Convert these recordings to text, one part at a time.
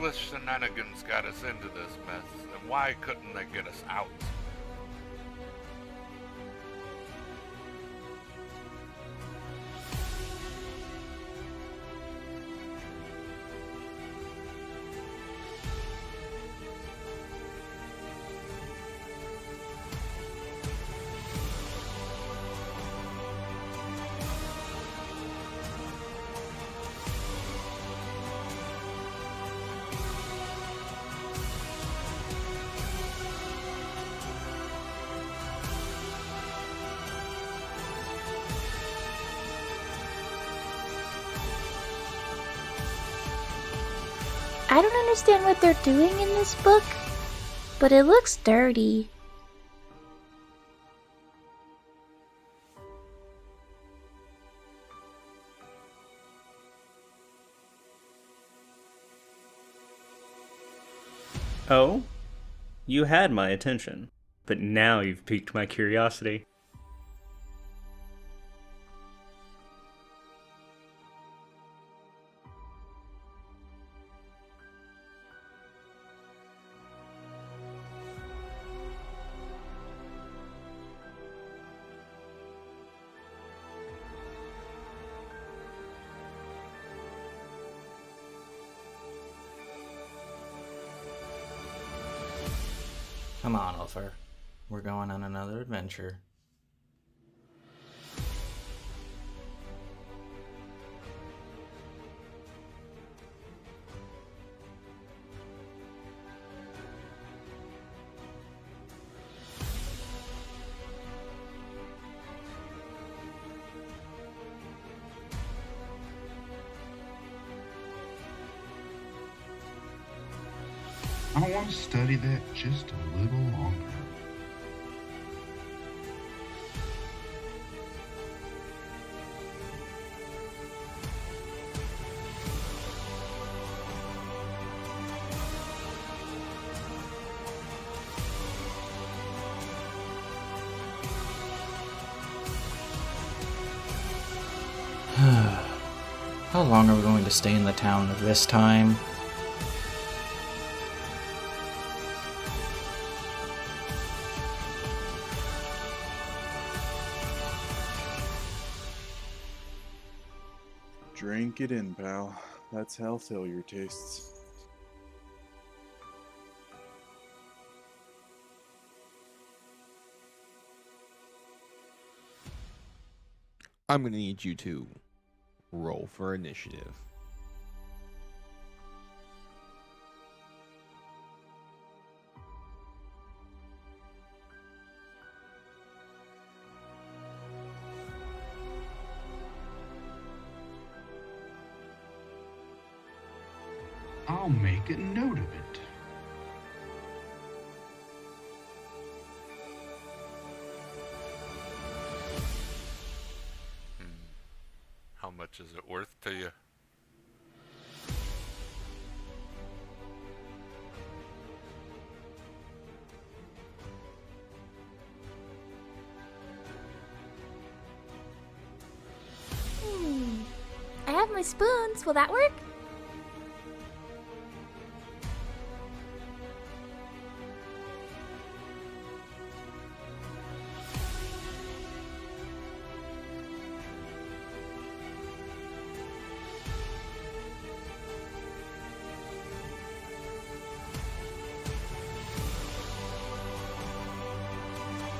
heartless shenanigans got us into this mess, and why couldn't they get us out? I don't understand what they're doing in this book, but it looks dirty. Oh? You had my attention, but now you've piqued my curiosity. Come on, Ulfer. We're going on another adventure. I want to study that just a little longer. How long are we going to stay in the town this time? Drink it in, pal. That's how failure tastes. I'm gonna need you to roll for initiative. I'll make a note of it. How much is it worth to you? I have my spoons. Will that work?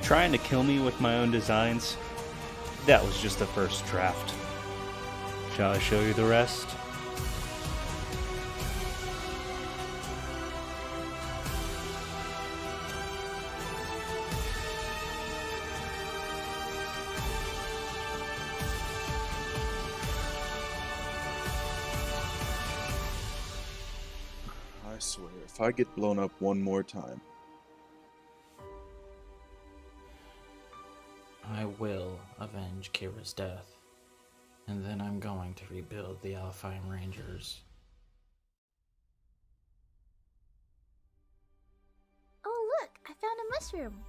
Trying to kill me with my own designs? That was just the first draft. Shall I show you the rest? I swear, if I get blown up one more time, I will avenge Kira's death, and then I'm going to rebuild the Alfheim Rangers. Oh, look! I found a mushroom.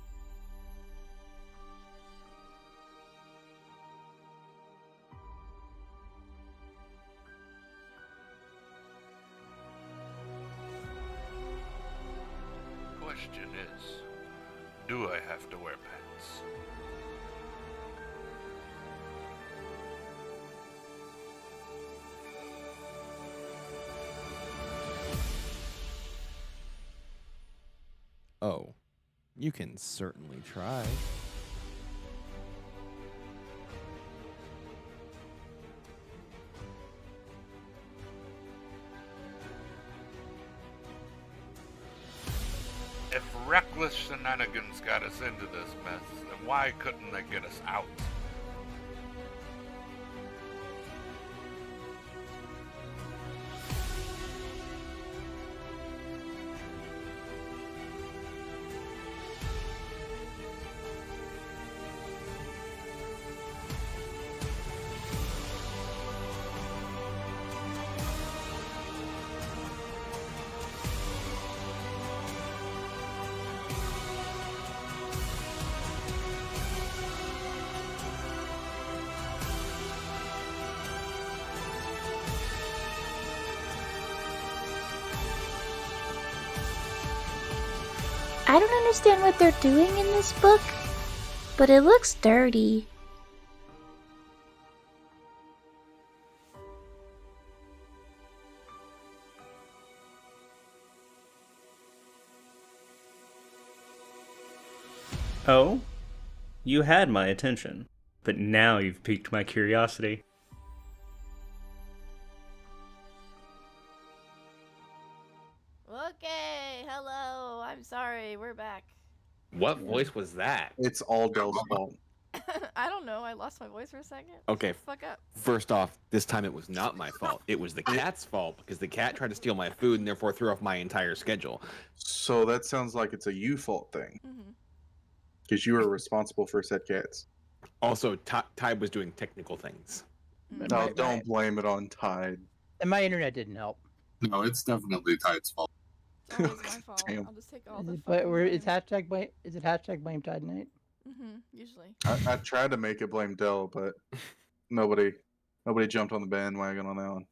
question is, do I have to wear pants? Oh, you can certainly try. If reckless shenanigans got us into this mess, then why couldn't they get us out? I don't understand what they're doing in this book, but it looks dirty. Oh? You had my attention, but now you've piqued my curiosity. Okay, hello. I'm sorry, we're back. What voice was that? It's all Dell's fault. I don't know. I lost my voice for a second. Okay. Shut the fuck up. First off, this time it was not my fault. It was the cat's fault because the cat tried to steal my food and therefore threw off my entire schedule. So that sounds like it's a you fault thing. Because you were responsible for said cats. Also, Tide was doing technical things. No, don't blame it on Tide. And my internet didn't help. No, it's definitely Tide's fault. It's always my fault. Damn. I'll just take all the But fucking it's blame. hashtag blame. Is it hashtag blame Tide Night? Usually. I tried to make it blame Dell, but nobody jumped on the bandwagon on that one.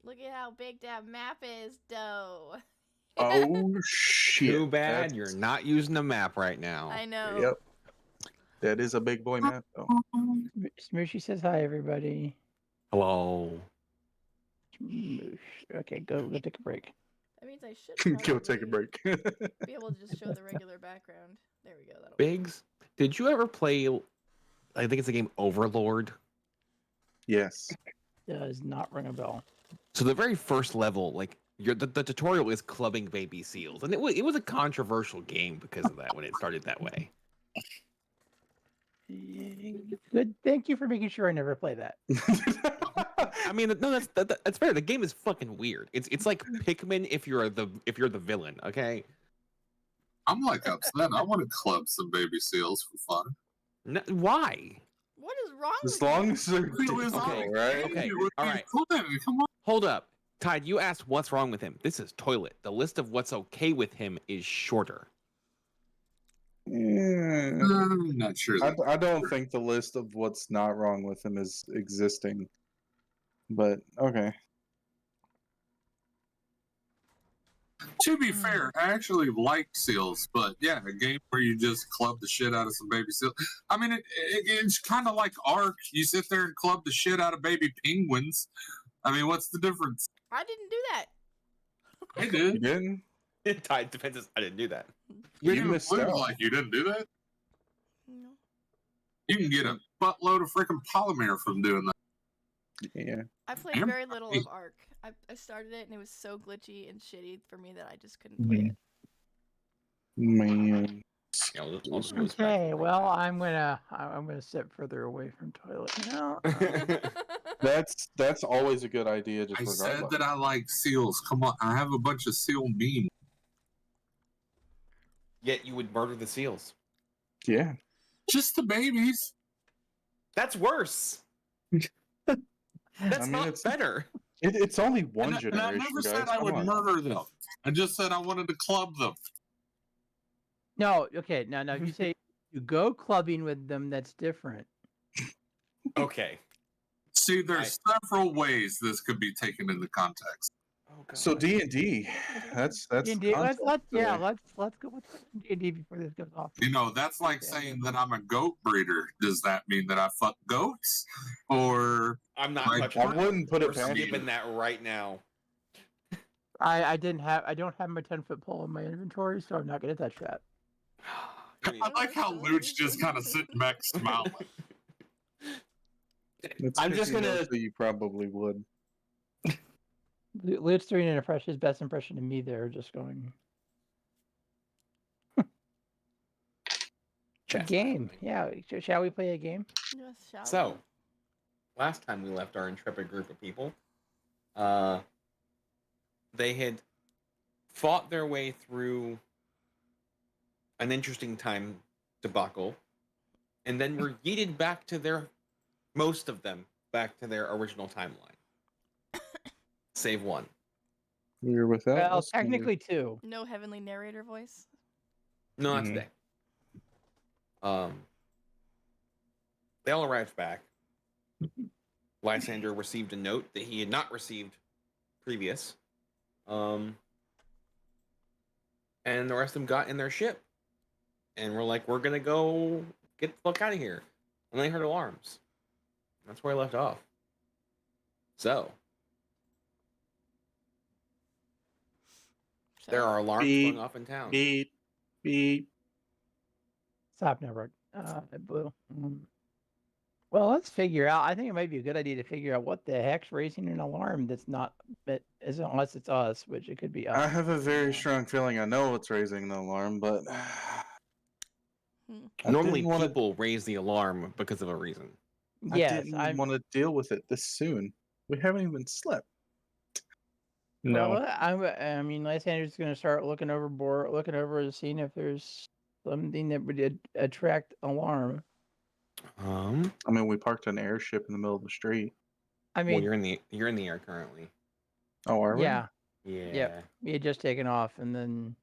Look at how big that map is, though. Oh shit! Too bad you're not using the map right now. I know. Yep. That is a big boy map, though. Smooshy says hi, everybody. Hello. Smoosh. Okay, go take a break. That means I should Go take a break. be able to just show the regular background. There we go. That'll Biggs, did you ever play, I think it's the game Overlord? Yes. Does not ring a bell. So the very first level, like, the tutorial is clubbing baby seals. And it was a controversial game because of that when it started that way. Good. Thank you for making sure I never play that. I mean, no, that's fair. The game is fucking weird. It's like Pikmin if you're the villain. Okay. I'm like upset. I want to club some baby seals for fun. No, why? What is wrong As with long you? as they're Okay, right? okay, What all are you right. doing? Come on. Hold up, Tide. You asked what's wrong with him. This is Toilet. The list of what's okay with him is shorter. I'm not sure. I don't think the list of what's not wrong with him is existing. But okay. To be fair, I actually like seals, but yeah, a game where you just club the shit out of some baby seals. I mean, it's kind of like Ark. You sit there and club the shit out of baby penguins. I mean, what's the difference? I didn't do that. I You did. didn't? Tide defenses. I didn't do that. You missed look out. like you didn't do that. No. You can get a buttload of freaking polymer from doing that. Yeah. I played Damn. very little of Ark. I started it and it was so glitchy and shitty for me that I just couldn't play it. Man. Yeah, I'll just go back. Okay, well I'm gonna step further away from Toilet now. That's always a good idea, just I said regardless. that I like seals. Come on, I have a bunch of seal memes. Yet you would murder the seals. Yeah. Just the babies. That's worse. That's mean, not it's- better. It's only one And I generation, never guys. said I Come would on. murder them. I just said I wanted to club them. No, okay, now if you say you go clubbing with them, that's different. Okay. See, there's several ways this could be taken into context. So D&D, that's the D&D, let's concept today. let's go with D&D before this goes off. You know, that's like saying that I'm a goat breeder. Does that mean that I fuck goats? Or I'm not Like, touching I wouldn't put it We're past skipping you. that right now. I don't have my 10-foot pole in my inventory, so I'm not gonna touch that. I like how Luch just kind of sitting back smiling. I'm just gonna. So you probably would. Luke's doing his best impression of me there, just going. A game, yeah. Shall we play a game? Yes, shall So, last time we left our intrepid group of people, they had fought their way through an interesting time debacle, and then were yeeted back to most of them, back to their original timeline. Save one. We're without. Well, technically two. No heavenly narrator voice. No, not today. They all arrived back. Lysander received a note that he had not received previous. And the rest of them got in their ship. And we're like, we're gonna go get the fuck out of here. And they heard alarms. That's where I left off. So there are alarms going off in town. Beep, beep. Stop network. Blue. Well, let's figure out. I think it might be a good idea to figure out what the heck's raising an alarm that's not, unless it's us, which it could be us. I have a very strong feeling I know what's raising the alarm, but Normally people raise the alarm because of a reason. Yes, I didn't want to deal with it this soon. We haven't even slept. No, well, I mean, Lysander's going to start looking over, seeing if there's something that would attract alarm. I mean, we parked an airship in the middle of the street. I mean, well, you're in the air currently. Oh, are we? Yeah. Yeah. Yep. We had just taken off, and then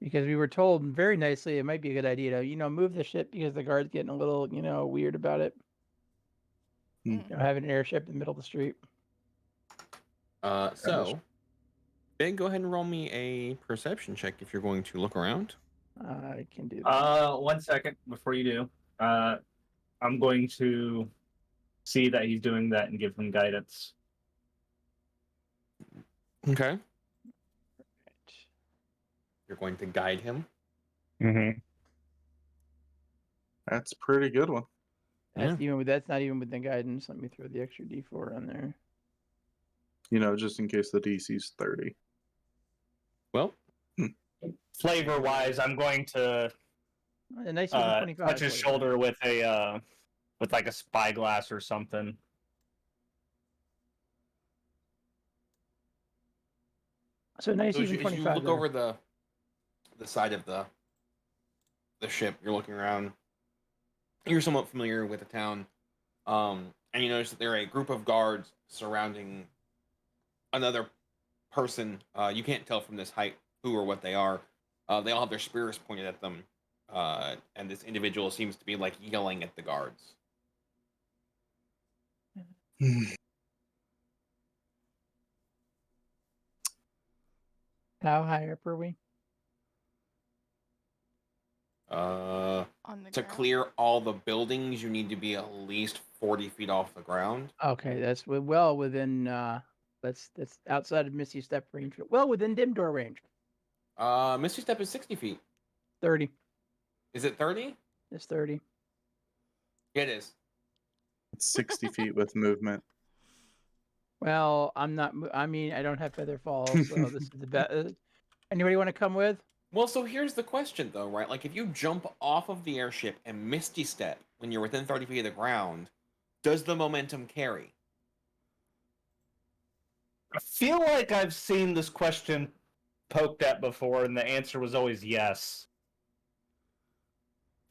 because we were told very nicely, it might be a good idea to, move the ship because the guard's getting a little, weird about it. Having an airship in the middle of the street. So, Ben, go ahead and roll me a perception check if you're going to look around. I can do that. 1 second before you do. I'm going to see that he's doing that and give him guidance. Okay. You're going to guide him. Mm-hmm. That's a pretty good one. That's not even within guidance. Let me throw the extra D4 on there. Just in case the DC's 30. Well, flavor-wise, I'm going to a nice 25 touch his shoulder with a with like a spyglass or something. So nice so even 25. As you look over the side of the ship, you're looking around. You're somewhat familiar with the town, and you notice that there are a group of guards surrounding another person. You can't tell from this height who or what they are. They all have their spears pointed at them, and this individual seems to be like yelling at the guards. How high up are we? To clear all the buildings, you need to be at least 40 feet off the ground. Okay, that's well within. That's outside of Misty Step range. Well within Dim Door range. Misty Step is 60 feet. 30. Is it 30? It's 30. It is. It's 60 feet with movement. Well, I'm not. I mean, I don't have feather fall, so this is the best. Anybody want to come with? Well, so here's the question, though, right? Like, if you jump off of the airship and Misty Step when you're within 30 feet of the ground, does the momentum carry? I feel like I've seen this question poked at before, and the answer was always yes.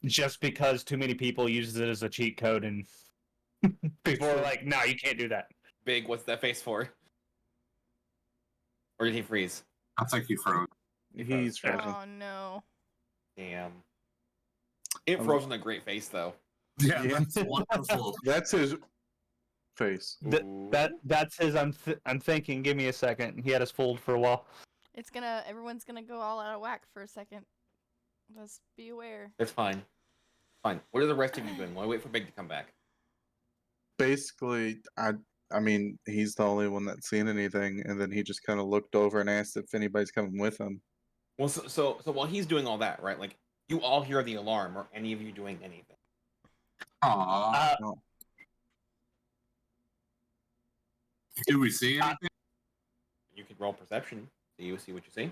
Just because too many people use it as a cheat code, and people are like, no, you can't do that. Big, what's that face for? Or did he freeze? I think he froze. He's frozen. Oh no. Damn. It froze in a great face, though. Yeah, that's wonderful. That's his. face. That's his. I'm thinking. Give me a second. He had us fooled for a while. Everyone's gonna go all out of whack for a second. Just be aware. It's fine. Fine. What are the rest of you doing? While I wait for Big to come back. Basically, I mean, he's the only one that's seen anything, and then he just kind of looked over and asked if anybody's coming with him. Well, so while he's doing all that, right? Like, you all hear the alarm, or any of you doing anything? Aww. No. Do we see anything? You could roll perception. So you see what you see.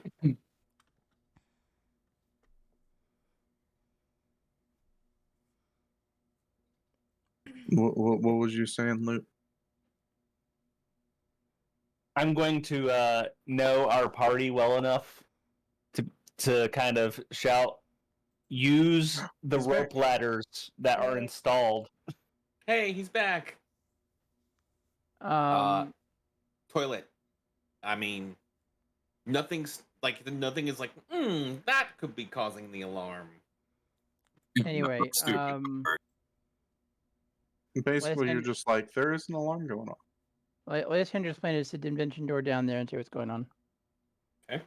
What was you saying, Luke? I'm going to know our party well enough to kind of shout, use the rope ladders that are installed. Hey, he's back. Toilet. I mean, nothing is like that could be causing the alarm. Anyway, basically, you're just like, there is an alarm going on. Let's just plan is the dimension door down there and see what's going on. Okay.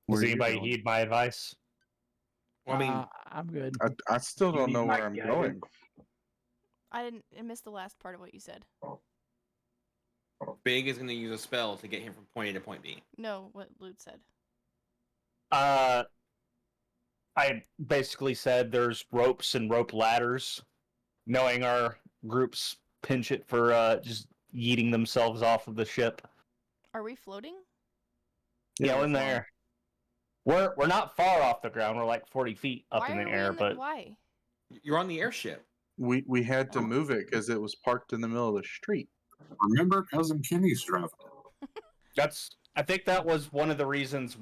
Does anybody heed my advice? Well, I mean, I'm good. I still don't know where I'm going. I missed the last part of what you said. Big is going to use a spell to get him from point A to point B. No, what Loot said. I basically said there's ropes and rope ladders, knowing our groups pinch it for just yeeting themselves off of the ship. Are we floating? Yeah, in there. We're not far off the ground. We're like 40 feet up in the air, but why? You're on the airship. We had to move it because it was parked in the middle of the street. Remember, Cousin Kenny's driving. I think that was one of the reasons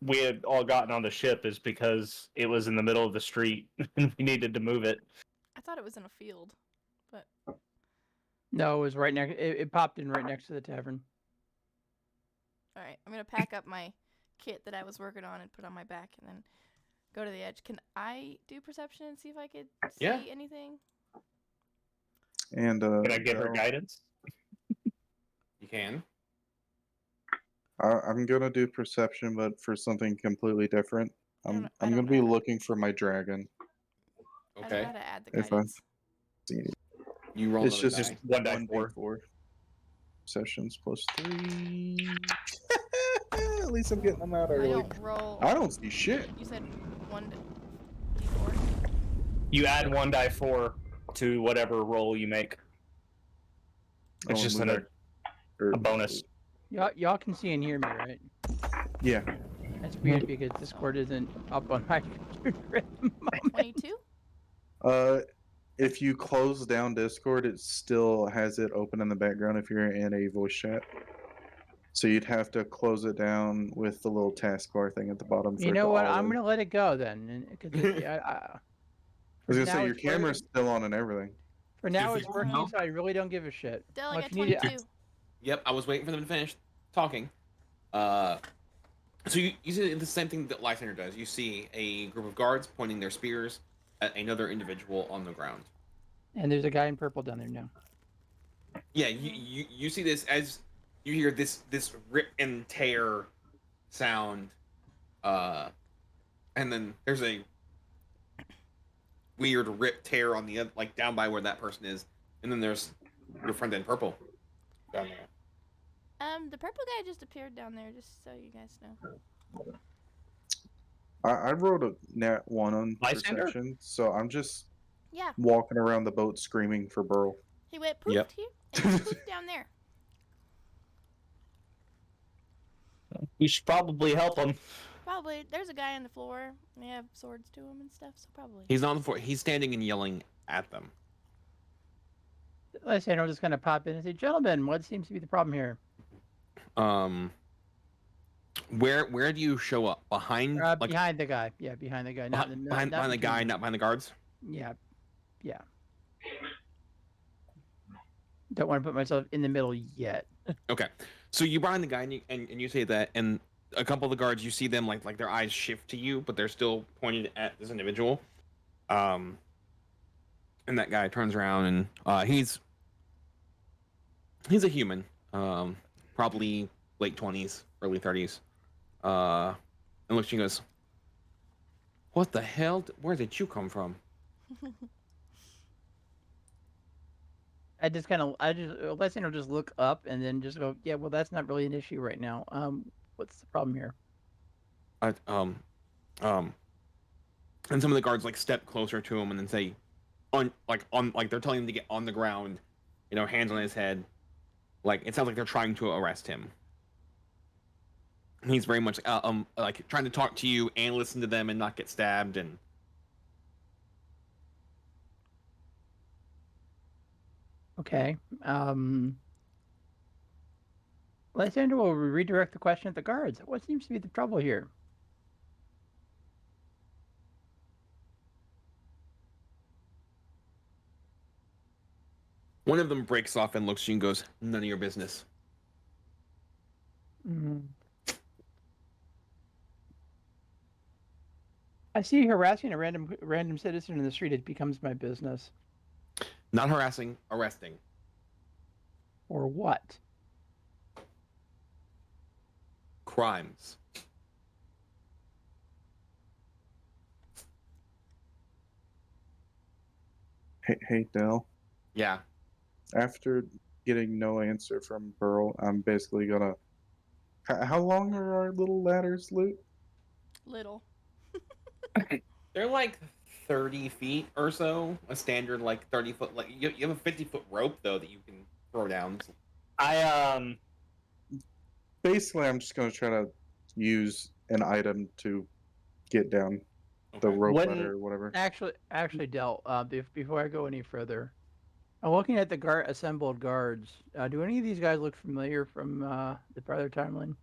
we had all gotten on the ship, is because it was in the middle of the street and we needed to move it. I thought it was in a field, but No, it was right next. It popped in right next to the tavern. all right. I'm gonna pack up my kit that I was working on and put on my back, and then go to the edge. Can I do perception and see if I could see anything? And can I give her guidance? You can. I'm gonna do perception, but for something completely different. I'm gonna be looking for my dragon. Okay. I don't know how to add the If guidance. You roll. It's just 1d4. Sessions plus 3. At least I'm getting them out I early. don't roll. I don't see shit. You said 1d4. You add 1d4 to whatever roll you make. It's just a bonus. Y'all can see and hear me, right? Yeah. That's weird because Discord isn't up on my computer at the moment. 22? If you close down Discord, it still has it open in the background if you're in a voice chat. So you'd have to close it down with the little taskbar thing at the bottom. You know what? I'm gonna let it go then. I was gonna say your camera's still on and everything. For now, it's working, so I really don't give a shit. Del, Well, I got if you need 22. Yep, I was waiting for them to finish talking. So you see the same thing that Lysander does. You see a group of guards pointing their spears at another individual on the ground. And there's a guy in purple down there now. Yeah, you see this as you hear this rip and tear sound, and then there's a weird rip tear on the other, like down by where that person is, and then there's your friend in purple down there. The purple guy just appeared down there, just so you guys know. I wrote a nat 1 on Lysander? perception, so I'm just Yeah. walking around the boat screaming for Burl. He went poof Yep. here and poof down there. We should probably help him. Probably. There's a guy on the floor. They have swords to him and stuff, so probably. He's on the floor. He's standing and yelling at them. Let's say I'm just gonna pop in and say, "Gentlemen, what seems to be the problem here?" Where do you show up? Behind behind the guy. Yeah, behind the guy. Not behind the guy, not behind the guards. Yeah. Don't want to put myself in the middle yet. Okay, so you behind the guy and you say that, and a couple of the guards, you see them like their eyes shift to you, but they're still pointed at this individual. And that guy turns around and he's a human, probably late 20s, early 30s. And looks and goes, "What the hell? Where did you come from?" I just Lysandre will just look up and then just go, yeah, well, that's not really an issue right now. What's the problem here? And some of the guards like step closer to him and then say, on they're telling him to get on the ground, hands on his head. Like it sounds like they're trying to arrest him. He's very much like trying to talk to you and listen to them and not get stabbed. And Okay. Lysandre will redirect the question at the guards. What seems to be the trouble here? one of them breaks off and looks at you and goes, "None of your business." I see harassing a random citizen in the street. It becomes my business. Not harassing, arresting. Or what? Crimes. Hey, Dell. Yeah. After getting no answer from Burl, I'm basically gonna. How long are our little ladders, Luke? Little. They're like 30 feet or so. A standard like 30-foot. Like you have a 50-foot rope though that you can throw down. Basically, I'm just gonna try to use an item to get down the rope ladder or whatever. Actually, Del, before I go any further, I'm looking at the assembled guards. Do any of these guys look familiar from the prior timeline?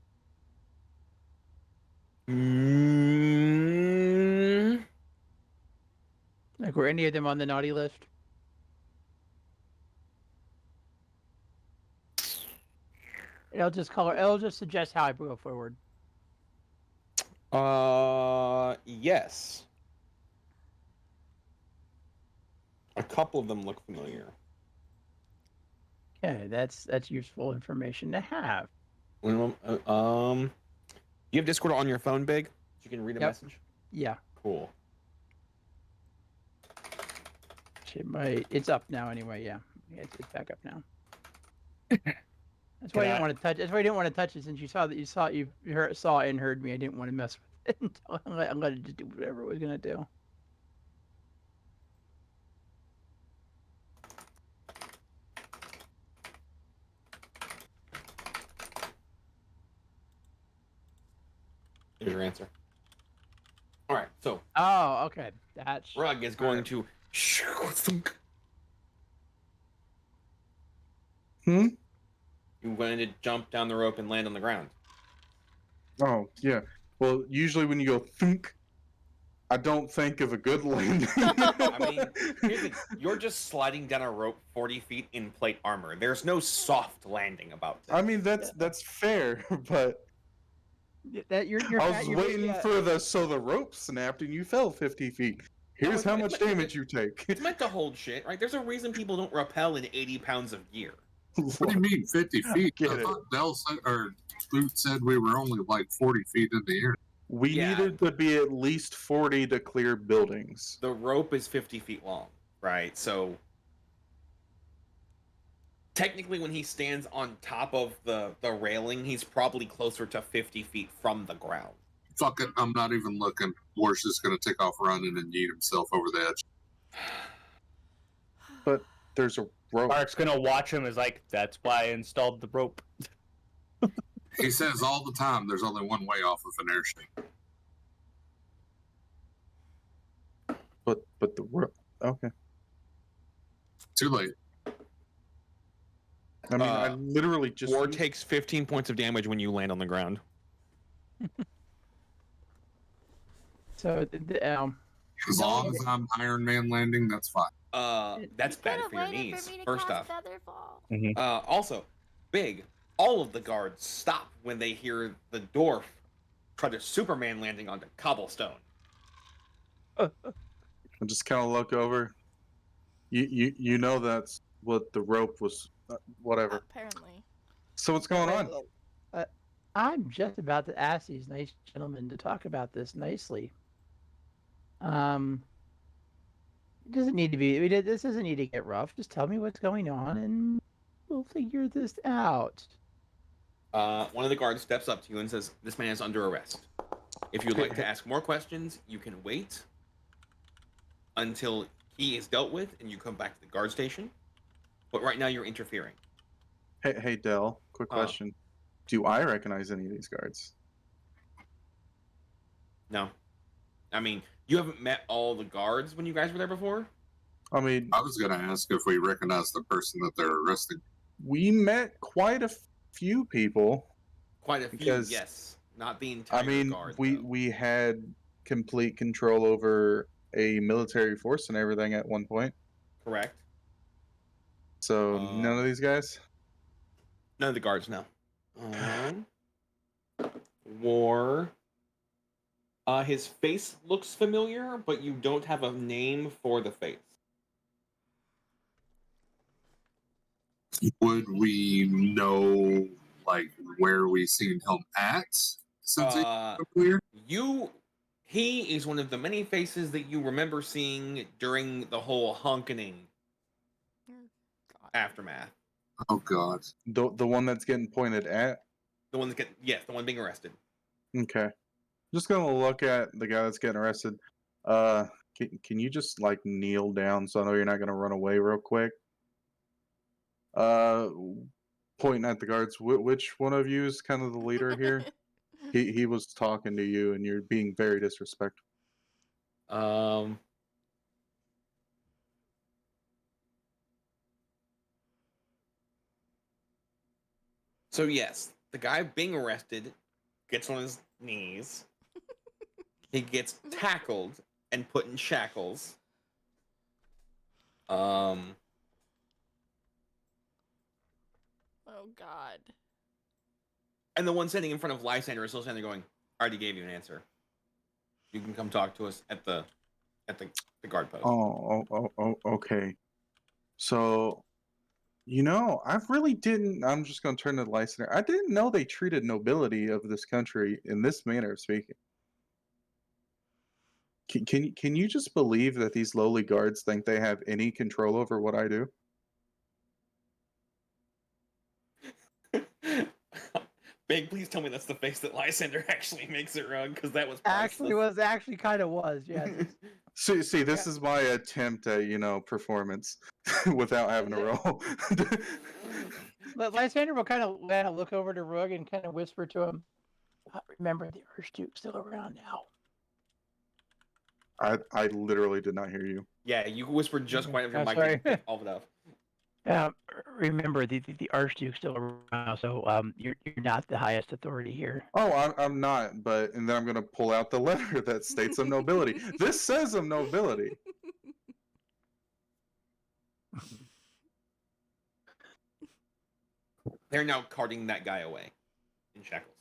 Like, were any of them on the naughty list? It'll just suggest how I go forward. Yes. A couple of them look familiar. Okay, that's useful information to have. You have Discord on your phone, Big? You can read a message? Yeah. Cool. It's up now anyway, yeah. It's back up now. That's why I didn't want to touch. That's why I didn't want to touch it, since you saw and heard me. I didn't want to mess with it. I'm gonna just do whatever it was gonna do. Here's your answer. All right, so. Oh, okay. That's. Rug is going to. You going to jump down the rope and land on the ground. Oh, yeah. Well, usually when you go thunk, I don't think of a good landing. I mean, here's the thing. You're just sliding down a rope 40 feet in plate armor. There's no soft landing about this. I mean, that's fair, but I was waiting for the rope snapped and you fell 50 feet. Here's how much damage you take. It's meant to hold shit, right? There's a reason people don't rappel in 80 pounds of gear. What do you mean 50 feet? I thought Dell said, or Boot said we were only like 40 feet in the air. We needed to be at least 40 to clear buildings. The rope is 50 feet long, right? So technically when he stands on top of the railing, he's probably closer to 50 feet from the ground. Fuck it, I'm not even looking. War's just going to take off running and yeet himself over the edge. But there's a rope. Mark's gonna watch him as like, that's why I installed the rope. He says all the time there's only one way off of an airship. But the rope. Okay. Too late. I mean, I literally just. War takes 15 points of damage when you land on the ground. So, as long as I'm Iron Man landing, that's fine. That's bad for your knees. First off. Featherfall. Also, Big. All of the guards stop when they hear the dwarf try to Superman landing onto cobblestone. I just kind of look over. You know that's what the rope was. Whatever. Apparently. So what's going on? I'm just about to ask these nice gentlemen to talk about this nicely. It doesn't need to be. This doesn't need to get rough. Just tell me what's going on, and we'll figure this out. One of the guards steps up to you and says, "This man is under arrest. If you'd like to ask more questions, you can wait until he is dealt with and you come back to the guard station. But right now, you're interfering." Hey, Dell. Quick question: do I recognize any of these guards? No. I mean, you haven't met all the guards when you guys were there before? I mean, I was going to ask if we recognize the person that they're arresting. we met quite a few people. Quite a few, yes. Not the entire guard. we had complete control over a military force and everything at one point. Correct. So none of these guys? None of the guards, no. War. His face looks familiar, but you don't have a name for the face. Would we know, like, where we seen him at? Since he is one of the many faces that you remember seeing during the whole honkening aftermath. Oh God. The one that's getting pointed at? The one the one being arrested. Okay. Just gonna look at the guy that's getting arrested. Can you just like kneel down so I know you're not gonna run away real quick? Pointing at the guards. Which one of you is kind of the leader here? He was talking to you, and you're being very disrespectful. So yes, the guy being arrested gets on his knees. He gets tackled and put in shackles. Oh God. And the one sitting in front of Lysander is still standing there going, "I already gave you an answer. You can come talk to us at the guard post." Okay. So, I really didn't. I'm just going to turn to the Lysander. I didn't know they treated nobility of this country in this manner of speaking. Can you just believe that these lowly guards think they have any control over what I do? Big, please tell me that's the face that Lysander actually makes it wrong, because that was Actually kind of was, yes. See, this is my attempt at, performance without having to roll. Lysander will kind of look over to Rug and kind of whisper to him, "Remember, the Archduke's still around now." I literally did not hear you. Yeah, you whispered just quite over your mic. Sorry. All of it up. Remember, the Archduke's still around, so you're not the highest authority here. Oh, I'm not, and then I'm going to pull out the letter that states I'm nobility. This says I'm nobility. They're now carting that guy away in shackles.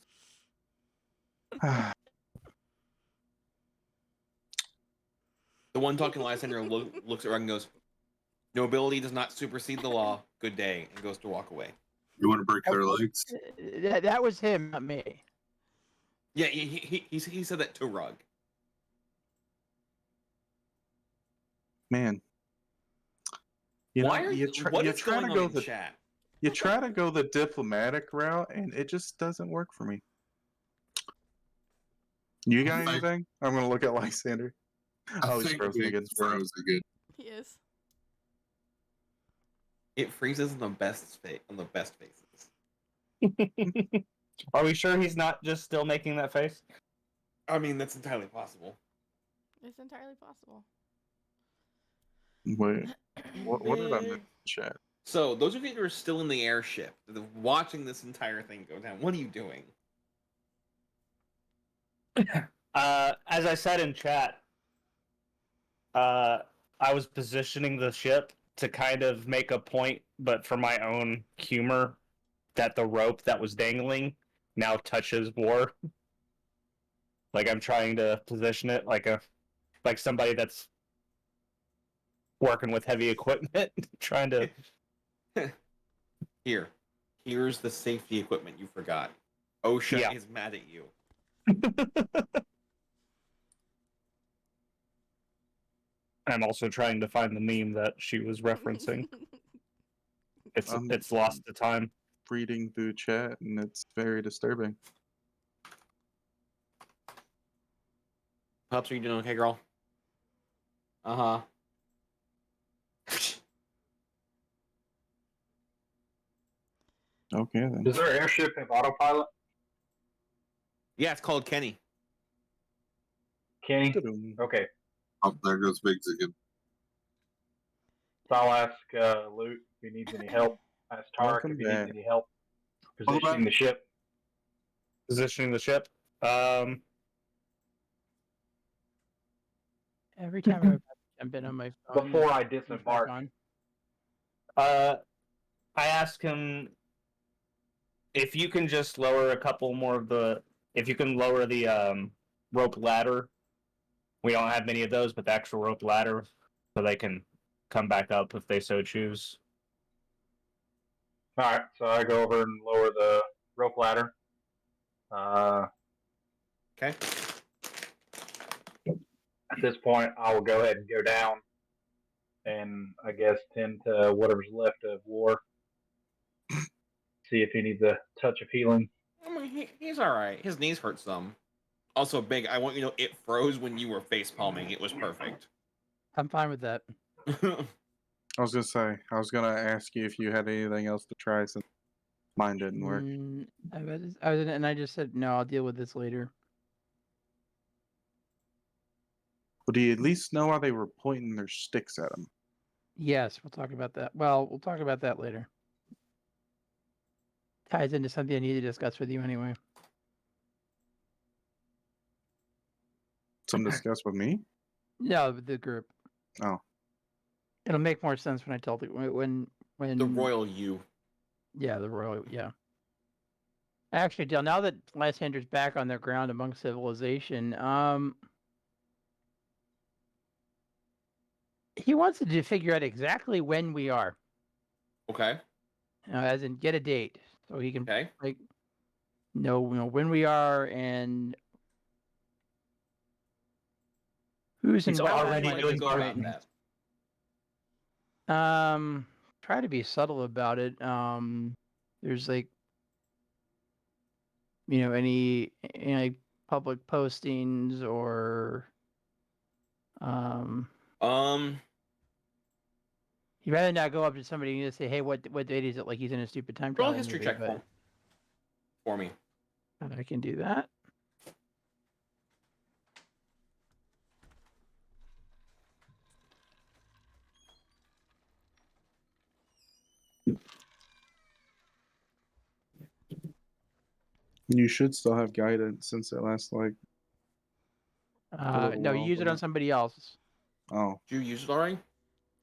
The one talking to Lysander looks at Rug and goes, "Nobility does not supersede the law. Good day," and goes to walk away. You want to break their legs? That was him, not me. Yeah, he said that to Rug. Man. What is going on in chat? You try to go the diplomatic route, and it just doesn't work for me. You got anything? I'm going to look at Lysander. He's frozen again. He is. It freezes on the best faces. Are we sure he's not just still making that face? I mean, that's entirely possible. It's entirely possible. Wait, what did I miss in chat? So, those of you who are still in the airship, watching this entire thing go down, what are you doing? As I said in chat, I was positioning the ship to kind of make a point, but for my own humor, that the rope that was dangling now touches War. Like I'm trying to position it like somebody that's working with heavy equipment, trying to. Here's the safety equipment you forgot. OSHA Yeah. is mad at you. I'm also trying to find the meme that she was referencing. It's lost to time. Reading through chat, and it's very disturbing. Pups, are you doing okay, girl? Uh-huh. Okay, then. Does their airship have autopilot? Yeah, it's called Kenny. Kenny? Okay. Oh, there goes Biggs again. So I'll ask Luke if he needs any help. Ask Tarek Welcome if he back. needs any help positioning the ship. Positioning the ship. Every time I've been on my phone. Before I it's back disembark. on. I asked him if you can just lower a couple more of the. If you can lower the rope ladder. We don't have many of those, but the actual rope ladder, so they can come back up if they so choose. All right, so I go over and lower the rope ladder. Okay. At this point, I will go ahead and go down, and I guess tend to whatever's left of War. See if he needs a touch of healing. I mean, he's all right. His knees hurt some. Also, Big, I want you to know it froze when you were face palming. It was perfect. I'm fine with that. I was gonna ask you if you had anything else to try since mine didn't work. And I just said no. I'll deal with this later. But do you at least know why they were pointing their sticks at him? Yes, we'll talk about that. Well, we'll talk about that later. Ties into something I need to discuss with you anyway. Something to discuss with me? No, with the group. Oh. It'll make more sense when I tell you when The royal you. Yeah, the royal. Yeah. Actually, Dale, now that Lysander's back on their ground among civilization, he wants to figure out exactly when we are. Okay. As in, get a date so he can Okay. like know when we are and who's He's in what already at doing this point. that. Try to be subtle about it. There's like, any public postings or you'd rather not go up to somebody and just say, "Hey, what date is it?" Like he's in a stupid time Roll travel a history movie, check but for me. I can do that. You should still have guidance since it lasts like. No, you use it on somebody else. Oh. Did you use it already?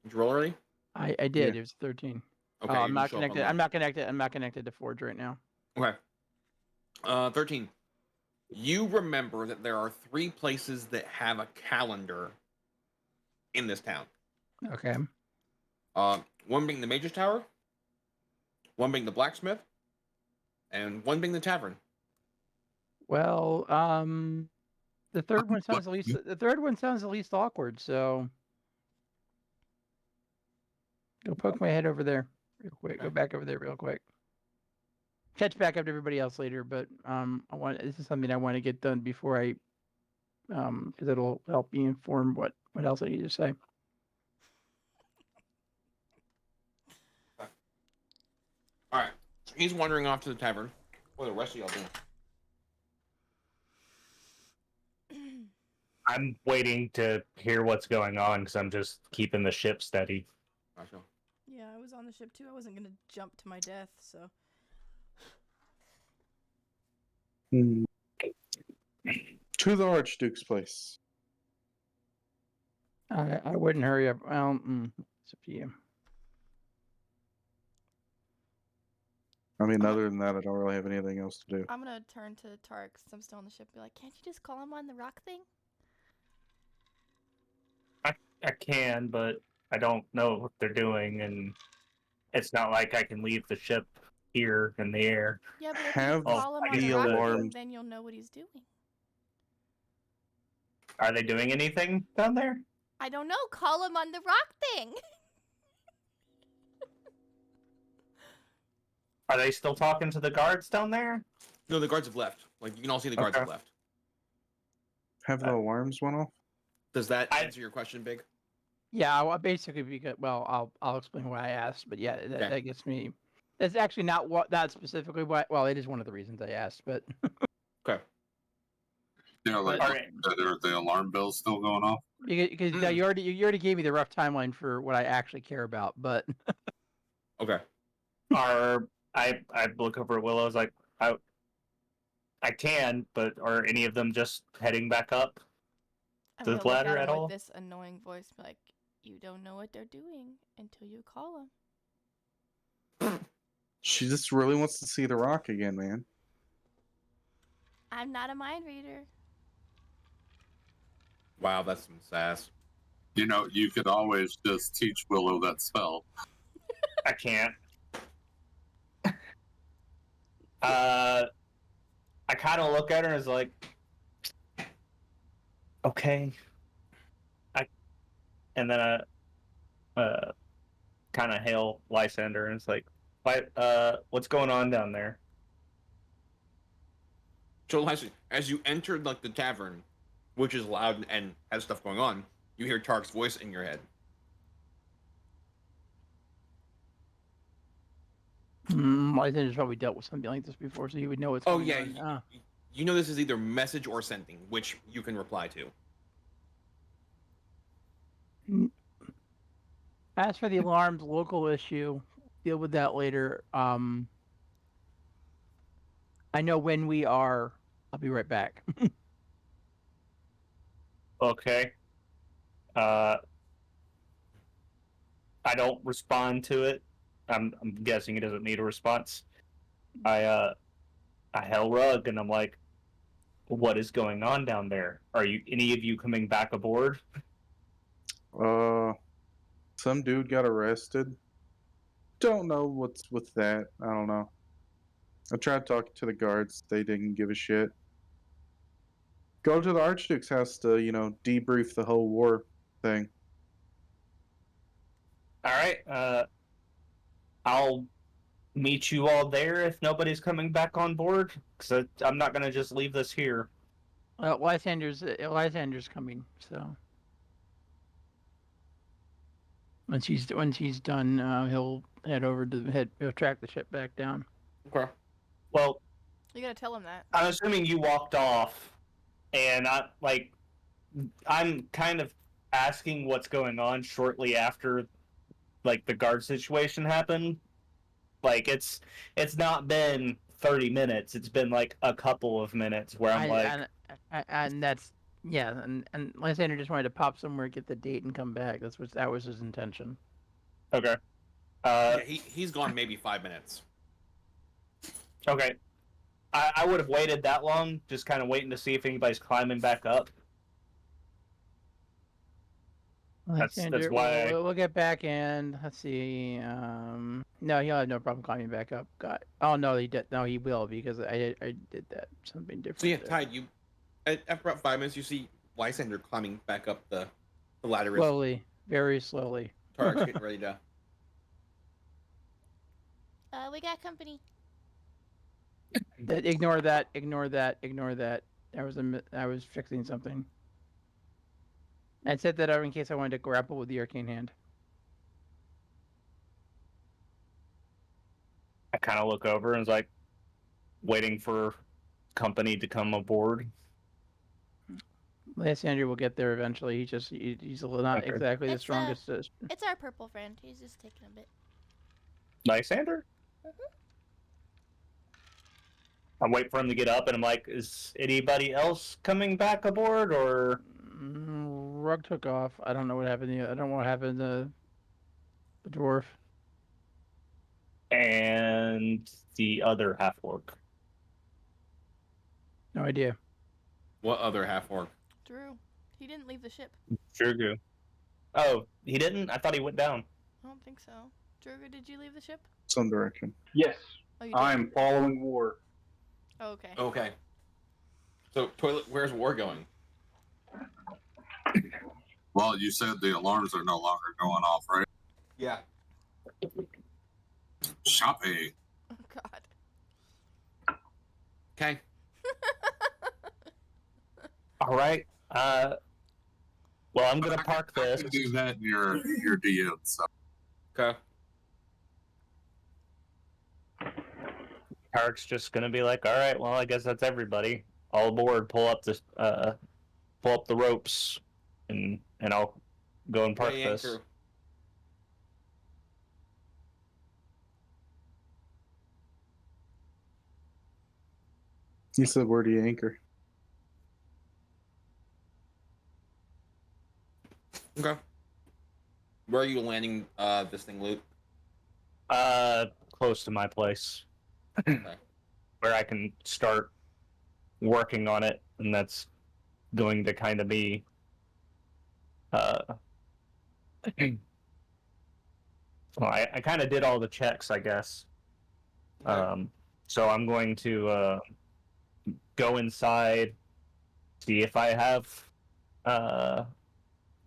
Did you roll already? I did. Yeah. It was 13. Okay. I'm you not show up on connected. the- I'm not connected. I'm not connected to Forge right now. Okay. 13. You remember that there are 3 places that have a calendar in this town. Okay. One being the Mage's Tower, one being the blacksmith, and one being the tavern. Well, the third one sounds at least awkward. So, go poke my head over there real quick. Okay. Go back over there real quick. Catch back up to everybody else later, but this is something I want to get done before I because it'll help me inform what else I need to say. All right. He's wandering off to the tavern. What are the rest of y'all doing? I'm waiting to hear what's going on because I'm just keeping the ship steady. Gotcha. Yeah, I was on the ship too. I wasn't gonna jump to my death, so. To the Archduke's place. I wouldn't hurry up. Well, it's up to you. I mean, other than that, I don't really have anything else to do. I'm gonna turn to Tarek since I'm still on the ship and be like, can't you just call him on the rock thing? I can, but I don't know what they're doing, and it's not like I can leave the ship here in the air. Yeah, but if Have you call him on the the rock alarm- thing, then you'll know what he's doing. Are they doing anything down there? I don't know. Call him on the rock thing. Are they still talking to the guards down there? No, the guards have left. Like you can all see the guards have Okay. left. Have the alarms went off? Does that answer your question, Big? Yeah, well, basically, because I'll explain why I asked, but yeah, that, Okay. that gets me. That's actually not what that specifically. Why? Well, it is one of the reasons I asked, but Okay. You know, like, All right. are the alarm bells still going off? because now you already gave me the rough timeline for what I actually care about, but Okay. I look over at Willow. I was like, I can, but are any of them just heading back up I'm the gonna look ladder at at him all? with this annoying voice, be like, you don't know what they're doing until you call them. She just really wants to see the rock again, man. I'm not a mind reader. Wow, that's some sass. You know, you could always just teach Willow that spell. I can't. I kind of look at her and is like, okay. And then I kind of hail Lysander and it's like, what's going on down there? So as you entered like the tavern, which is loud and has stuff going on, you hear Tark's voice in your head. Lysander's probably dealt with something like this before, so he would know what's Oh going yeah, on. Ah. you know this is either message or sending, which you can reply to. As for the alarms local issue, deal with that later. I know when we are. I'll be right back. Okay. I don't respond to it. I'm guessing it doesn't need a response. I hail Rug and I'm like, what is going on down there? Are you any of you coming back aboard? Some dude got arrested. Don't know what's with that. I don't know. I tried talking to the guards. They didn't give a shit. Go to the Archduke's house to, debrief the whole war thing. All right. I'll meet you all there if nobody's coming back on board. Because I'm not going to just leave this here. Lysander's coming, so once he's done, he'll he'll track the ship back down. Okay. Well, You gotta tell him that. I'm assuming you walked off, and I'm kind of asking what's going on shortly after, like, the guard situation happened. Like, it's not been 30 minutes. It's been like a couple of minutes where And that's and Lysander just wanted to pop somewhere, get the date, and come back. That was his intention. Okay. Yeah, he's gone maybe 5 minutes. Okay. I would have waited that long, just kind of waiting to see if anybody's climbing back up. That's Lysander, why. we'll get back and let's see. No, he'll have no problem climbing back up. Oh no, he did. No, he will because I did that something different. So yeah, there. Tide, you after about 5 minutes, you see Lysander climbing back up the ladder. Slowly, very slowly. Tarek's getting ready to. We got company. Ignore that. I was fixing something. I set that up in case I wanted to grapple with the arcane hand. I kind of look over and is like, waiting for company to come aboard. Lysander will get there eventually. He's not Okay. exactly the It's, strongest. It's our purple friend. He's just taking a bit. Lysander? I'm waiting for him to get up, and I'm like, is anybody else coming back aboard, or? Rug took off. I don't know what happened. I don't know what happened to the dwarf. And the other half-orc. No idea. What other half-orc? Drew. He didn't leave the ship. Sure do. Oh, he didn't? I thought he went down. I don't think so. Drogo, did you leave the ship? Some direction. Yes, Oh, you did. I'm following War. Oh, okay. Okay. So, toilet, where's War going? Well, you said the alarms are no longer going off, right? Yeah. Shopping. Oh God. Okay. All right. Well, I'm gonna park I this. can do that in your DM. So. Okay. Tark's just gonna be like, all right, well, I guess that's everybody. All aboard. Pull up the ropes, and I'll go and park Weigh this. anchor. He said, "Where do you anchor?" Okay. Where are you landing this thing, Luke? Close to my place, Okay. where I can start working on it, and that's going to kind of be well, I kind of did all the checks, I guess. Okay. So I'm going to go inside, see if I have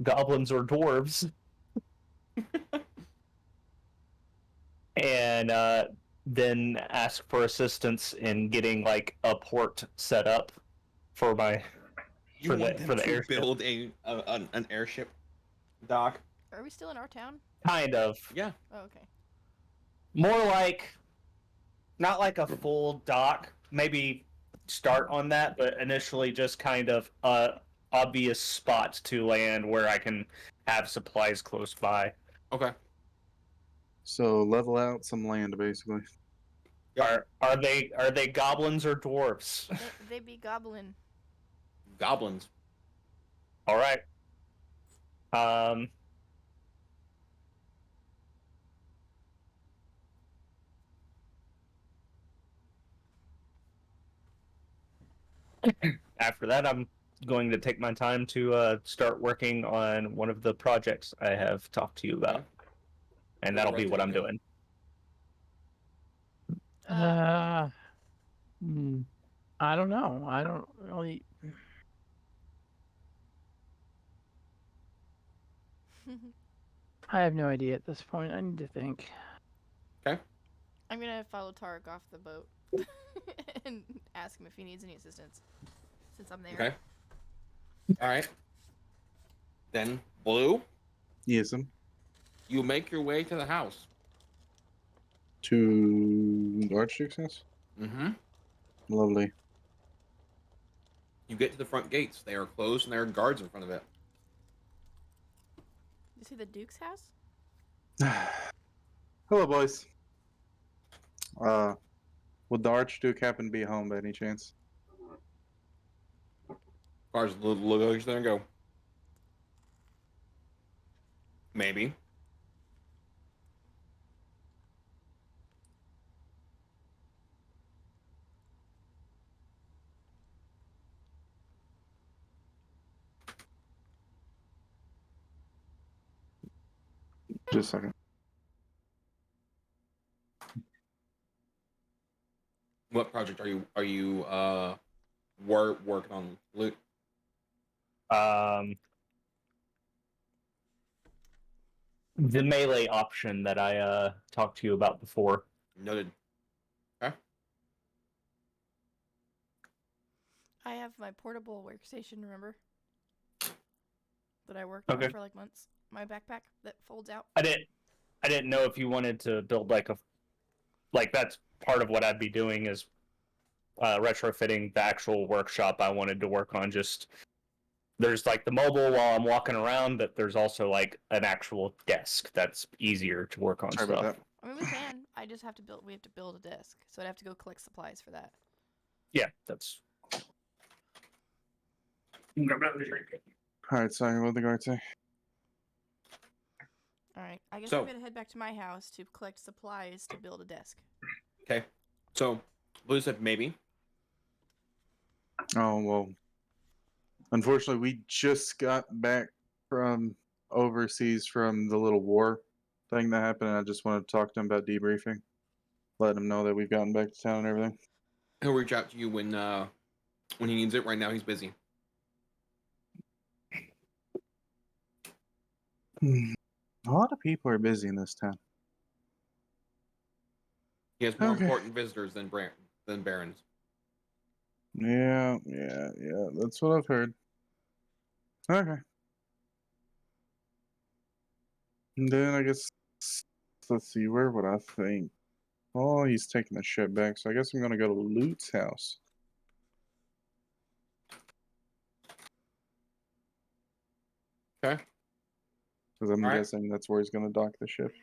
goblins or dwarves, and then ask for assistance in getting like a port set up for my You for want the them for the to airship. build an airship dock? Are we still in our town? Kind of. Yeah. Oh, okay. More like, not like a full dock. Maybe start on that, but initially just kind of obvious spots to land where I can have supplies close by. Okay. So level out some land, basically. Are they goblins or dwarves? They be goblin. Goblins. All right. After that, I'm going to take my time to start working on one of the projects I have talked to you about, Okay. and Where the that'll be rest what of I'm you go? doing. I don't know. I don't really. I have no idea at this point. I need to think. Okay. I'm gonna follow Tarek off the boat and ask him if he needs any assistance, since I'm there. Okay. All right. Then, Blue, Yes, you make your way to the house. to the Archduke's house. Mm-hmm. Lovely. You get to the front gates. They are closed, and there are guards in front of it. You see the Duke's house? Hello, boys. Would the Archduke happen to be home by any chance? Guards look at each other and go, maybe. Just a second. What project are you working on, Luke? The melee option that I talked to you about before. Noted. Okay. I have my portable workstation, remember? That I worked on for like months. My backpack that folds out. I didn't know if you wanted to build like that's part of what I'd be doing is retrofitting the actual workshop I wanted to work on. Just there's like the mobile while I'm walking around, but there's also like an actual desk that's easier to work on Sorry stuff. about that. I mean, we can. I just have to build. We have to build a desk, so I'd have to go collect supplies for that. Yeah, that's. All right, sorry. What did the guard say? All right. I guess So- I'm gonna head back to my house to collect supplies to build a desk. Okay. So, Blue said maybe. Oh well. Unfortunately, we just got back from overseas from the little war thing that happened, and I just wanted to talk to him about debriefing, letting him know that we've gotten back to town and everything. He'll reach out to you when he needs it. Right now, he's busy. A lot of people are busy in this town. He has more important visitors than barons. Yeah. That's what I've heard. Okay. And then I guess, let's see, where would I think? Oh, he's taking the ship back, so I guess I'm gonna go to Loot's house. Okay. Because I'm guessing that's where he's gonna dock the ship.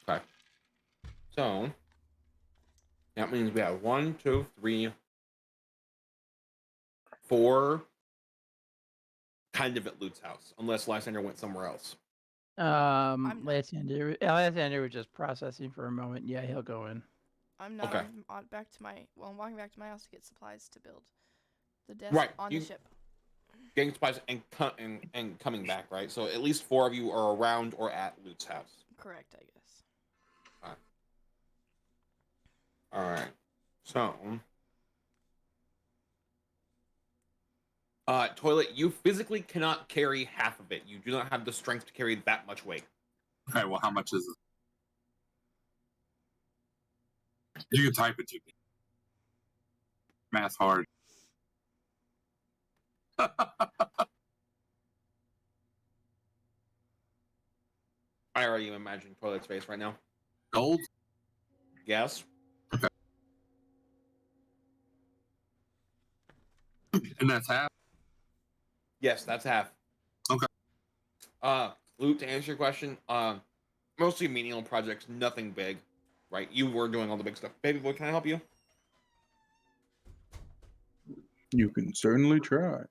Okay. So that means we have 1, 2, 3, 4 kind of at Loot's house, unless Lysander went somewhere else. Lysander was just processing for a moment. Yeah, he'll go in. I'm not. Okay. I'm walking back to my house to get supplies to build the desk Right. on the ship. Getting supplies and coming back, right? So at least 4 of you are around or at Loot's house. Correct, I guess. All right. So, toilet, you physically cannot carry half of it. You do not have the strength to carry that much weight. Okay, well, how much is it? You can type it to me. Math hard. I already imagine toilet's face right now. Gold? Yes. Okay. And that's half? Yes, that's half. Okay. Luke, to answer your question, mostly menial projects, nothing big, right? You were doing all the big stuff. Baby boy, can I help you? You can certainly try. All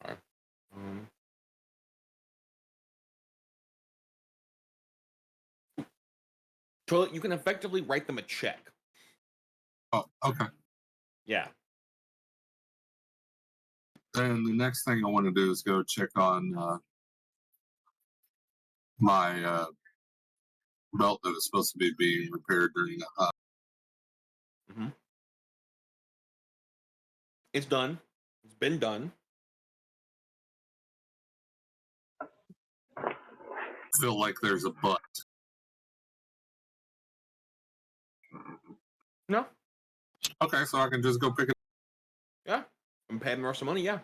right. Toilet, you can effectively write them a check. Oh, okay. Yeah. Then the next thing I want to do is go check on my belt that is supposed to be being repaired during the It's done. It's been done. feel like there's a but. No. Okay, so I can just go pick it. Yeah. I'm paying more some money, yeah.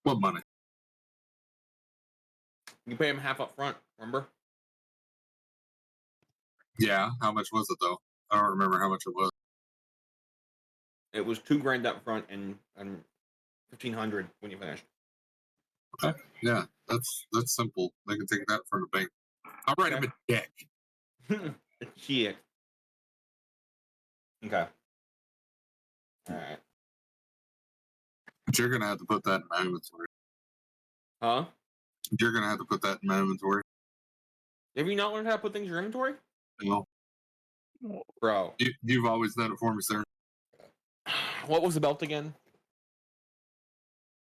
What money? You pay him half up front, remember? Yeah, how much was it though? I don't remember how much it was. It was $2,000 up front and $1,500 when you finished. Okay, yeah, that's simple. They can take that from the bank. I'll write him a check. A check. Okay. All right. But you're gonna have to put that in my inventory. Huh? You're gonna have to put that in my inventory. Have you not learned how to put things in your inventory? No. Bro. You've always done it for me, sir. What was the belt again?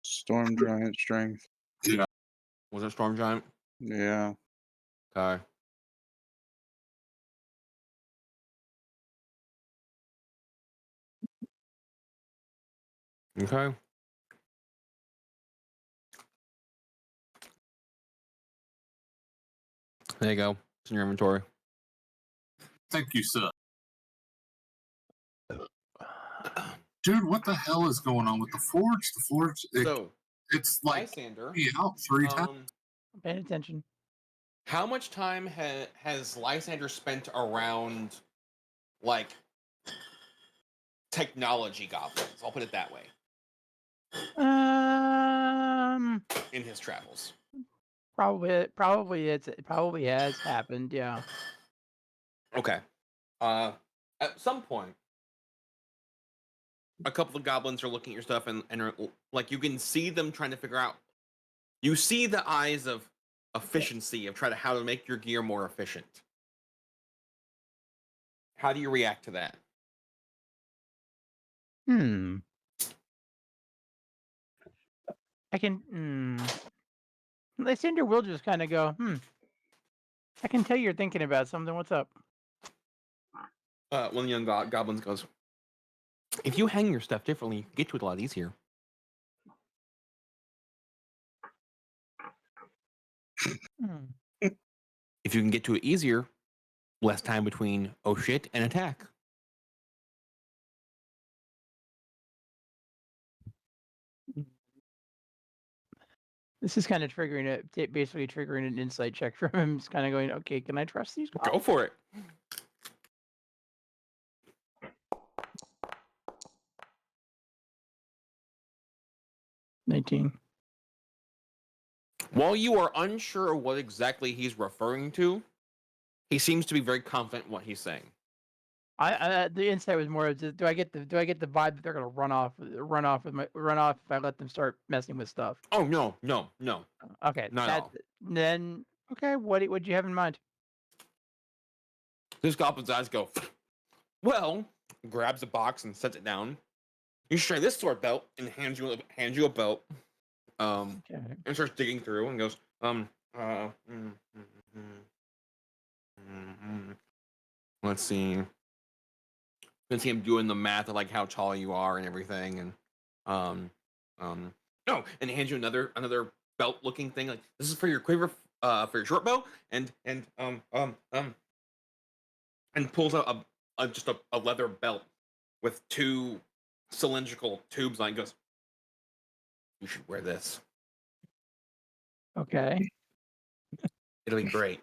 Storm Giant Strength. Yeah. Was it Storm Giant? Yeah. Okay. Okay. There you go. It's in your inventory. Thank you, sir. Dude, what the hell is going on with the forge? The forge, it's like Lysander, out 3 times. I'm paying attention. How much time has Lysander spent around, like, technology goblins? I'll put it that way. In his travels. It probably has happened. Yeah. Okay. At some point, a couple of goblins are looking at your stuff and are, like, you can see them trying to figure out. You see the eyes of efficiency of trying to how to make your gear more efficient. How do you react to that? I can. Lysander will just kind of go. I can tell you're thinking about something. What's up? One of the young goblins goes, if you hang your stuff differently, you can get to it a lot easier. If you can get to it easier, less time between oh shit and attack. This is kind of basically triggering an insight check from him. It's kind of going, okay, can I trust these guys? Go for it. $19. While you are unsure of what exactly he's referring to, he seems to be very confident in what he's saying. The insight was more of, do I get the vibe that they're gonna run off if I let them start messing with stuff? Oh no. Okay, not at all. Then okay, what'd you have in mind? This goblin's eyes go, well, grabs a box and sets it down. You should try this sword belt, and hands you a belt. And starts digging through and goes, let's see. You can see him doing the math of like how tall you are and everything, and and he hands you another belt looking thing, like, this is for your quiver, for your short bow, and pulls out just a leather belt with 2 cylindrical tubes on it. Goes, you should wear this. Okay. It'll be great.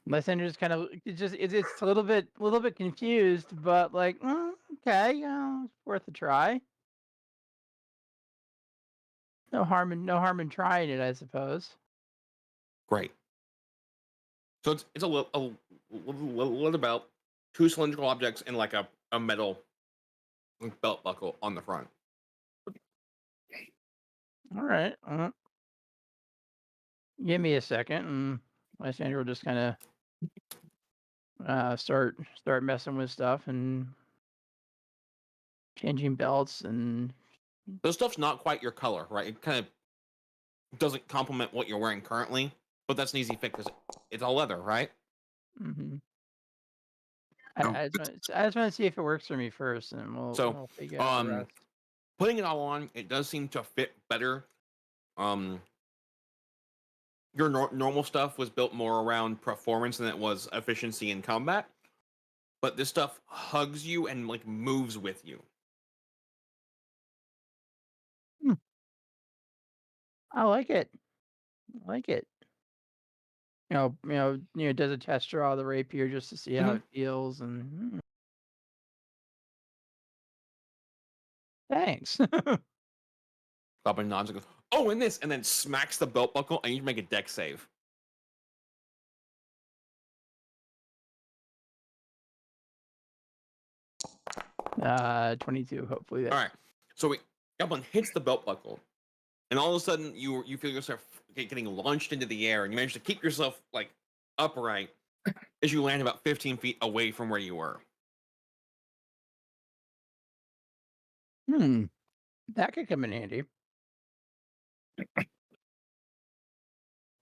Lysander just kind of it's a little bit confused, but like, okay, it's worth a try. No harm in trying it, I suppose. Great. So it's a little belt, 2 cylindrical objects, and like a metal belt buckle on the front. All right. Give me a second, and Lysander will just kind of start messing with stuff and changing belts, and This stuff's not quite your color, right? It kind of doesn't complement what you're wearing currently, but that's an easy fix because it's all leather, right? I just want to see if it works for me first, and we'll figure out the rest. Putting it all on, it does seem to fit better. Your normal stuff was built more around performance than it was efficiency in combat, but this stuff hugs you and like moves with you. I like it. You know, does a test draw the rapier just to see how it feels, and thanks. Goblin nods and goes, oh, and this, and then smacks the belt buckle, and you make a dex save. Uh, 22, hopefully. All right. So Goblin hits the belt buckle, and all of a sudden you feel yourself getting launched into the air, and you manage to keep yourself like upright as you land about 15 feet away from where you were. That could come in handy.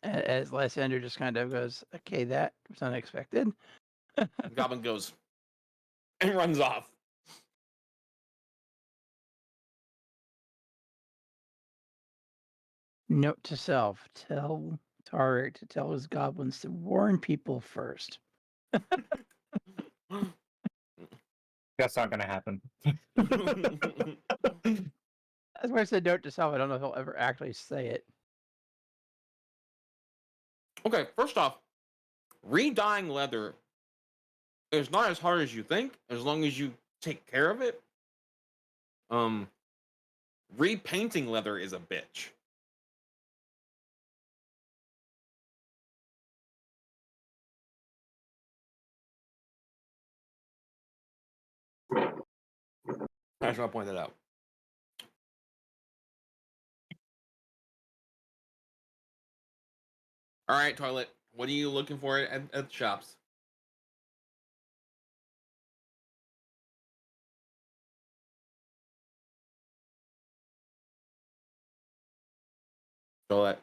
As Lysander just kind of goes, okay, that was unexpected. Goblin goes and runs off. Note to self: tell Tarek to tell his goblins to warn people first. That's not gonna happen. That's why I said note to self. I don't know if he'll ever actually say it. Okay, first off, re-dyeing leather is not as hard as you think, as long as you take care of it. Repainting leather is a bitch. I just want to point that out. All right, Toilet. What are you looking for at the shops? Toilet.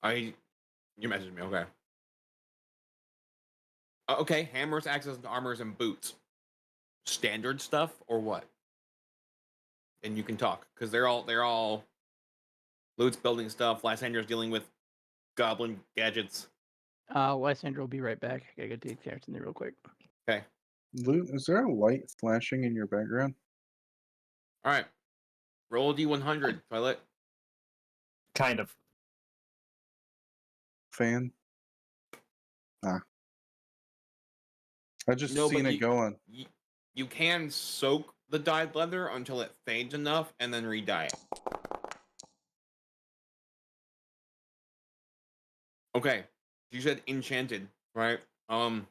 You messaged me. Okay. Okay. Hammers, axes, armors, and boots. Standard stuff or what? And you can talk because they're all Loot's building stuff. Lysander's dealing with goblin gadgets. Lysander will be right back. I gotta go take care of something real quick. Okay. Luke, is there a light flashing in your background? All right. Roll a d100, Toilet. Kind of. Fan? Ah. I just No, seen but it going. You can soak the dyed leather until it fades enough and then re-dye it. Okay. You said enchanted, right? I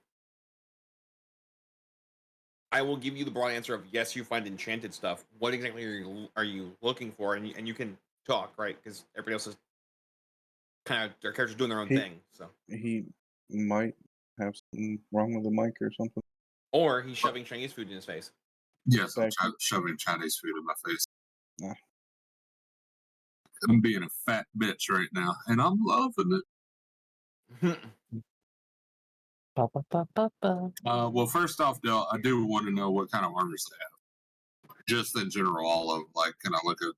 will give you the broad answer of yes, you find enchanted stuff. What exactly are you looking for? And you can talk, right? Because everybody else is kind of their characters doing their own thing. So He might have something wrong with the mic or something. or he's shoving Chinese food in his face. Yes, I'm shoving Chinese food in my face. Yeah. I'm being a fat bitch right now, and I'm loving it. Well, first off, Dale, I do want to know what kind of armors they have. Just in general, all of them. Like, can I look at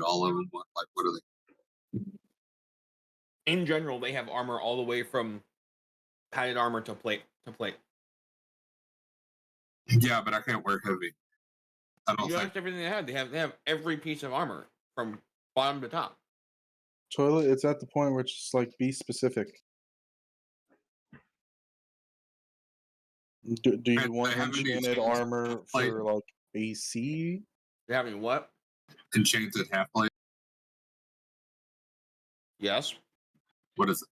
all of them? Like, what are they? In general, they have armor all the way from padded armor to plate. Yeah, but I can't wear heavy. I don't You think. asked everything they have. They have every piece of armor from bottom to top. Toilet, it's at the point where it's just like, be specific. Do you want have any enchanted armor plate? for like AC? They have any what? Enchanted half plate. Yes. What is it?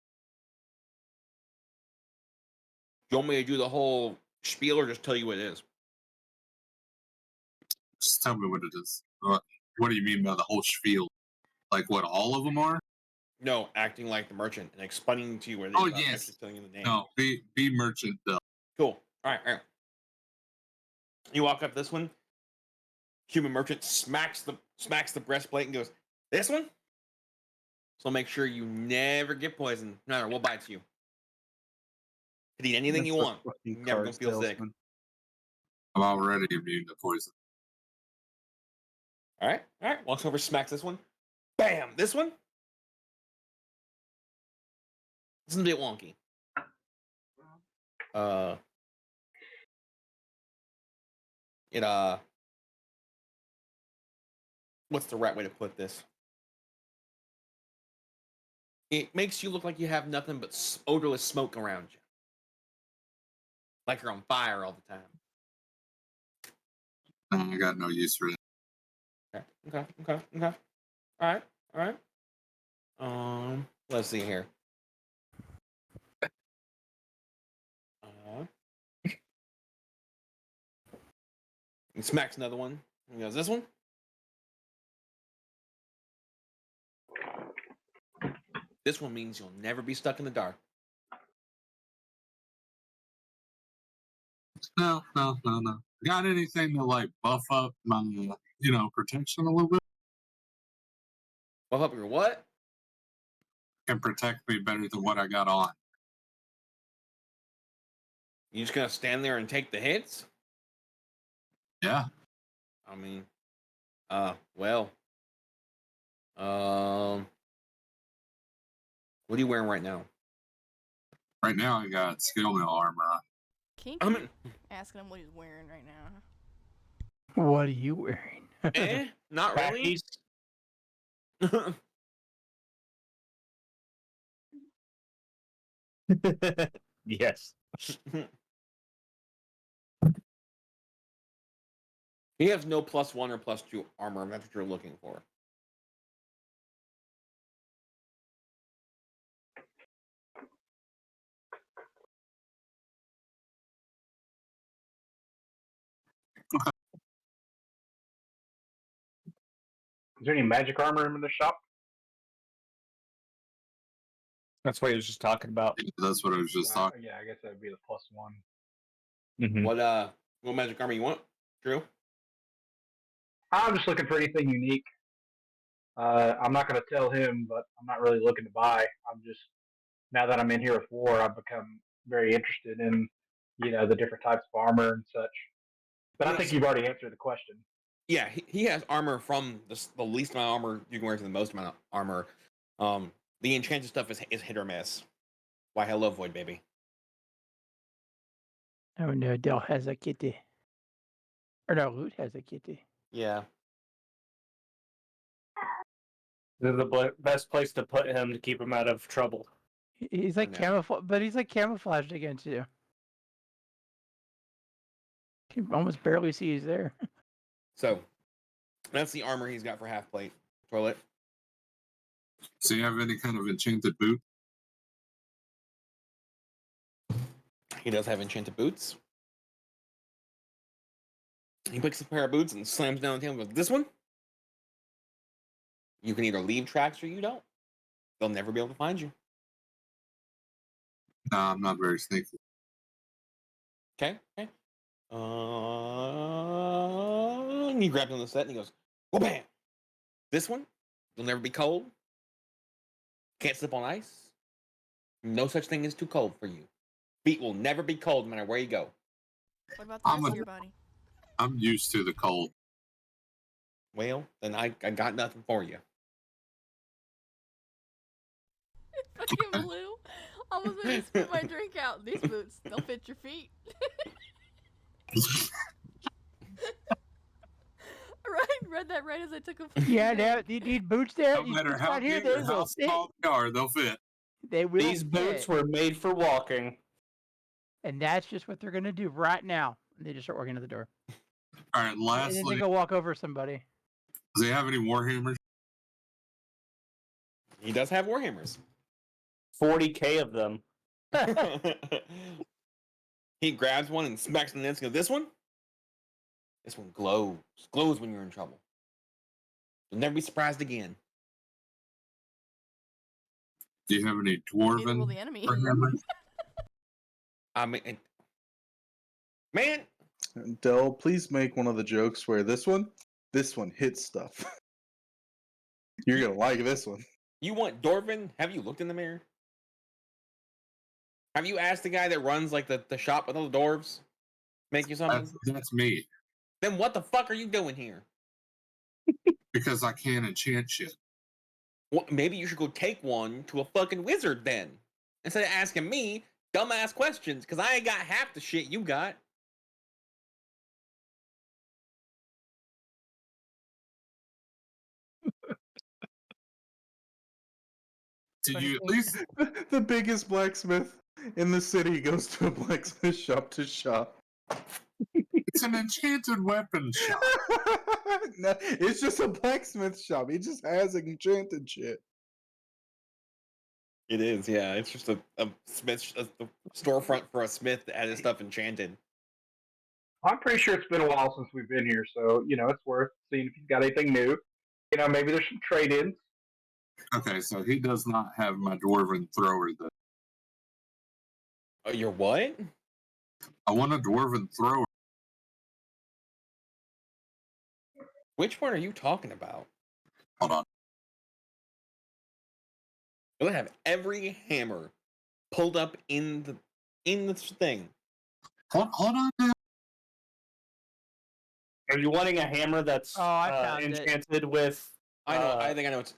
You want me to do the whole spiel or just tell you what it is? Just tell me what it is. What do you mean by the whole spiel? Like what all of them are? No, acting like the merchant and explaining to you what it is. Oh without yes. actually telling you the name. No, be merchant though. Cool. All right. You walk up this one. Human merchant smacks the breastplate and goes, "This one." So make sure you never get poisoned, no matter what bites you. Could eat anything you want. Never gonna feel sick. I'm already immune to poison. All right. Walks over, smacks this one. Bam! This one. This is a bit wonky. What's the right way to put this? It makes you look like you have nothing but odorless smoke around you. Like you're on fire all the time. I got no use for that. Okay. All right. Let's see here. He smacks another one. He goes, "This one." This one means you'll never be stuck in the dark. No. Got anything to like buff up my, protection a little bit? Buff up your what? Can protect me better than what I got on. You just gonna stand there and take the hits? Yeah. I mean, well, what are you wearing right now? Right now I got skill mill armor on. Kinky. I'm asking him what he's wearing right now. What are you wearing? Not really. Yes. He has no +1 or +2 armor. That's what you're looking for. Is there any magic armor in the shop? That's what he was just talking about. That's what I was just talking. Yeah, I guess that would be the +1. Mm-hmm. What magic armor you want, Drew? I'm just looking for anything unique. I'm not going to tell him, but I'm not really looking to buy. I'm just, now that I'm in here with war, I've become very interested in, the different types of armor and such. But I think you've already answered the question. Yeah, he has armor from the least amount of armor you can wear to the most amount of armor. The enchanted stuff is hit or miss. Why, hello, Void Baby. Oh no, Del has a kitty. Or no, Loot has a kitty. Yeah. This is the best place to put him to keep him out of trouble. He's like camouflage, but he's like camouflaged against you. You can almost barely see he's there. So, that's the armor he's got for half plate. Toilet. So you have any kind of enchanted boot? He does have enchanted boots. He picks a pair of boots and slams down the table and goes, this one? You can either leave tracks or you don't. They'll never be able to find you. No, I'm not very sneaky. Okay. And he grabs on the set and he goes, well, bam! This one, you'll never be cold. Can't slip on ice. No such thing as too cold for you. Feet will never be cold no matter where you go. What about the rest of your body? I'm used to the cold. Well, then I got nothing for you. Fucking blue. Almost made me spit my drink out. These boots, they'll fit your feet. Read that right as I took a photo. Yeah, you need boots there. No matter how big or how small they are, they'll fit. They will. These boots fit. were made for walking. And that's just what they're gonna do right now. They just start walking to the door. All right, And then lastly, they go walk over somebody. does he have any warhammers? He does have warhammers. 40K of them. He grabs one and smacks the nets and goes, this one? This one glows. Glows when you're in trouble. You'll never be surprised again. Do you have any Neither will dwarven the enemy. warhammers? I mean, man. Del, please make one of the jokes where this one hits stuff. You're gonna like this one. You want Dwarven? Have you looked in the mirror? Have you asked the guy that runs like the shop with all the dwarves? Make you something? That's me. Then what the fuck are you doing here? Because I can't enchant shit. Well, maybe you should go take one to a fucking wizard then. Instead of asking me dumbass questions, because I ain't got half the shit you got. Did you at least The biggest blacksmith in the city goes to a blacksmith shop to shop. It's an enchanted weapon shop. No, it's just a blacksmith shop. He just has enchanted shit. It is, yeah. It's just a smith, a storefront for a smith that had his stuff enchanted. I'm pretty sure it's been a while since we've been here, so it's worth seeing if you've got anything new. Maybe there's some trade-ins. Okay, so he does not have my dwarven thrower. Then Oh, your what? I want a dwarven thrower. Which one are you talking about? Hold on. You'll have every hammer pulled up in the thing. Hold on now. Are you wanting a hammer that's I found enchanted with? I know. I think I know. It's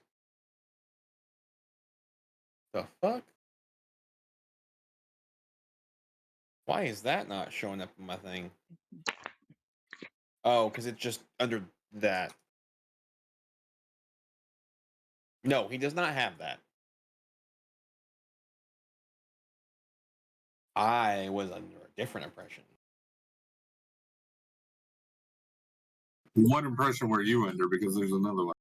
the fuck. Why is that not showing up in my thing? Oh, because it's just under that. No, he does not have that. I was under a different impression. What impression were you under? Because there's another one.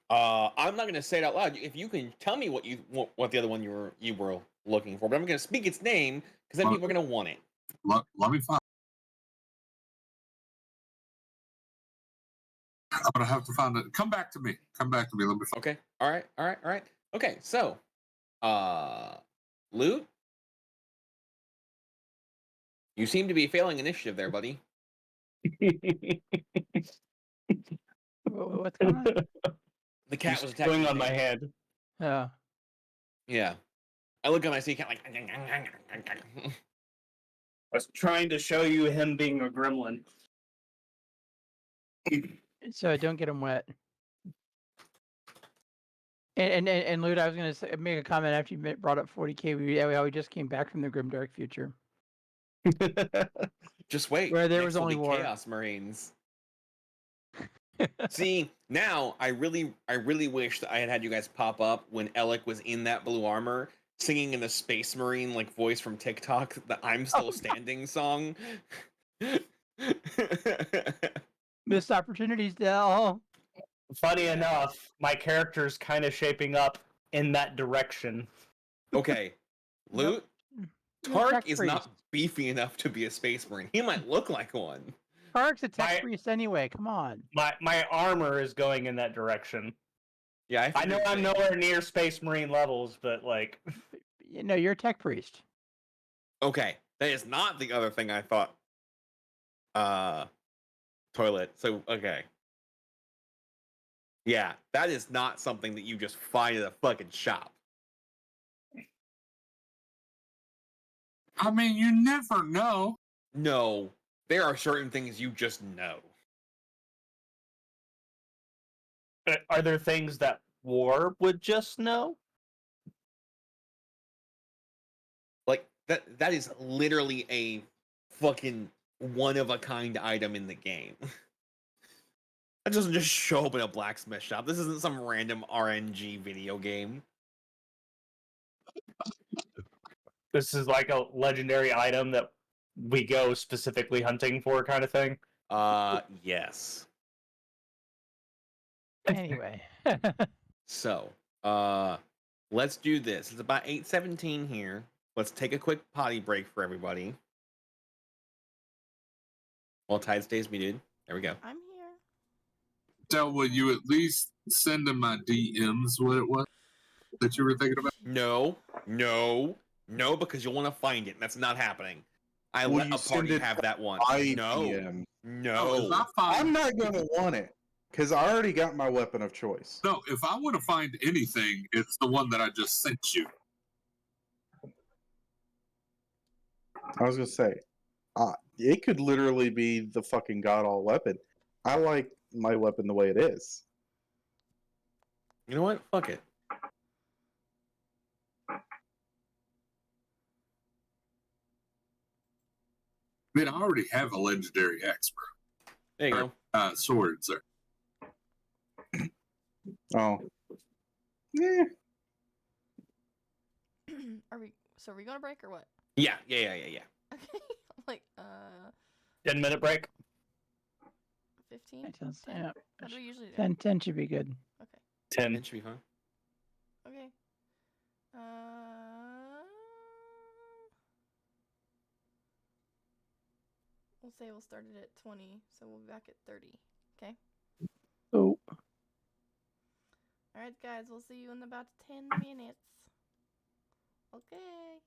I'm not gonna say it out loud. If you can tell me what the other one you were looking for, but I'm gonna speak its name because then people are gonna want it. Let me find. I'm gonna have to find it. Come back to me. Let me find Okay. All right. Okay, so Loot, you seem to be failing initiative there, buddy. What's going on? The cat He's was attacking going you, on my Dave. head. Oh. Yeah. I look at my sea cat like I was trying to show you him being a gremlin. So don't get him wet. And Lute, I was gonna say, make a comment after you brought up 40K. We just came back from the Grimdark future. just wait. Where there Next was only will be war. Chaos Marines. See, now I really wish that I had you guys pop up when Alec was in that blue armor singing in the Space Marine like voice from TikTok, the "I'm Still Standing" song. Missed opportunities, Dell. Funny enough, my character's kind of shaping up in that direction. Okay, Loot. You're a Tark tech is priest. not beefy enough to be a Space Marine. He might look like one. Tark's a tech priest anyway. Come on. My armor is going in that direction. Yeah, I know I'm nowhere near Space Marine levels, but like, No, you're a tech priest. Okay, that is not the other thing I thought. Toilet. So okay. Yeah, that is not something that you just find at a fucking shop. I mean, you never know. No, there are certain things you just know. are there things that War would just know? Like that is literally a fucking one of a kind item in the game. That doesn't just show up in a blacksmith shop. This isn't some random RNG video game. This is like a legendary item that we go specifically hunting for, kind of thing. Yes. Anyway. So, let's do this. It's about 8:17 here. Let's take a quick potty break for everybody. While Tide stays muted. There we go. I'm here. Tell, will you at least send in my DMs what it was that you were thinking about? No, because you'll want to find it. And that's not happening. I Will let you a send party it have that one. by No, DM? no. I'm not gonna want it because I already got my weapon of choice. No, if I want to find anything, it's the one that I just sent you. I was gonna say, it could literally be the fucking god all weapon. I like my weapon the way it is. You know what? Fuck it. I mean, I already have a legendary axe, bro. There you go. Swords there. Oh. Yeah. Are we going to break or what? Yeah. Okay. I'm like, 10-minute break. 15? Yeah. What do we usually do? 10 should be good. Okay. 10. It should be fine. Okay. We'll say we'll start it at 20, so we'll be back at 30. Okay? Oh. Alright, guys, we'll see you in about 10 minutes. Okay.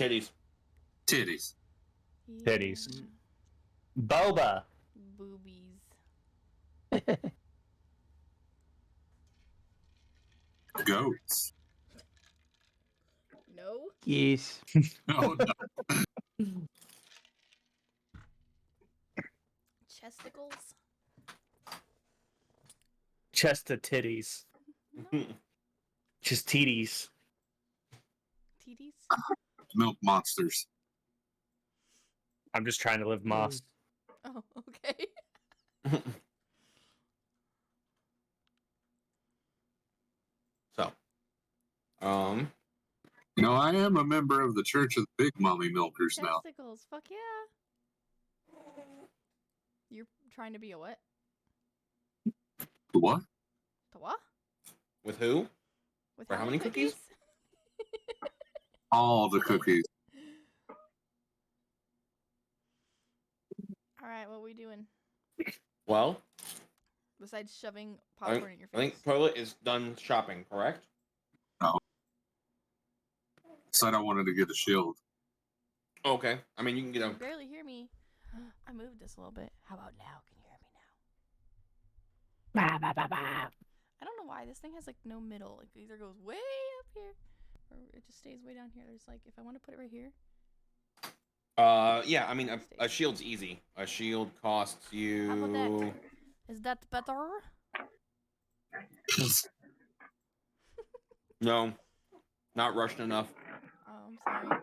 Titties. Titties. Titties. Boba. Boobies. Goats. No. Yes. Oh no. Chesticles. Chest of titties. No. Just titties. TDs. Milk monsters. I'm just trying to live moss. Oh, okay. So, You know, I am a member of the Church of the Big Mommy Milkers now. Chesticles. Fuck yeah. You're trying to be a what? What? To what? with who? With For how many cookies? All the cookies. All right, what are we doing Well, besides shoving I popcorn in your I face? think Toilet is done shopping, correct? No. Said I wanted to get a shield. Okay. I mean, you can get You a. can barely hear me. I moved this a little bit. How about now? Can you hear me now? I don't know why this thing has like no middle. Like it either goes way up here or it just stays way down here. There's like if I want to put it right here. Yeah. I mean, a shield's easy. A shield costs you. How about that? Is that better? No, not Russian enough. Oh, I'm sorry.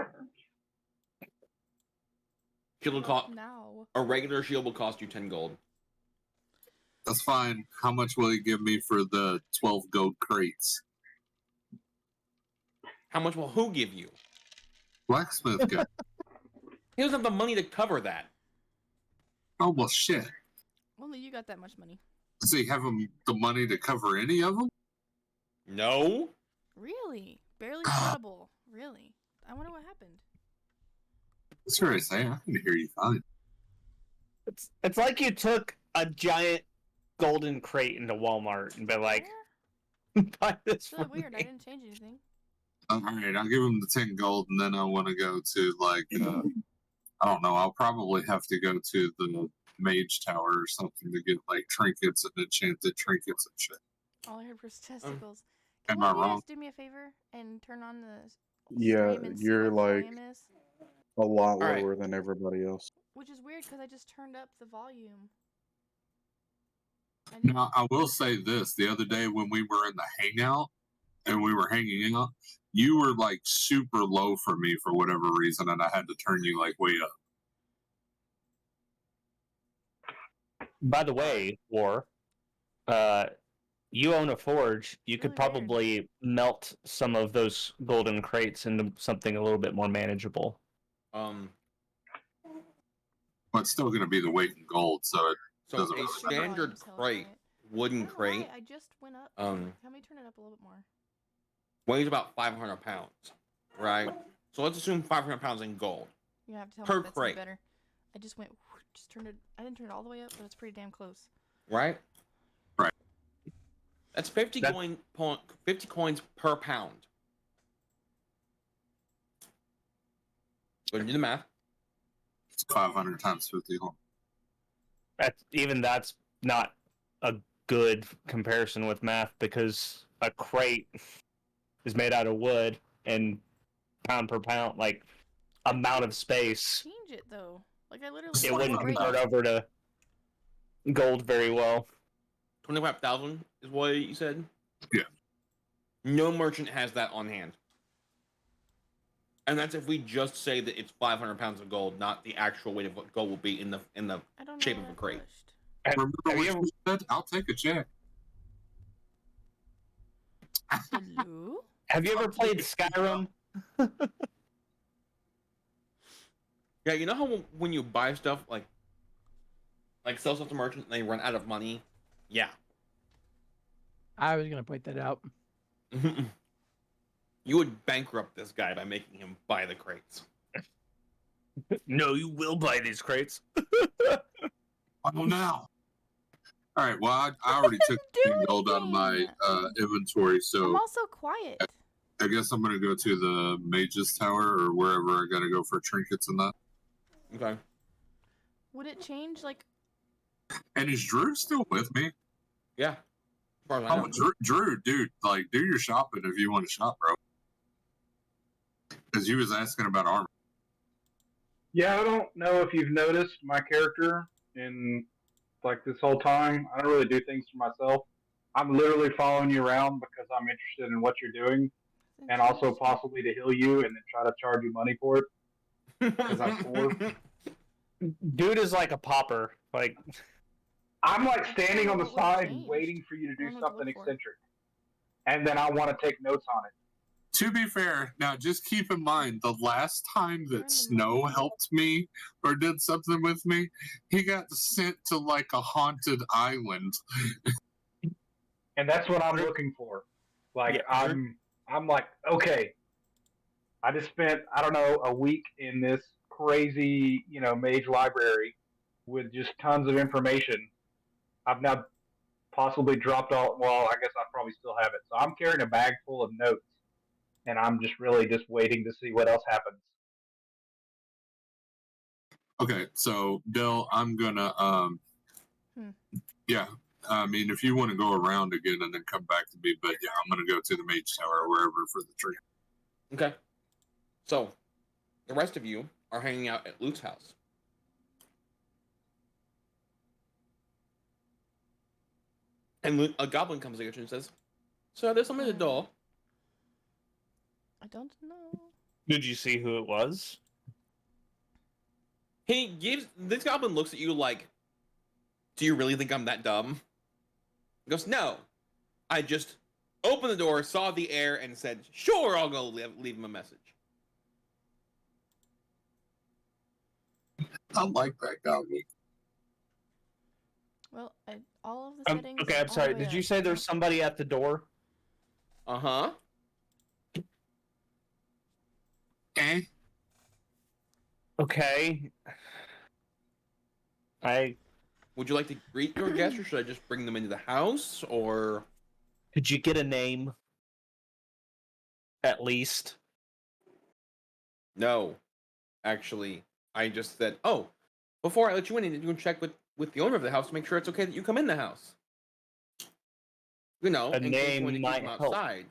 Shield will cost. Now. A regular shield will cost you 10 gold. That's fine. How much will he give me for the 12 gold crates? How much will who give you? Blacksmith guy. He doesn't have the money to cover that. Oh, well, shit. Only you got that much money. Does he have the money to cover any of them? No. Really? Barely splittable. Really? I wonder what happened. Seriously, I can hear you fine. It's like you took a giant golden crate into Walmart and been like, buy this It's really for weird. me. I didn't change anything. All right, I'll give him the 10 gold, and then I want to go to, like, I don't know, I'll probably have to go to the mage tower or something to get, like, trinkets and enchanted trinkets and shit. All I heard was testicles. Am Can I one of you guys wrong? do me a favor and turn on the Yeah, stream and see you're what the like volume is? a lot All right. lower than everybody else. Which is weird because I just turned up the volume. Now, I will say this. The other day when we were in the hangout and we were hanging out, you were, like, super low for me for whatever reason, and I had to turn you, like, way up. By the way, War, you own a forge. You could Really weird. probably melt some of those golden crates into something a little bit more manageable. But it's still going to be the weight in gold, so it So doesn't a really matter. standard crate, wooden I don't know crate, why, I just went up. um, Help me turn it up a little bit more. weighs about 500 pounds, right? So let's assume 500 pounds in gold. You have to tell Per me if that's any crate. better. I just went, just turned it. I didn't turn it all the way up, but it's pretty damn close. Right? Right. That's 50 coins per pound. Go ahead and do the math. It's 500 times 50. That's not a good comparison with math because a crate is made out of wood and pound per pound, like amount of space, Change it though. Like I literally. it said wouldn't great. convert over to gold very well. 25,000 is what you said? Yeah. No merchant has that on hand. And that's if we just say that it's 500 pounds of gold, not the actual weight of what gold will be in the I don't know shape what of a I crate. pushed. Remember what you said? I'll take a check. Hello? Have you ever played Skyrim? Yeah, you know how when you buy stuff, like sell stuff to merchants and they run out of money? Yeah. I was gonna point that out. You would bankrupt this guy by making him buy the crates. No, you will buy these crates. Oh, now. All right, well, I already took 10 gold out of my inventory, I'm so also quiet. I guess I'm gonna go to the Mage's Tower or wherever I gotta go for trinkets and that. Okay. Would it change like? And is Drew still with me? Yeah. As far as I know. Drew, dude, like, do your shopping if you want to shop, bro. Because he was asking about armor. Yeah, I don't know if you've noticed my character in like this whole time. I don't really do things for myself. I'm literally following you around because I'm interested in what you're doing, and also possibly to heal you and then try to charge you money for it because I'm poor. Dude is like a pauper. Like I'm like standing on the What side changed? waiting for you to I do don't know what to something look for. eccentric, and then I want to take notes on it. To be fair, now just keep in mind the last time that Snow helped me or did something with me, he got sent to like a haunted island. And that's what I'm looking for. Like I'm like, okay, I just spent, I don't know, a week in this crazy, mage library with just tons of information. I've now possibly dropped all, well, I guess I probably still have it. So I'm carrying a bag full of notes, and I'm just really just waiting to see what else happens. Okay, so Del, I'm gonna yeah. I mean, if you want to go around again and then come back to me, but yeah, I'm gonna go to the Mage Tower or wherever for the tree. Okay. So, the rest of you are hanging out at Luke's house. And Luke, a goblin comes to you and says, "So there's somebody at the door." I don't know. Did you see who it was? This goblin looks at you like, "Do you really think I'm that dumb?" He goes, "No. I just opened the door, saw the air, and said, sure, I'll go leave him a message." I like that goblin. Well, all of the settings. Okay, I'm sorry. Did you say there's somebody at the door? Uh-huh. Okay. Would you like to greet your guests, or should I just bring them into the house, or... Could you get a name? At least? No. Actually, I just said, oh, before I let you in, you can check with the owner of the house to make sure it's okay that you come in the house. You know, A in case name you want to keep might them help. outside.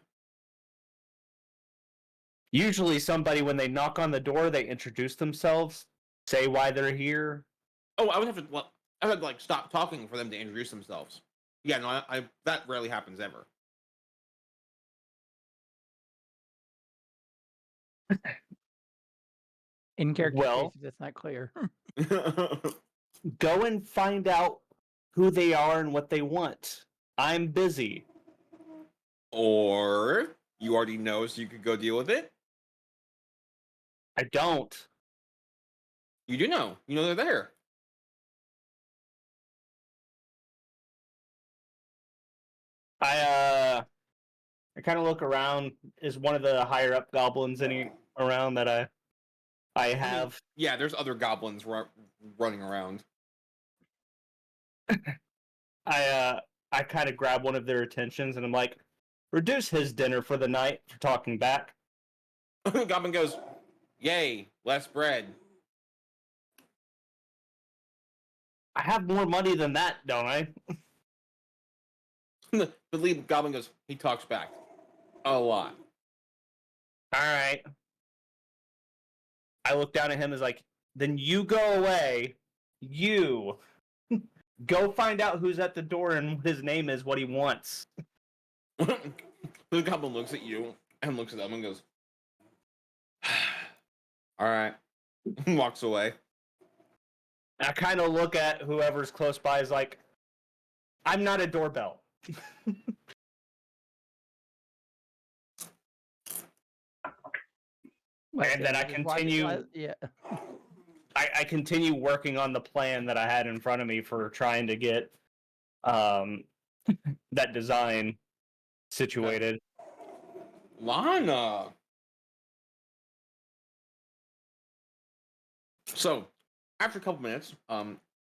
Usually somebody, when they knock on the door, they introduce themselves, say why they're here. Oh, I would have to like stop talking for them to introduce themselves. Yeah, no, I that rarely happens ever. In character Well- cases, that's not clear. Go and find out who they are and what they want. I'm busy. Or you already know, so you could go deal with it. I don't. You do know. You know they're there. I kind of look around. Is one of the higher up goblins any around that I have? Yeah, there's other goblins running around. I kind of grab one of their attentions and I'm like, reduce his dinner for the night for talking back. Goblin goes, yay, less bread. I have more money than that, don't I? The lead goblin goes, he talks back. A lot. Alright. I look down at him as like, then you go away. You. Go find out who's at the door and what his name is, what he wants. The goblin looks at you and looks at them and goes, alright. Walks away. I kind of look at whoever's close by as like, I'm not a doorbell. And then I continue. Yeah. I continue working on the plan that I had in front of me for trying to get that design situated. Lana. So, after a couple minutes,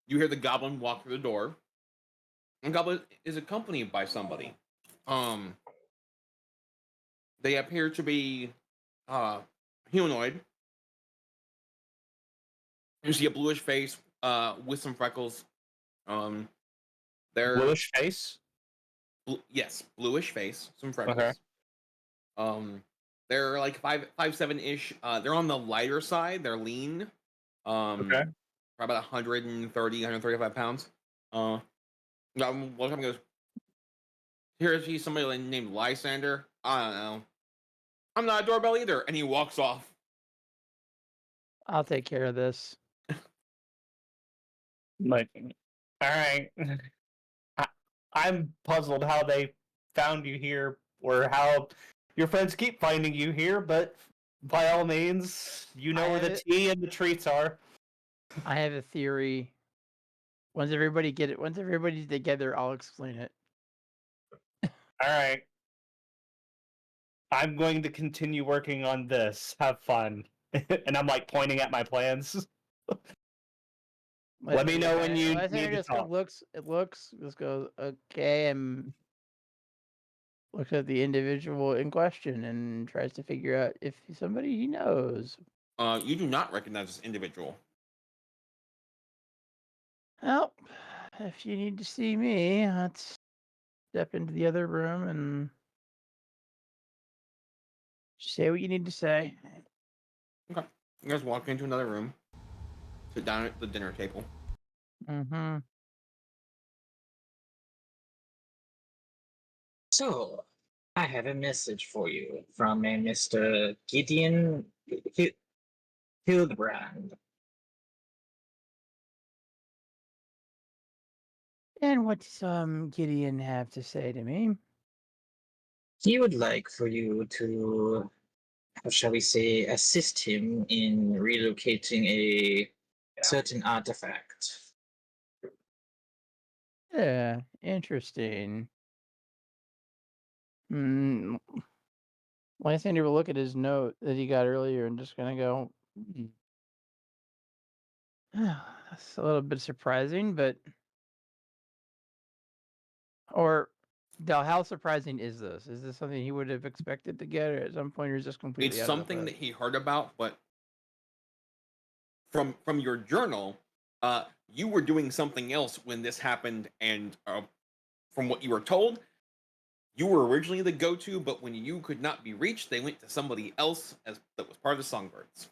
you hear the goblin walk through the door. And the goblin is accompanied by somebody. They appear to be humanoid. You see a bluish face with some freckles. They're Bluish face. yes, bluish face, some freckles. Okay. They're like 5'7" ish. They're on the lighter side. They're lean. Okay. Probably about 130, 135 pounds. One time goes, here I see somebody named Lysander. I don't know. I'm not a doorbell either. And he walks off. I'll take care of this. Like, all right. I'm puzzled how they found you here, or how your friends keep finding you here. But by all means, you know where the tea and the treats are. I have a theory. Once everybody's together, I'll explain it. All right. I'm going to continue working on this. Have fun. And I'm like pointing at my plans. Let me know when you need to talk. It looks, just goes, okay, and looks at the individual in question and tries to figure out if he's somebody he knows. You do not recognize this individual. Well, if you need to see me, let's step into the other room and say what you need to say. Okay. You guys walk into another room. Sit down at the dinner table. Mm-hmm. So, I have a message for you from a Mr. Gideon Hildebrand. And what does Gideon have to say to me? He would like for you to, how shall we say, assist him in relocating a certain artifact. Yeah, interesting. Lysander will look at his note that he got earlier and just gonna go, that's a little bit surprising, but or Del, how surprising is this? Is this something he would have expected to get, or at some point, or is this completely It's out of the something that book? he heard about, but from your journal, you were doing something else when this happened, and from what you were told, you were originally the go-to, but when you could not be reached, they went to somebody else that was part of the Songbirds.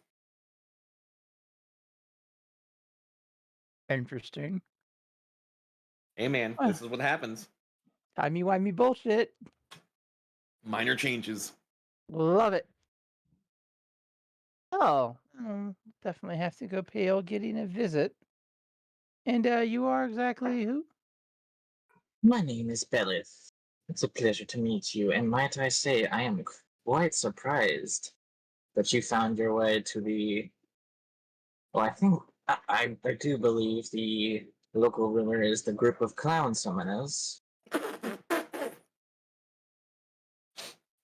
Interesting. Hey man, this is what happens. Timey-wimey bullshit. Minor changes. Love it. Oh, definitely have to go pay old Gideon a visit. And you are exactly who? My name is Belith. It's a pleasure to meet you, and might I say, I am quite surprised that you found your way to the. Well, I think I do believe the local rumor is the group of clown summoners.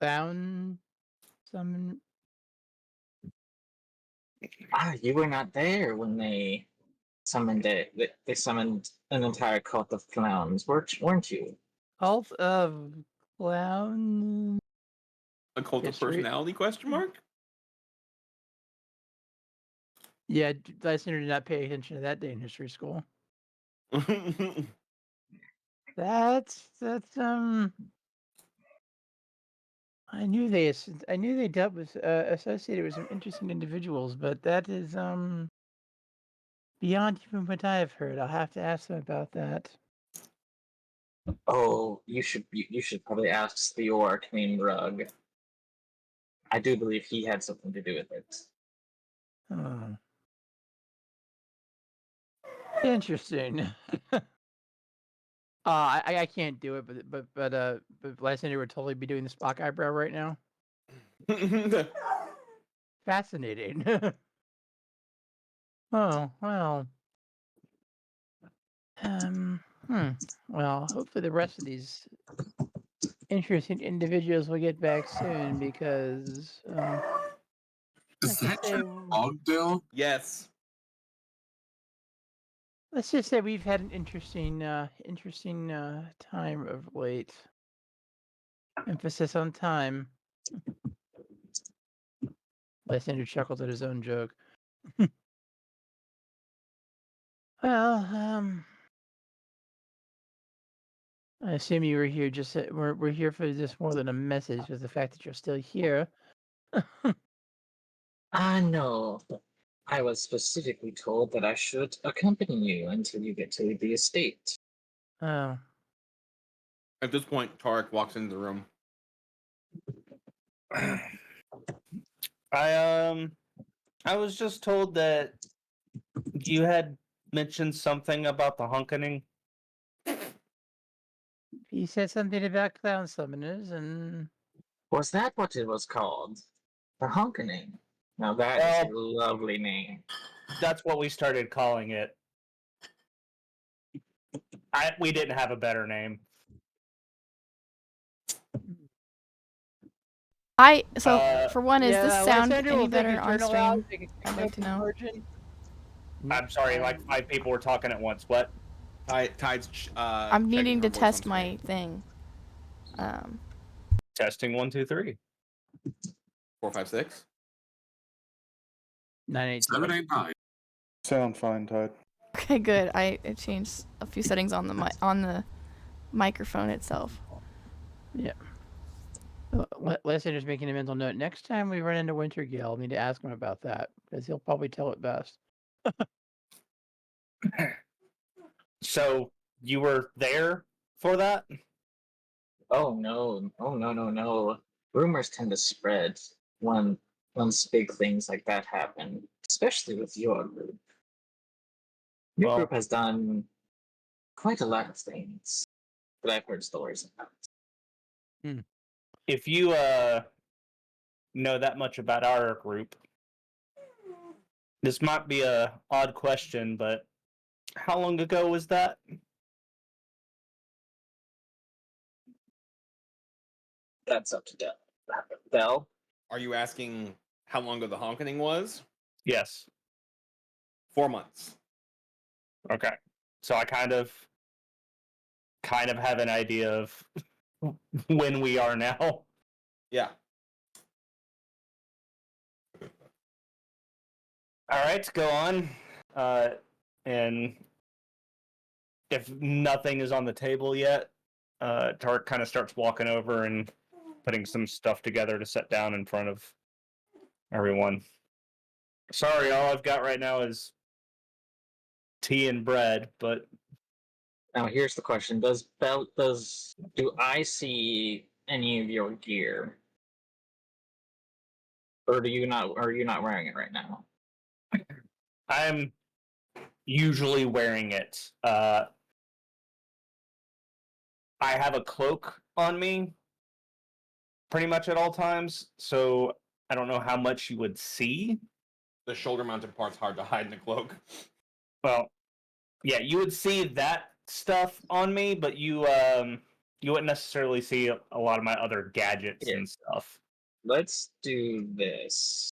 Found some. You were not there when they summoned it. They summoned an entire cult of clowns, weren't you? Cult of Clown. A cult of personality? Question mark. Yeah, Lysander did not pay attention to that day in history school. That's I knew they dealt with associated with some interesting individuals, but that is beyond even what I have heard. I'll have to ask them about that. Oh, you should probably ask the orc named Rug. I do believe he had something to do with it. Oh. Interesting. I can't do it, but Lysander would totally be doing the Spock eyebrow right now. Fascinating. Oh well. Well, hopefully the rest of these interesting individuals will get back soon because Is that your dog, Dill? Yes. let's just say we've had an interesting time of late. Emphasis on time. Lysander chuckled at his own joke. Well, I assume you were here we're here for this more than a message, with the fact that you're still here. I know. I was specifically told that I should accompany you until you get to the estate. Oh. At this point, Tarek walks into the room. I was just told that you had mentioned something about the hunkening. He said something about clown summoners, and Was that what it was called? The Hunkening. Now that is a lovely name. That's what we started calling it. We didn't have a better name. For one, is this sound Lysander any will take better his on journal out, stream? take a quick I'd note like to from know. Margin. I'm sorry, like 5 people were talking at once. What? Tide's. I'm needing to test my thing. Testing 1, 2, 3. 4, 5, 6. 9, 8, 7, 8, 9. Sound fine, Tide. Okay, good. I changed a few settings on the microphone itself. Yeah. Lysander's making a mental note. Next time we run into Wintergale, I need to ask him about that, because he'll probably tell it best. So you were there for that? Oh no! Oh no! Rumors tend to spread once big things like that happen, especially with your group. Your group has done quite a lot of things that I've heard stories about. If you know that much about our group, this might be a odd question, but how long ago was that? That's up to Bell. Are you asking how long ago the honkening was? Yes. 4 months. Okay. So I kind of have an idea of when we are now. Yeah. All right, go on. And if nothing is on the table yet, Tark kind of starts walking over and putting some stuff together to set down in front of everyone. Sorry, all I've got right now is tea and bread, but Now here's the question: do I see any of your gear, or are you not wearing it right now? I'm usually wearing it. I have a cloak on me pretty much at all times, so I don't know how much you would see. The shoulder-mounted part's hard to hide in the cloak. Well, yeah, you would see that stuff on me, but you wouldn't necessarily see a lot of my other gadgets and stuff. Let's do this.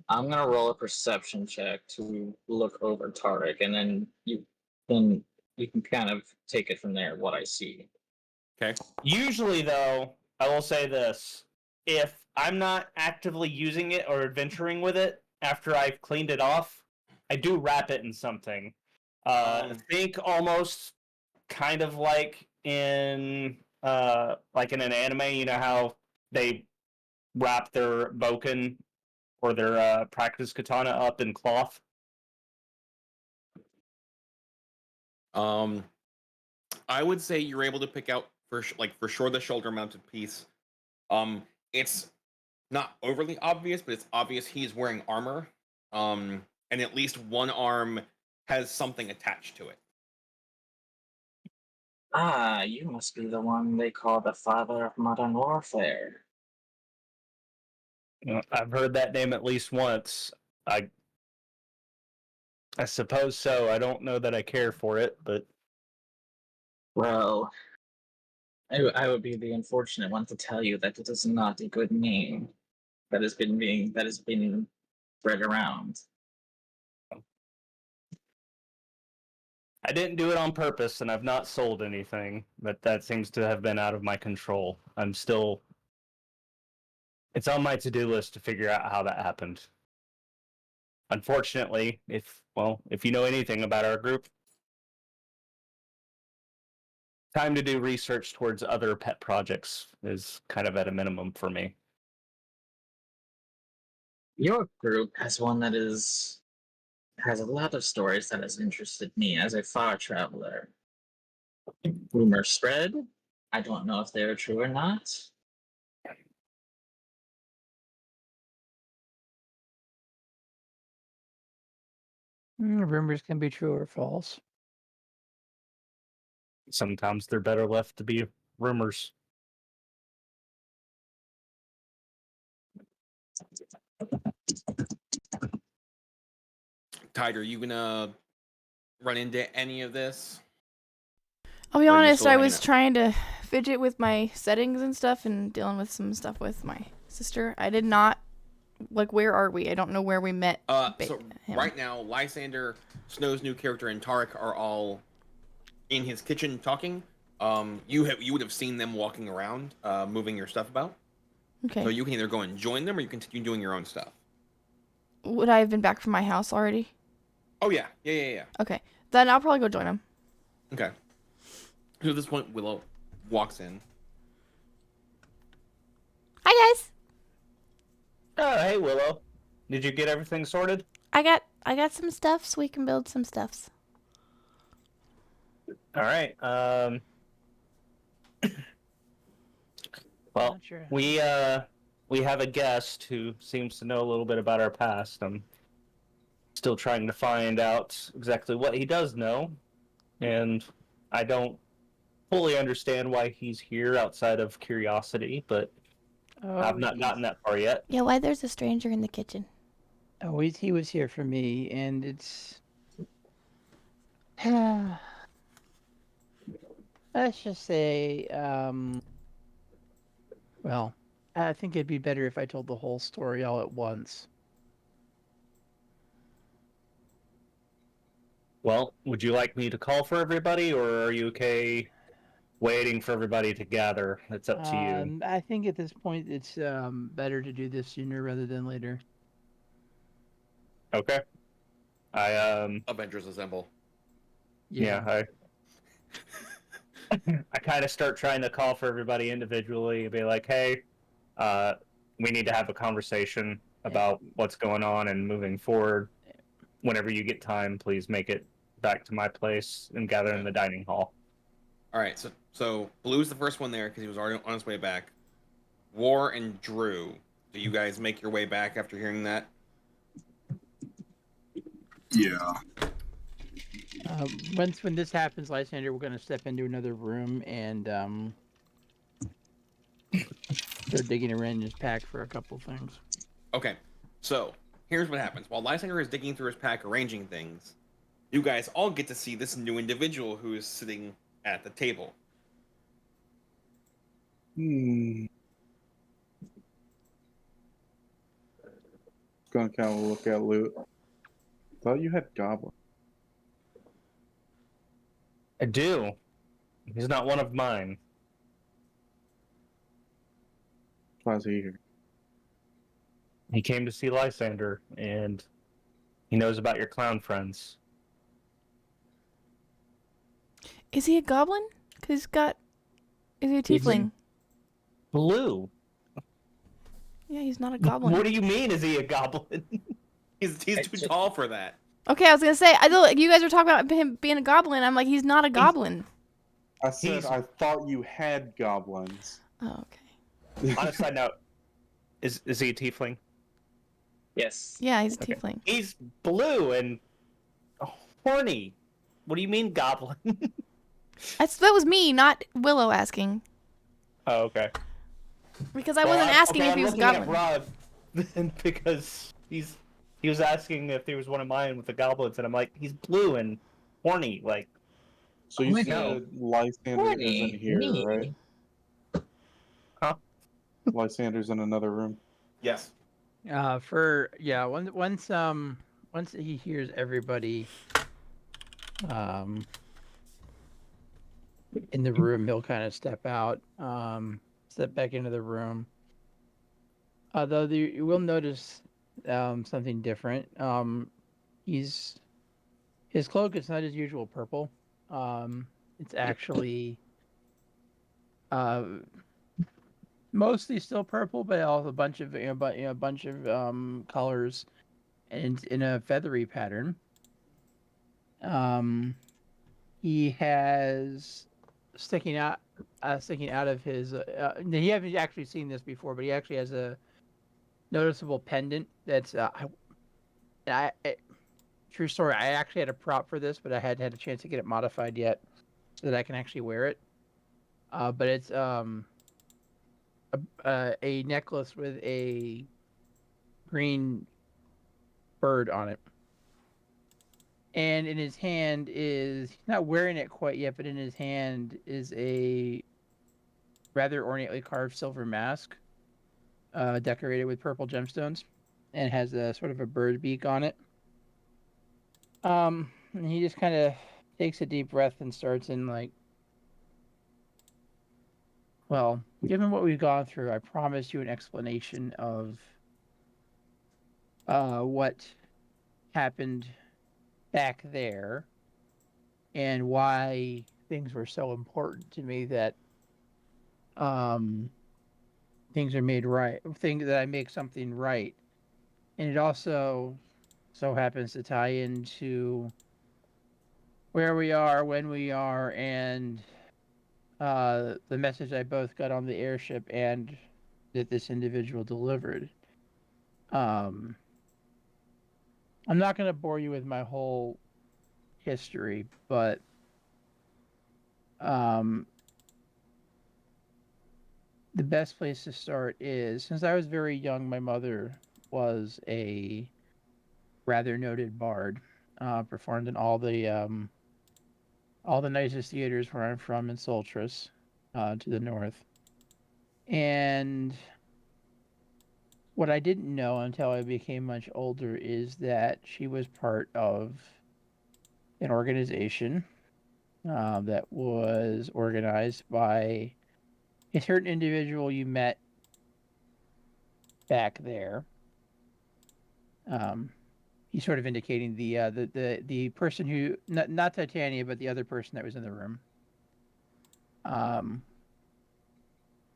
I'm gonna roll a perception check to look over Tarek, and then you can kind of take it from there. What I see. Okay. Usually, though, I will say this: if I'm not actively using it or adventuring with it after I've cleaned it off, I do wrap it in something. Think almost kind of like in an anime. You know how they wrap their boken or their practice katana up in cloth. I would say you're able to pick out for sure the shoulder-mounted piece. It's not overly obvious, but it's obvious he's wearing armor. And at least one arm has something attached to it. Ah, you must be the one they call the father of modern warfare. I've heard that name at least once. I suppose so. I don't know that I care for it, but Well, I would be the unfortunate one to tell you that it is not a good name that has been spread around. I didn't do it on purpose, and I've not sold anything. But that seems to have been out of my control. I'm still It's on my to-do list to figure out how that happened. Unfortunately, if you know anything about our group, time to do research towards other pet projects is kind of at a minimum for me. Your group has one that has a lot of stories that has interested me as a far traveler. Rumors spread. I don't know if they are true or not. Rumors can be true or false. Sometimes they're better left to be rumors. Tide, are you gonna run into any of this? I'll be Or are you honest, still I hanging was out? trying to fidget with my settings and stuff and dealing with some stuff with my sister. I did not, where are we? I don't know where we met. So him. right now, Lysander, Snow's new character, and Tarek are all in his kitchen talking. You would have seen them walking around, moving your stuff about. Okay. So you can either go and join them, or you continue doing your own stuff. Would I have been back from my house already? Oh yeah. Okay. Then I'll probably go join him. Okay. So at this point, Willow walks in. Hi, guys. Oh, hey, Willow. Did you get everything sorted? I got some stuff so we can build some stuffs. All right. Well, Sure. we have a guest who seems to know a little bit about our past. I'm still trying to find out exactly what he does know, and I don't fully understand why he's here outside of curiosity, but I've not gotten that far yet. Yeah, why there's a stranger in the kitchen? Oh, he was here for me, and it's. Let's just say, well, I think it'd be better if I told the whole story all at once. Well, would you like me to call for everybody, or are you okay waiting for everybody to gather? It's up to you. I think at this point it's better to do this sooner rather than later. Okay. Avengers Assemble. I kind of start trying to call for everybody individually and be like, hey, we need to have a conversation about what's going on and moving forward. Whenever you get time, please make it back to my place and gather in the dining hall. All right. So Blue's the first one there because he was already on his way back. War and Drew. Do you guys make your way back after hearing that? Yeah. When this happens, Lysander, we're going to step into another room and start digging around in his pack for a couple things. Okay. So here's what happens. While Lysander is digging through his pack, arranging things, you guys all get to see this new individual who is sitting at the table. Gonna kind of look at loot. Thought you had goblin. I do. He's not one of mine. Why is he here? He came to see Lysander, and he knows about your clown friends. Is he a goblin? Is he a tiefling? Blue. Yeah, he's not a goblin. What do you mean? Is he a goblin? He's too tall for that. Okay, I was gonna say, I thought you guys were talking about him being a goblin. I'm like, he's not a goblin. I said I thought you had goblins. Oh, okay. On a side note, is he a tiefling? Yes. Yeah, he's a tiefling. He's blue and horny. What do you mean, goblin? That was me, not Willow asking. Oh, okay. Because I wasn't asking if he was a goblin. I'm looking at Rob because he was asking if he was one of mine with the goblins, and I'm like, he's blue and horny, like. So you said Lysander isn't here, right? Huh? Lysander's in another room. Yes. Once he hears everybody in the room, he'll kind of step out, step back into the room. Though you will notice something different. His cloak is not his usual purple. It's actually mostly still purple, but also a bunch of a bunch of colors, and in a feathery pattern. He has sticking out of his. You haven't actually seen this before, but he actually has a noticeable pendant that's. True story. I actually had a prop for this, but I hadn't had a chance to get it modified yet, so that I can actually wear it. But it's a necklace with a green bird on it. And in his hand is, he's not wearing it quite yet, but in his hand is a rather ornately carved silver mask, decorated with purple gemstones, and has a sort of a bird beak on it. And he just kind of takes a deep breath and starts in like, well, given what we've gone through, I promise you an explanation of what happened back there and why things were so important to me that things are made right. Things that I make something right, and it also so happens to tie into where we are, when we are, and the message I both got on the airship and that this individual delivered. I'm not going to bore you with my whole history, but the best place to start is, since I was very young, my mother was a rather noted bard, performed in all the nicest theaters where I'm from in Soltris, to the north. And what I didn't know until I became much older is that she was part of an organization that was organized by a certain individual you met back there. He's sort of indicating the person who, not Titania, but the other person that was in the room.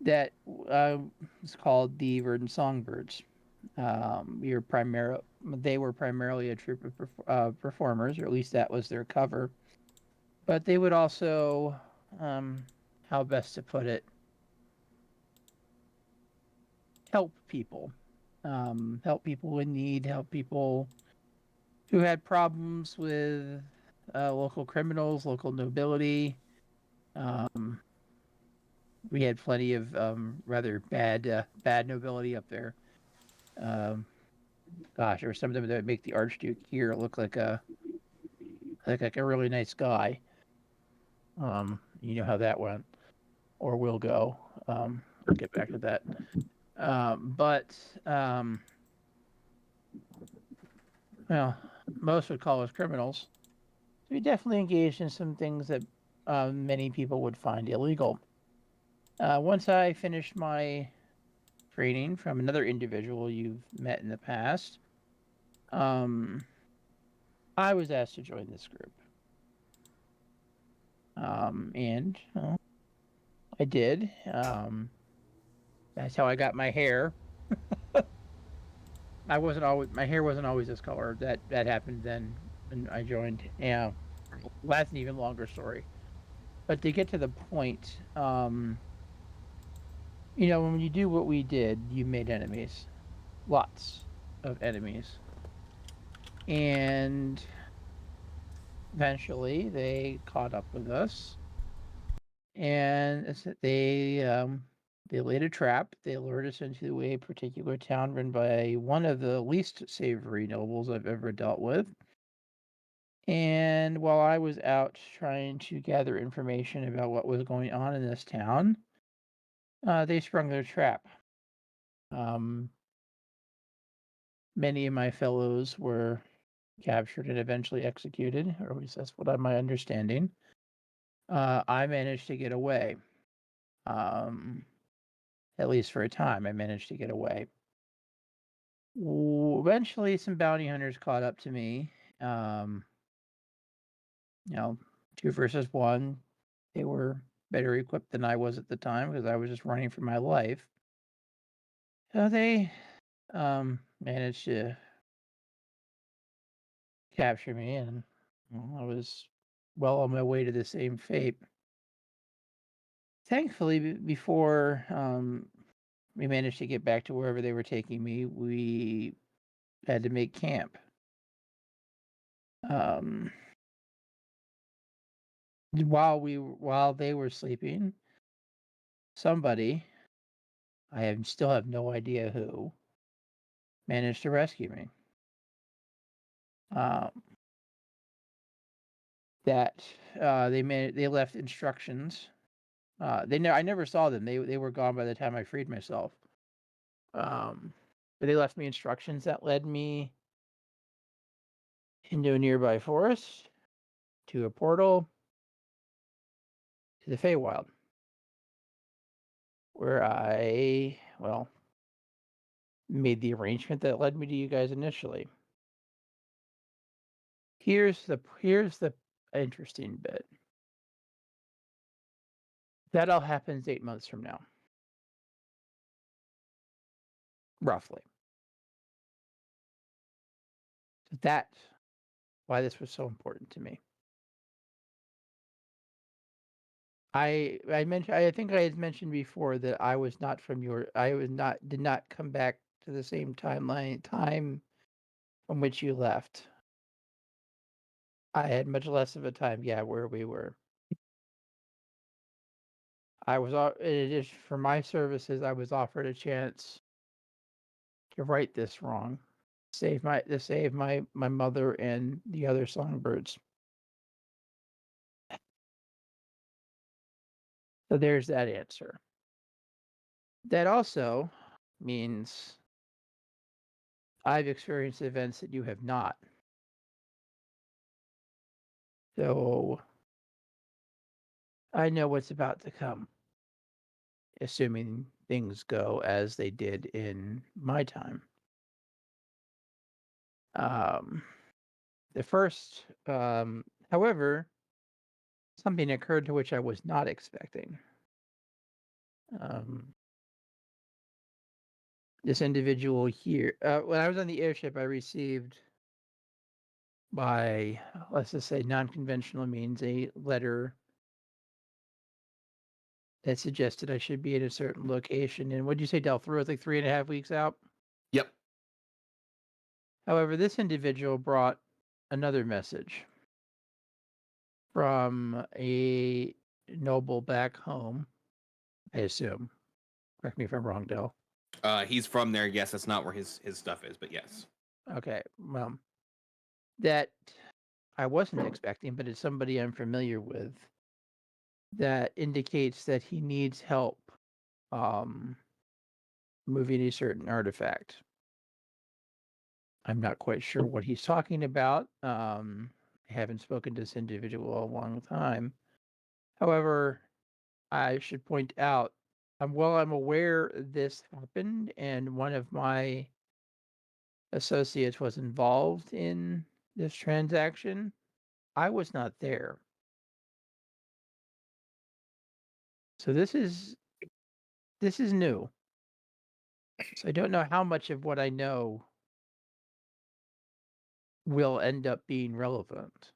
That is called the Verdant Songbirds. They were primarily a troupe of performers, or at least that was their cover. But they would also, how best to put it, help people. Help people in need, help people who had problems with local criminals, local nobility. We had plenty of rather bad nobility up there. Gosh, there were some of them that would make the Archduke here look like a really nice guy. You know how that went, or will go. We'll get back to that. Well, most would call us criminals. We definitely engaged in some things that many people would find illegal. Once I finished my training from another individual you've met in the past, I was asked to join this group. And I did. That's how I got my hair. My hair wasn't always this color. That happened then when I joined. Yeah, that's an even longer story. But to get to the point, when you do what we did, you made enemies, lots of enemies, and eventually they caught up with us, and they laid a trap. They lured us into a particular town run by one of the least savory nobles I've ever dealt with. And while I was out trying to gather information about what was going on in this town, they sprung their trap. Many of my fellows were captured and eventually executed, or at least that's what my understanding. I managed to get away. At least for a time, I managed to get away. Eventually, some bounty hunters caught up to me. You know, 2 versus 1. They were better equipped than I was at the time because I was just running for my life. So they managed to capture me, and I was well on my way to the same fate. Thankfully, before we managed to get back to wherever they were taking me, we had to make camp. While they were sleeping, somebody, still have no idea who, managed to rescue me. They left instructions. I never saw them. They were gone by the time I freed myself. But they left me instructions that led me into a nearby forest, to a portal, to the Feywild, where I made the arrangement that led me to you guys initially. Here's the interesting bit. That all happens 8 months from now. Roughly. So that's why this was so important to me. I think I had mentioned before that I was not from did not come back to the same time from which you left. I had much less of a time, where we were. For my services, I was offered a chance to right this wrong, save my mother and the other songbirds. So there's that answer. That also means I've experienced events that you have not. So I know what's about to come, assuming things go as they did in my time. However, something occurred to which I was not expecting. This individual here, when I was on the airship, I received by, let's just say, non-conventional means, a letter that suggested I should be at a certain location. And what'd you say, Del? Through, like 3.5 weeks out? Yep. However, this individual brought another message from a noble back home, I assume. Correct me if I'm wrong, Del. He's from there. Yes, that's not where his stuff is, but yes. Okay, well, that I wasn't expecting, but it's somebody I'm familiar with. That indicates that he needs help moving a certain artifact. I'm not quite sure what he's talking about. I haven't spoken to this individual a long time. However, I should point out, I'm aware this happened, and one of my associates was involved in this transaction. I was not there. So this is new. So I don't know how much of what I know will end up being relevant.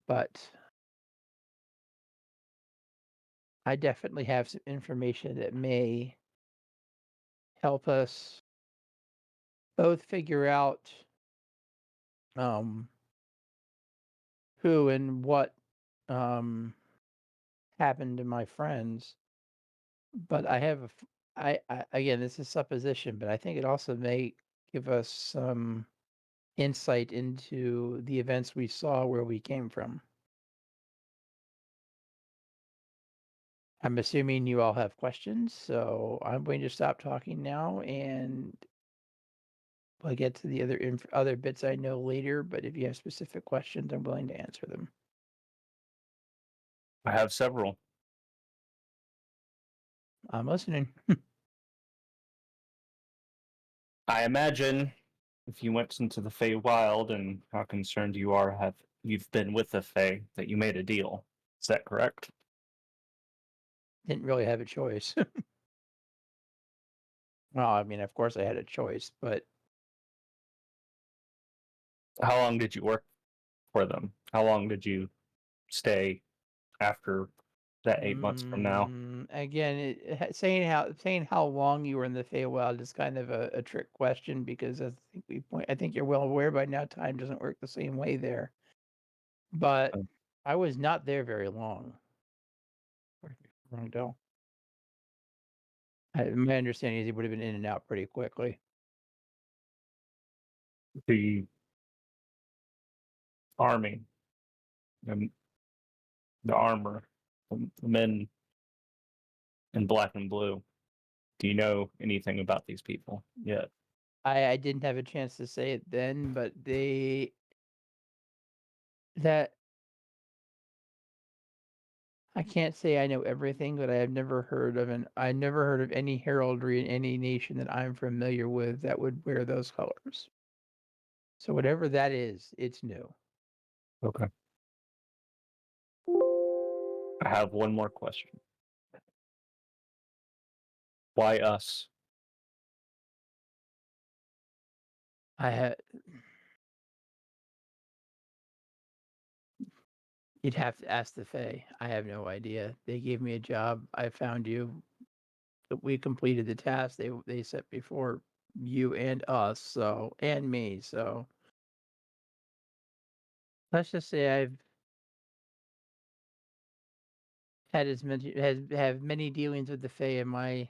But I definitely have some information that may help us both figure out who and what happened to my friends. But I have again, this is supposition, but I think it also may give us some insight into the events we saw where we came from. I'm assuming you all have questions, so I'm going to stop talking now, and we'll get to the other bits I know later. But if you have specific questions, I'm willing to answer them. I have several. I'm listening. I imagine if you went into the Feywild and how concerned you are, you've been with the Fey, that you made a deal. Is that correct? Didn't really have a choice. Well, I mean, of course I had a choice, but How long did you work for them? How long did you stay after that 8 months from now? again, saying how long you were in the Feywild is kind of a trick question because I think you're well aware by now time doesn't work the same way there. But I was not there very long. Wrong Del. My understanding is he would have been in and out pretty quickly. The army, and the armor, the men in black and blue. Do you know anything about these people yet? I didn't have a chance to say it then, but that I can't say I know everything, but I never heard of any heraldry in any nation that I'm familiar with that would wear those colors. So whatever that is, it's new. Okay. I have one more question. Why us? You'd have to ask the Fae. I have no idea. They gave me a job. I found you. We completed the task they set before you and us, and me. So let's just say I've had have many dealings with the Fae in my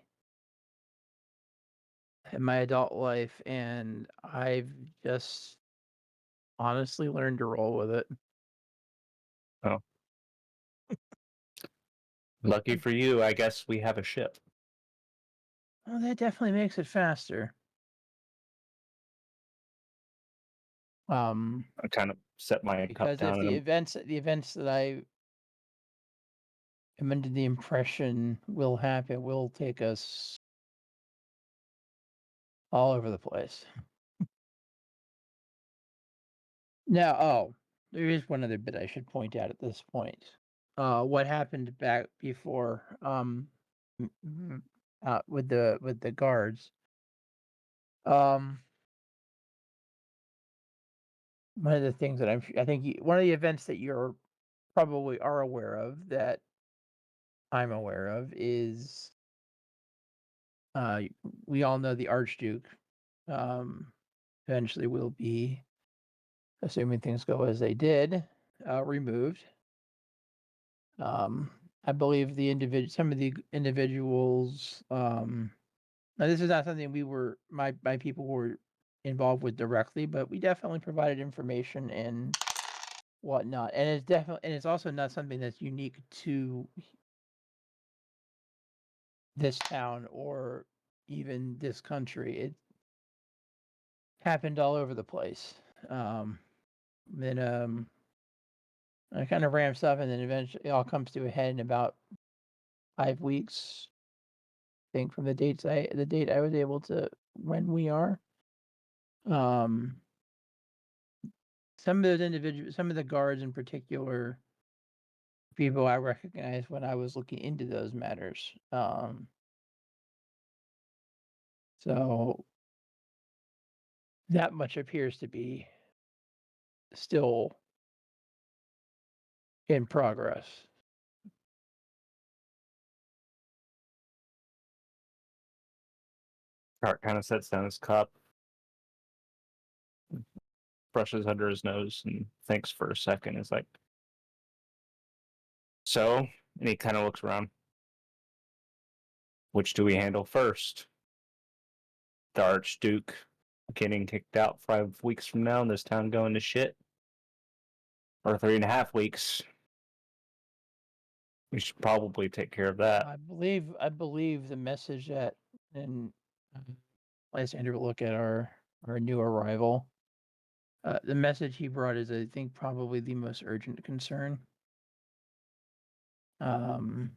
adult life, and I've just honestly learned to roll with it. Oh. Lucky for you, I guess we have a ship. Well, that definitely makes it faster. I kind of set my cup Because if down. the events that I am under the impression will happen will take us all over the place. Now, there is one other bit I should point out at this point. What happened back before with the guards? One of the things that I think one of the events that you're probably are aware of that I'm aware of is we all know the Archduke eventually will be, assuming things go as they did, removed. I believe some of the individuals. Now, this is not something my people were involved with directly, but we definitely provided information and whatnot, and it's also not something that's unique to this town or even this country. It happened all over the place. Then it kind of ramps up, and then eventually it all comes to a head in about 5 weeks. I think from the date I was able to when we are. Some of those individuals, some of the guards in particular, people I recognized when I was looking into those matters. So that much appears to be still in progress. Hart kind of sets down his cup, brushes under his nose, and thinks for a second. Is like, so, and he kind of looks around. Which do we handle first? The Archduke getting kicked out 5 weeks from now, and this town going to shit, or 3.5 weeks? We should probably take care of that. I believe the message that, and Lysander will look at our new arrival. The message he brought is, I think, probably the most urgent concern. The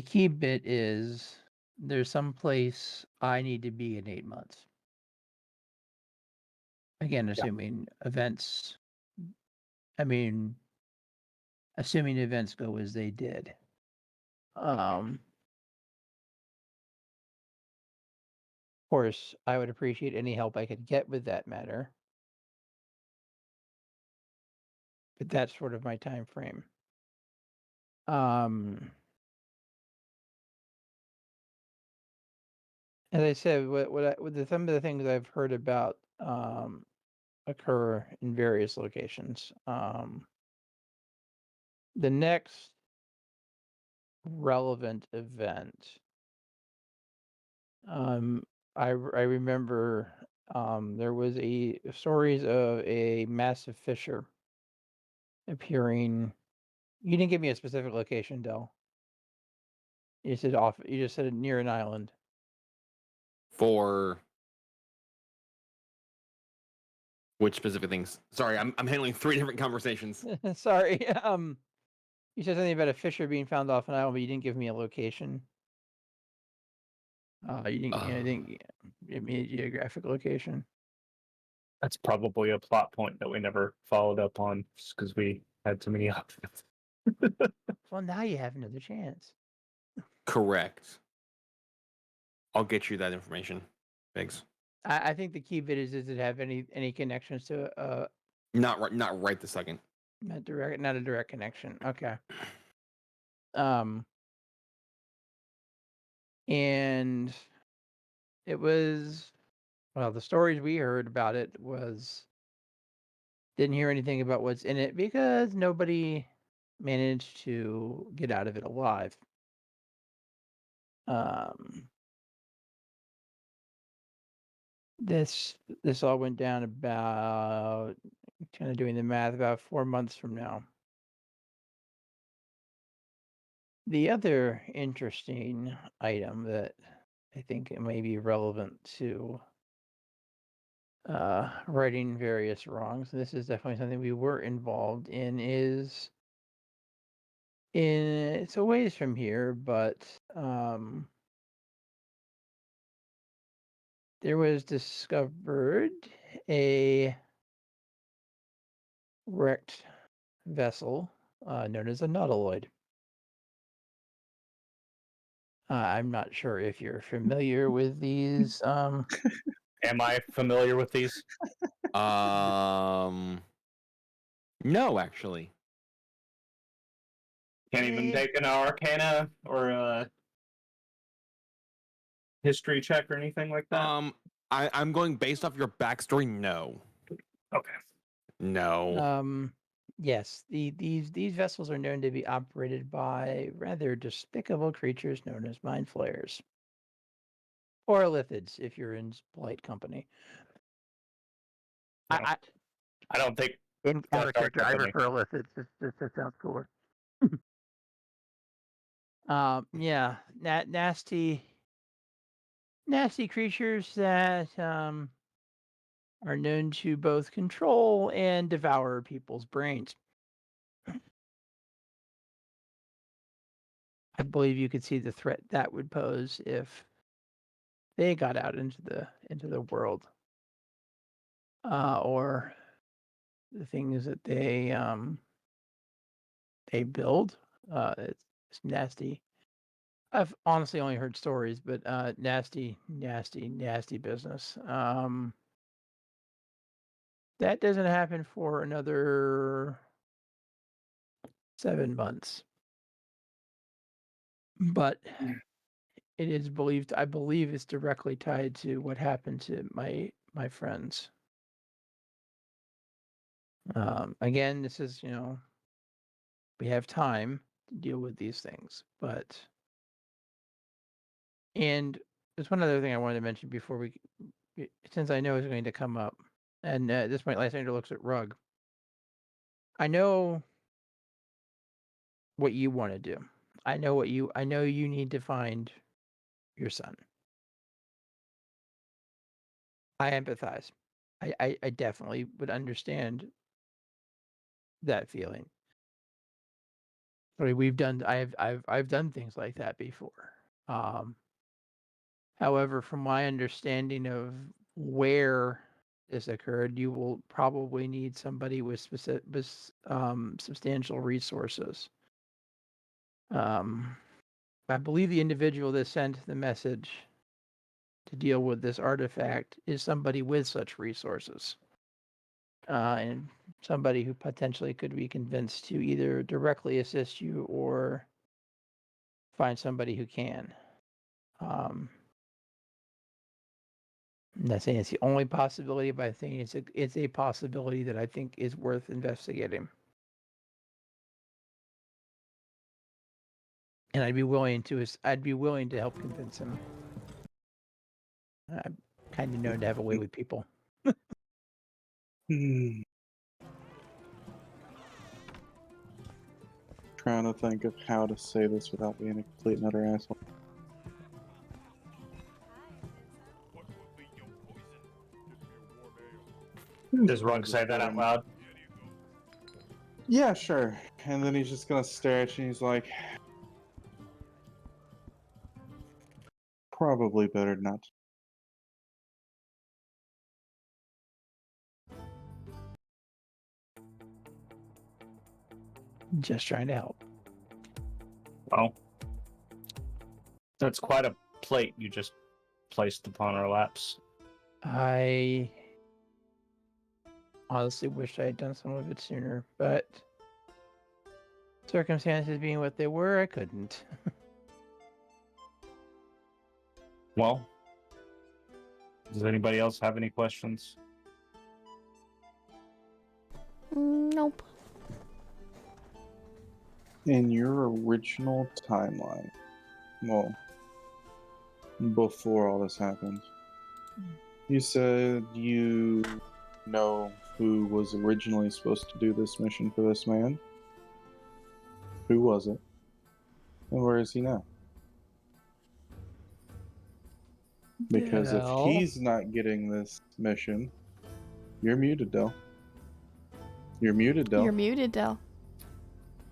key bit is there's some place I need to be in 8 months. Again, assuming events. I mean, assuming events go as they did. Of course, I would appreciate any help I could get with that matter. But that's sort of my time frame. As I said, some of the things I've heard about occur in various locations. The next relevant event, I remember there was stories of a massive fissure appearing. You didn't give me a specific location, Del. You said off. You just said near an island. For which specific things? Sorry, I'm handling 3 different conversations. Sorry. You said something about a fissure being found off an island, but you didn't give me a location. You didn't give me a geographic location. That's probably a plot point that we never followed up on just because we had too many options. Well, now you have another chance. Correct. I'll get you that information. Thanks. I think the key bit is, does it have any connections to Not right this second. not a direct connection. Okay. And it was, well, the stories we heard about it was, didn't hear anything about what's in it because nobody managed to get out of it alive. This all went down about, kind of doing the math, about 4 months from now. The other interesting item that I think it may be relevant to righting various wrongs, and this is definitely something we were involved in, is it's a ways from here, but there was discovered a wrecked vessel known as a nautiloid. I'm not sure if you're familiar with these. Am I familiar with these? No, actually. Can't even take an Arcana or a history check or anything like that. I'm going based off your backstory. No. Okay. No. Yes, these vessels are known to be operated by rather despicable creatures known as mind flayers. Or lithids, if you're in polite company. I don't think in that's our character I company. prefer lithids. That sounds cooler. Yeah, nasty creatures that are known to both control and devour people's brains. I believe you could see the threat that would pose if they got out into the world, or the things that they build. It's nasty. I've honestly only heard stories, but nasty business. That doesn't happen for another 7 months. But it is believed, I believe it's directly tied to what happened to my friends. Again, this is, we have time to deal with these things, and there's one other thing I wanted to mention before since I know it's going to come up, and at this point, Lysander looks at Rug. I know what you want to do. I know you need to find your son. I empathize. I definitely would understand that feeling. I've done things like that before. However, from my understanding of where this occurred, you will probably need somebody with substantial resources. I believe the individual that sent the message to deal with this artifact is somebody with such resources. And somebody who potentially could be convinced to either directly assist you or find somebody who can. I'm not saying it's the only possibility, but I think it's a possibility that I think is worth investigating. And I'd be willing to help convince him. I'm kind of known to have a way with people. Trying to think of how to say this without being a complete and utter asshole. Does Rug say that out loud? Yeah, sure. And then he's just gonna stare at you and he's like, probably better not. Just trying to help. Well, that's quite a plate you just placed upon our laps. I honestly wish I had done some of it sooner, but circumstances being what they were, I couldn't. Well, does anybody else have any questions? Nope. In your original timeline, well, before all this happened, you said you know who was originally supposed to do this mission for this man. Who was it? And where is he now? Because if he's not getting this mission, you're muted, Del. You're muted, Del. You're muted, Del.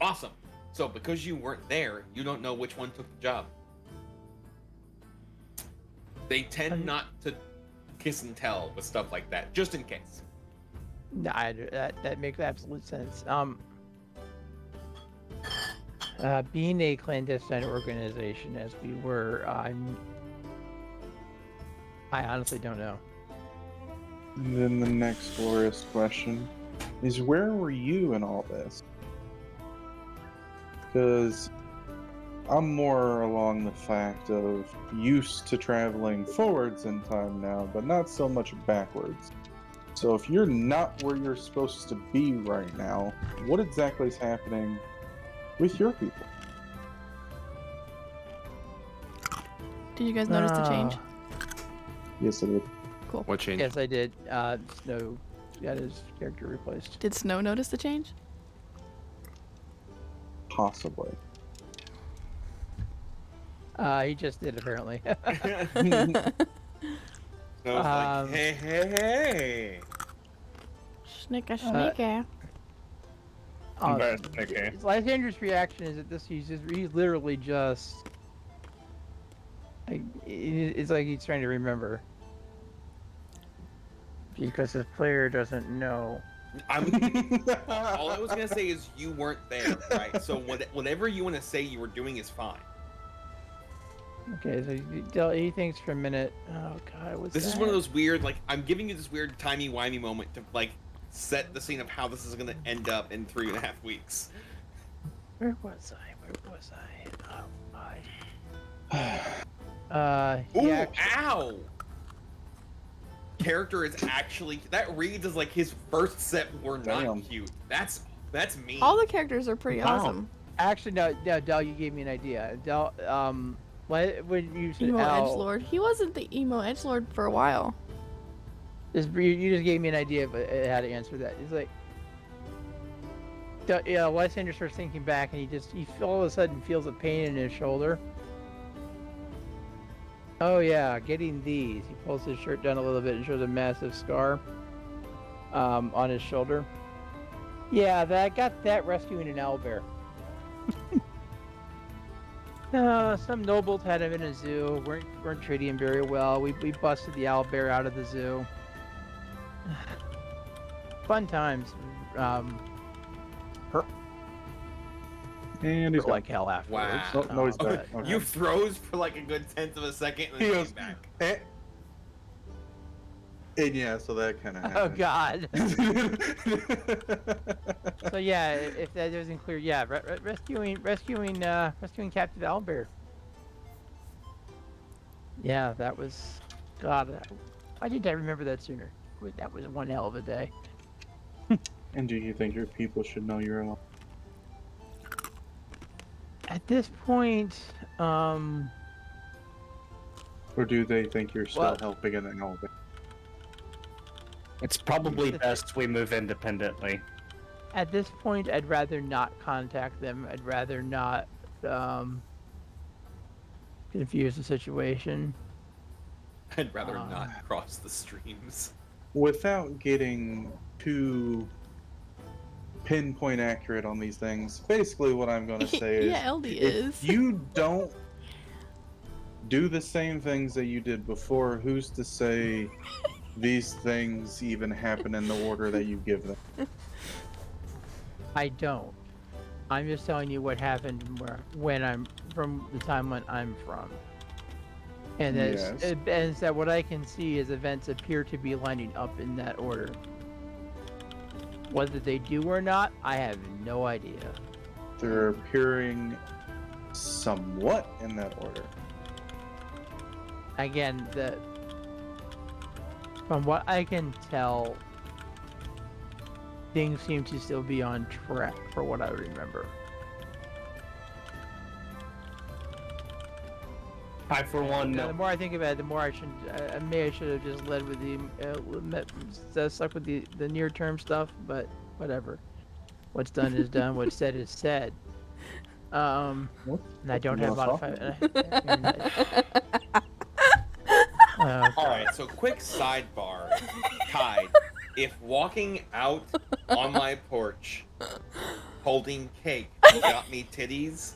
Awesome. So because you weren't there, you don't know which one took the job. They tend not to kiss and tell with stuff like that, just in case. No, that makes absolute sense. Being a clandestine organization as we were, I honestly don't know. And then the next glorious question is, where were you in all this? Because I'm more along the fact of used to traveling forwards in time now, but not so much backwards. So if you're not where you're supposed to be right now, what exactly is happening with your people? Did you guys notice the change? Yes, I did. Cool. What change? Yes, I did. Snow got his character replaced. Did Snow notice the change? Possibly. He just did, apparently. So it's like, hey. Snicker, snicker. Lysander's reaction is that he's literally just... it's like he's trying to remember. Because the player doesn't know. All I was gonna say is you weren't there, right? So whatever you want to say you were doing is fine. Okay, so he thinks for a minute. Oh God, what's This is one of those weird, like, I'm giving you this weird timey-wimey moment to like set the scene of how this is gonna end up in 3.5 weeks. Where was I? Oh, Ooh, ow! Character is actually, that reads as like his first set were not cute. That's mean. All the characters are pretty awesome. Actually, no, Del, you gave me an idea. Del, when you said Emo Al, edgelord. He wasn't the emo edgelord for a while. You just gave me an idea of how to answer that. It's like, Lysander starts thinking back, and he all of a sudden feels a pain in his shoulder. Oh yeah, getting these. He pulls his shirt down a little bit and shows a massive scar on his shoulder. Yeah, I got that rescuing an owlbear. Some nobles had him in a zoo. weren't treating him very well. We busted the owlbear out of the zoo. Fun times. And he's like hell afterwards. Wow. No, he's back. Okay. You froze for like a good tenth of a second and then He came goes, back. And yeah, so that kind of Oh happened. God. So yeah, if that isn't clear, yeah, rescuing captive owlbear. Yeah, that was God. Why didn't I remember that sooner? That was one hell of a day. And do you think your people should know you're alive? At this point, Or do they think you're still Well- helping in the elevator? It's probably best we move independently. at this point, I'd rather not contact them. I'd rather not confuse the situation. I'd rather not cross the streams. Without getting too pinpoint accurate on these things, basically what I'm going to say is, Yeah, LD if is. you don't do the same things that you did before, who's to say these things even happen in the order that you give them? I don't. I'm just telling you what happened when I'm from the time when I'm from. And it's that what I can see is events appear to be lining up in that order. Whether they do or not, I have no idea. They're appearing somewhat in that order. Again, from what I can tell, things seem to still be on track for what I remember. I, for one, The more I think about it, the more I should have just led with stuck with the near term stuff. But whatever, what's done is done. What's said is said. And I don't have modified. Alright, so quick sidebar. Tide. If walking out on my porch holding cake got me titties,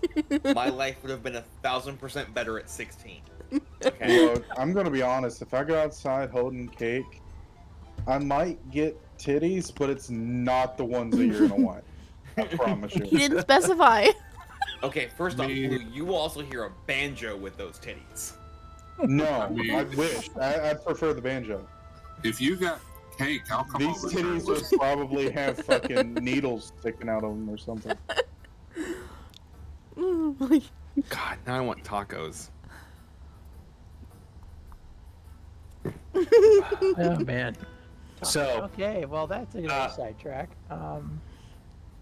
my life would have been 1,000% better at 16. Okay. Look, I'm gonna be honest. If I go outside holding cake, I might get titties, but it's not the ones that you're gonna want. I promise you. He didn't specify. Okay, first off, Blue, you will also hear a banjo with those titties. No, I wish. I'd prefer the banjo. If you got cake, I'll come These over. titties would probably have fucking needles sticking out of them or something. God, now I want tacos. Oh man. So okay, well that's a good sidetrack.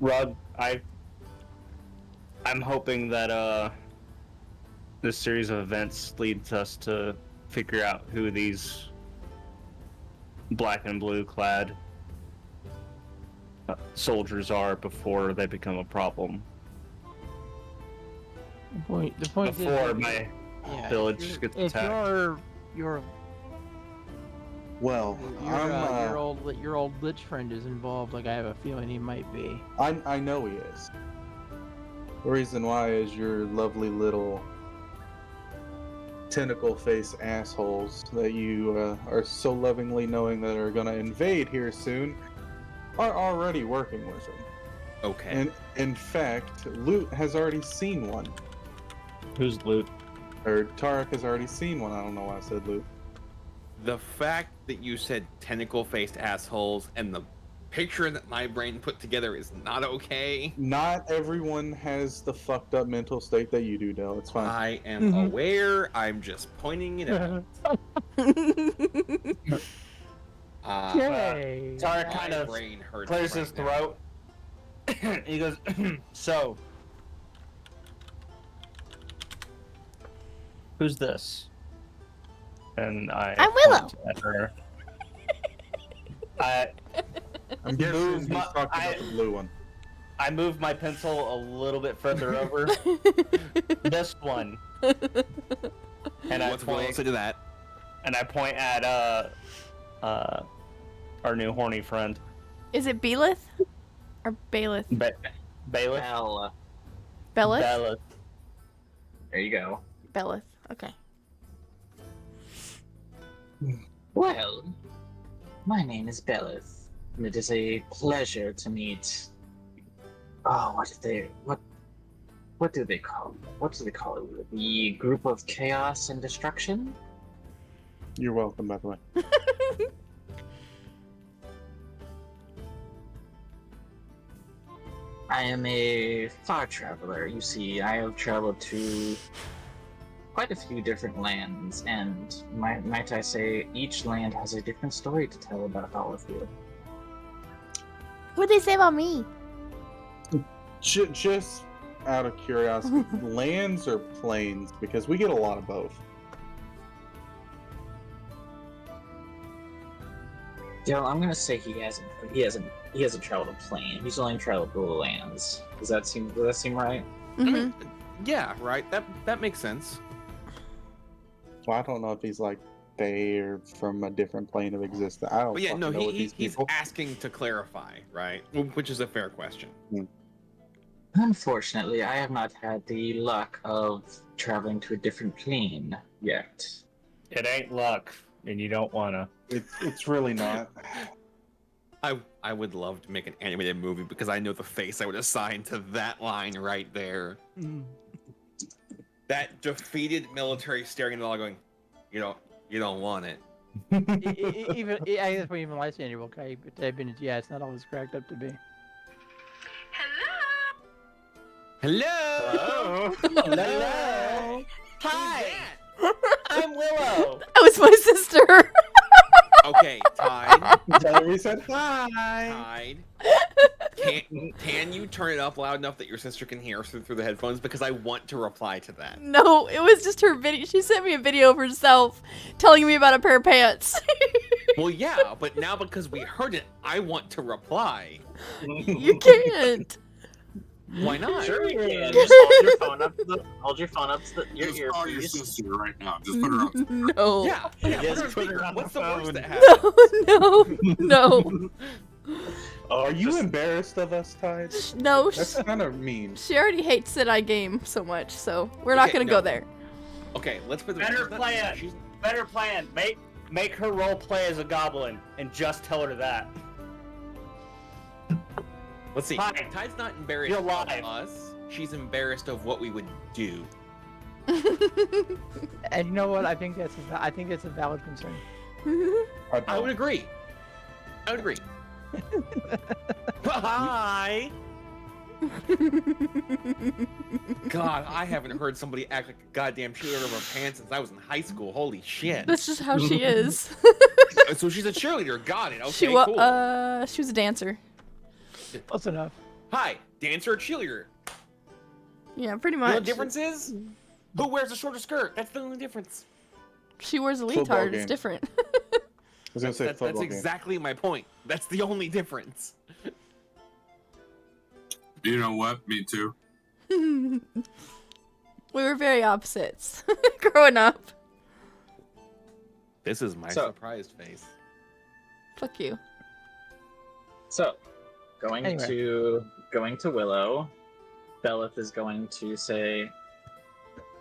Rod, I'm hoping that this series of events leads us to figure out who these black and blue clad soldiers are before they become a problem. The point before is, my village gets if attacked. your Well, your old lich friend is involved, like I have a feeling he might be. I know he is. The reason why is your lovely little tentacle face assholes that you are so lovingly knowing that are going to invade here soon are already working with him. Okay. And in fact, Loot has already seen one. Who's Loot? Or Tarek has already seen one. I don't know why I said Loot. The fact that you said tentacle-faced assholes and the picture that my brain put together is not okay. Not everyone has the fucked up mental state that you do, Dell. It's fine. I am aware. I'm just pointing it out. Tarek kind of brain hurts clears right his now. throat. He goes, so, who's this? And I'm Willow. point at her. I'm guessing he's talking about the blue one. I moved my pencil a little bit further over. This one. And What's Willow say to that? And I point at our new horny friend. Is it Belith? Or Baelith? Bailiff? Belith? Belith. There you go. Belith. Okay. Well, my name is Belith, and it is a pleasure to meet. Oh, what do they call it? The group of chaos and destruction? You're welcome, by the way. I am a far traveler. You see, I have traveled to quite a few different lands, and might I say, each land has a different story to tell about all of you. What did they say about me? Just out of curiosity, lands or planes? Because we get a lot of both. I'm gonna say he hasn't traveled a plane. He's only traveled the lands. Does that seem right? I mean, yeah, right. That makes sense. Well, I don't know if he's like they're from a different plane of existence. I don't. But yeah, no, know what these he's people. asking to clarify, right? Which is a fair question. Unfortunately, I have not had the luck of traveling to a different plane yet. It ain't luck, and you don't wanna. It's really not. I would love to make an animated movie because I know the face I would assign to that line right there. That defeated military staring at the wall going, you don't want it. Even I guess even Lysander will type in, yeah, it's not always cracked up to be. Hello. Hello. Hi. I'm Willow. That was my sister. Okay, Tide. We said hi. Tide. Can you turn it up loud enough that your sister can hear us through the headphones? Because I want to reply to that. No, it was just her video. She sent me a video of herself telling me about a pair of pants. Well, yeah, but now because we heard it, I want to reply. You can't. Why not? Sure you can. Just hold your phone up to your Just call your earpiece. sister right now. Just put her up. No. Yeah. Just put her on What's the the worst phone. that happens? No. Are you embarrassed of us, Tide? No. That's kind of mean. She already hates that I game so much, so we're not Okay, gonna no. go there. Okay, let's put the Better plan. Better plan. Make her role play as a goblin, and just tell her that. Let's see. Hi. Tide's not embarrassed You're of live. us. She's embarrassed of what we would do. And you know what? I think that's a valid concern. I would agree. Hi. God, I haven't heard somebody act like a goddamn cheerleader of her pants since I was in high school. Holy shit. That's just how she is. So she's a cheerleader. Got it. Okay, She cool. she was a dancer. Close enough. Hi, dancer or cheerleader? Yeah, pretty You know much. what the difference is? Who wears a shorter skirt? That's the only difference. She wears a Football leotard. It's game. different. I was gonna say That's football game. exactly my point. That's the only difference. You know what? Me too. We were very opposites growing up. This is my So- surprised face. Fuck you. So, going Anyway. to Willow, Belith is going to say,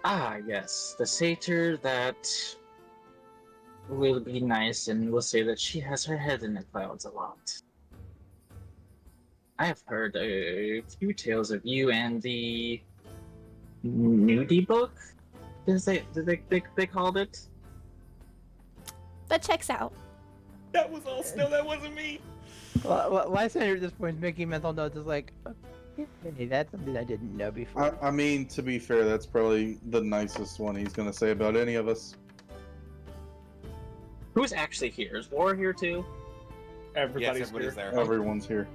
"Ah, yes, the satyr that will be nice and will say that she has her head in the clouds a lot. I have heard a few tales of you and the nudie book. They called it. That checks out. That was all Snow. That wasn't me. Lysander at this point is making mental notes. Is like, okay, that's something I didn't know before. I mean, to be fair, that's probably the nicest one he's gonna say about any of us. Who's actually here? Is War here too? Everybody's there. Everyone's here.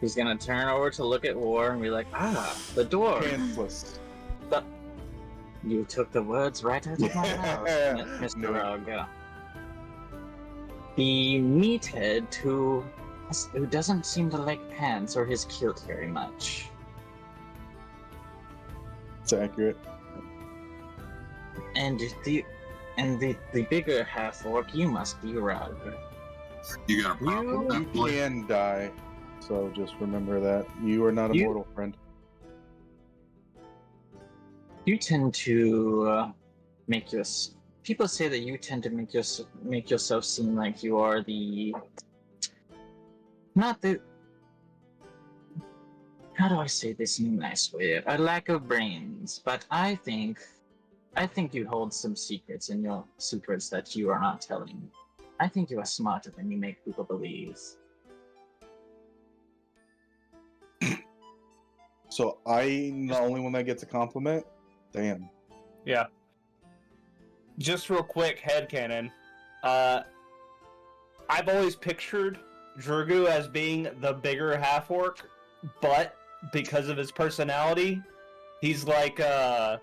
He's gonna turn over to look at War and be like, "Ah, the door." Pantsless. You took the words right out of my mouth, Mr. No. Rugg. The meathead who doesn't seem to like pants or his kilt very much. It's accurate. And the bigger half orc, you must be Rugg. You got a problem with You that boy? can die, so just remember that. You are not You- immortal, friend. You tend to make your. People say that you tend to make yourself seem like you are the. Not the. How do I say this in a nice way? A lack of brains, but I think you hold some secrets in your secrets that you are not telling. I think you are smarter than you make people believe. So I'm the only one that gets a compliment? Damn. Yeah. Just real quick, headcanon. I've always pictured Drurgu as being the bigger half orc, but because of his personality, he's like the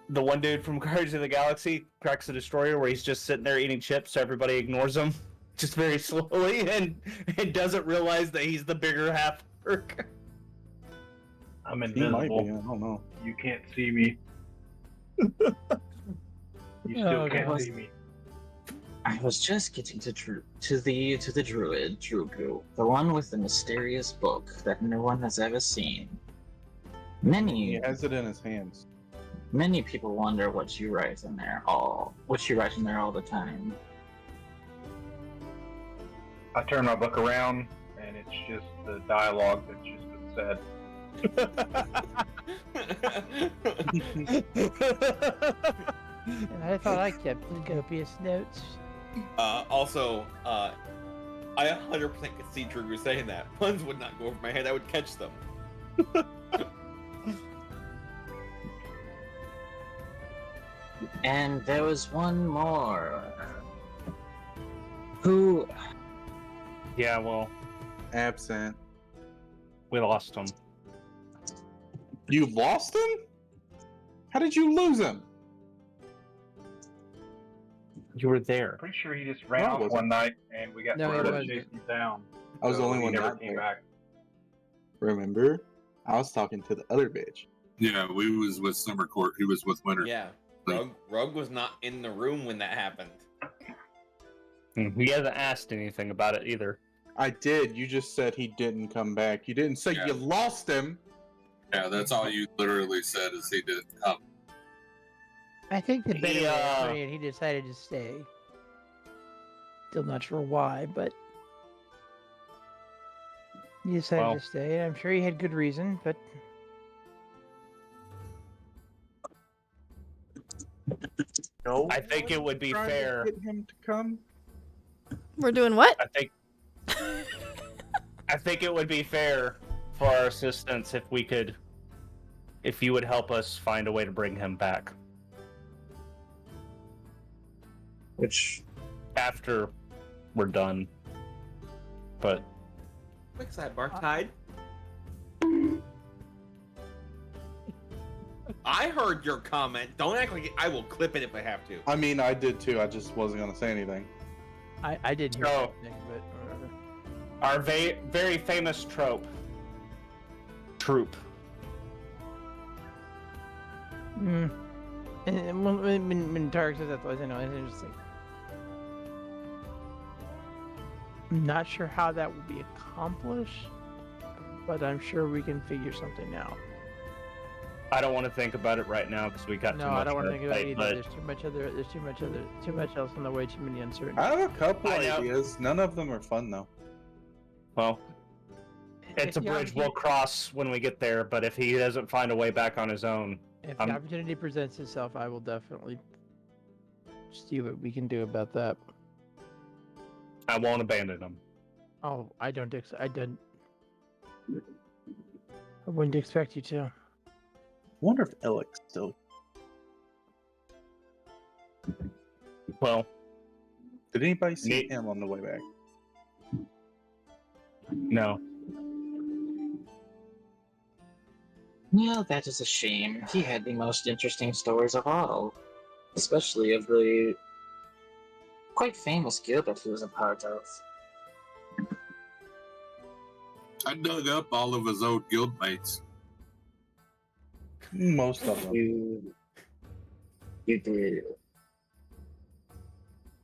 one dude from Guardians of the Galaxy, Cracks the Destroyer, where he's just sitting there eating chips, so everybody ignores him just very slowly and doesn't realize that he's the bigger half orc. I'm He might be, I invisible. don't know. You can't see me. You still can't see me. I was just getting to the druid Drugu, the one with the mysterious book that no one has ever seen. He has it in his hands. Many people wonder what you write in there all the time. I turn my book around, and it's just the dialogue that's just been said. And I thought I kept the copious notes. Also, I 100% could see Drugu saying that. Puns would not go over my head. I would catch them. And there was one more. Who? Yeah, well, absent. We lost him. You lost him? How did you lose him? You were there. Pretty sure he just ran off one night, and we got thrown and chased him down. I was the only he one never not came there. back. Remember? I was talking to the other bitch. Yeah, we was with Summer Court. He was with Winter. Yeah. Rug was not in the room when that happened. He hasn't asked anything about it either. I did. You just said he didn't come back. You didn't say you lost him. Yeah, that's all you literally said is he didn't come. I think the better way of he decided to stay. Still not sure why, but he decided to stay. And I'm sure he had good reason, but no. I think it would be fair. Get him to come. We're doing what? I think it would be fair for our assistance if you would help us find a way to bring him back. Which after we're done. But Quick sidebar, Tide. I heard your comment. Don't act like I will clip it if I have to. I mean, I did too. I just wasn't going to say anything. I didn't hear anything, but whatever. Our very famous trope. Troop. And when Tarek says that, I know it's interesting. I'm not sure how that will be accomplished, but I'm sure we can figure something out. I don't want to think about it right now because we got too much. No, I don't want to think about it either. but- There's too much else on the way. Too many uncertainties. I have a couple I know. ideas. None of them are fun, though. Well, it's a bridge we'll cross when we get there, but if he doesn't find a way back on his own, If the opportunity presents itself, I will definitely see what we can do about that. I won't abandon him. Oh, I wouldn't expect you to. I wonder if Alex still. Well, did anybody see him on the way back? No. Yeah, that is a shame. He had the most interesting stories of all, especially of the quite famous guild that he was a part of. I dug up all of his old guildmates. Most of them. You did.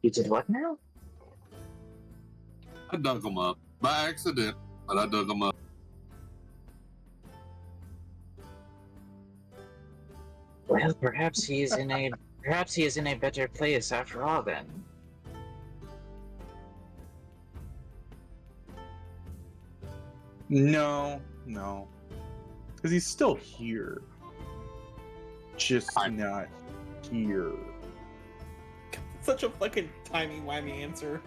You did what now? I dug them up by accident, but I dug them up. Well, perhaps he is in a better place after all. Then No, because he's still here, just not here. Such a fucking timey-wimey answer.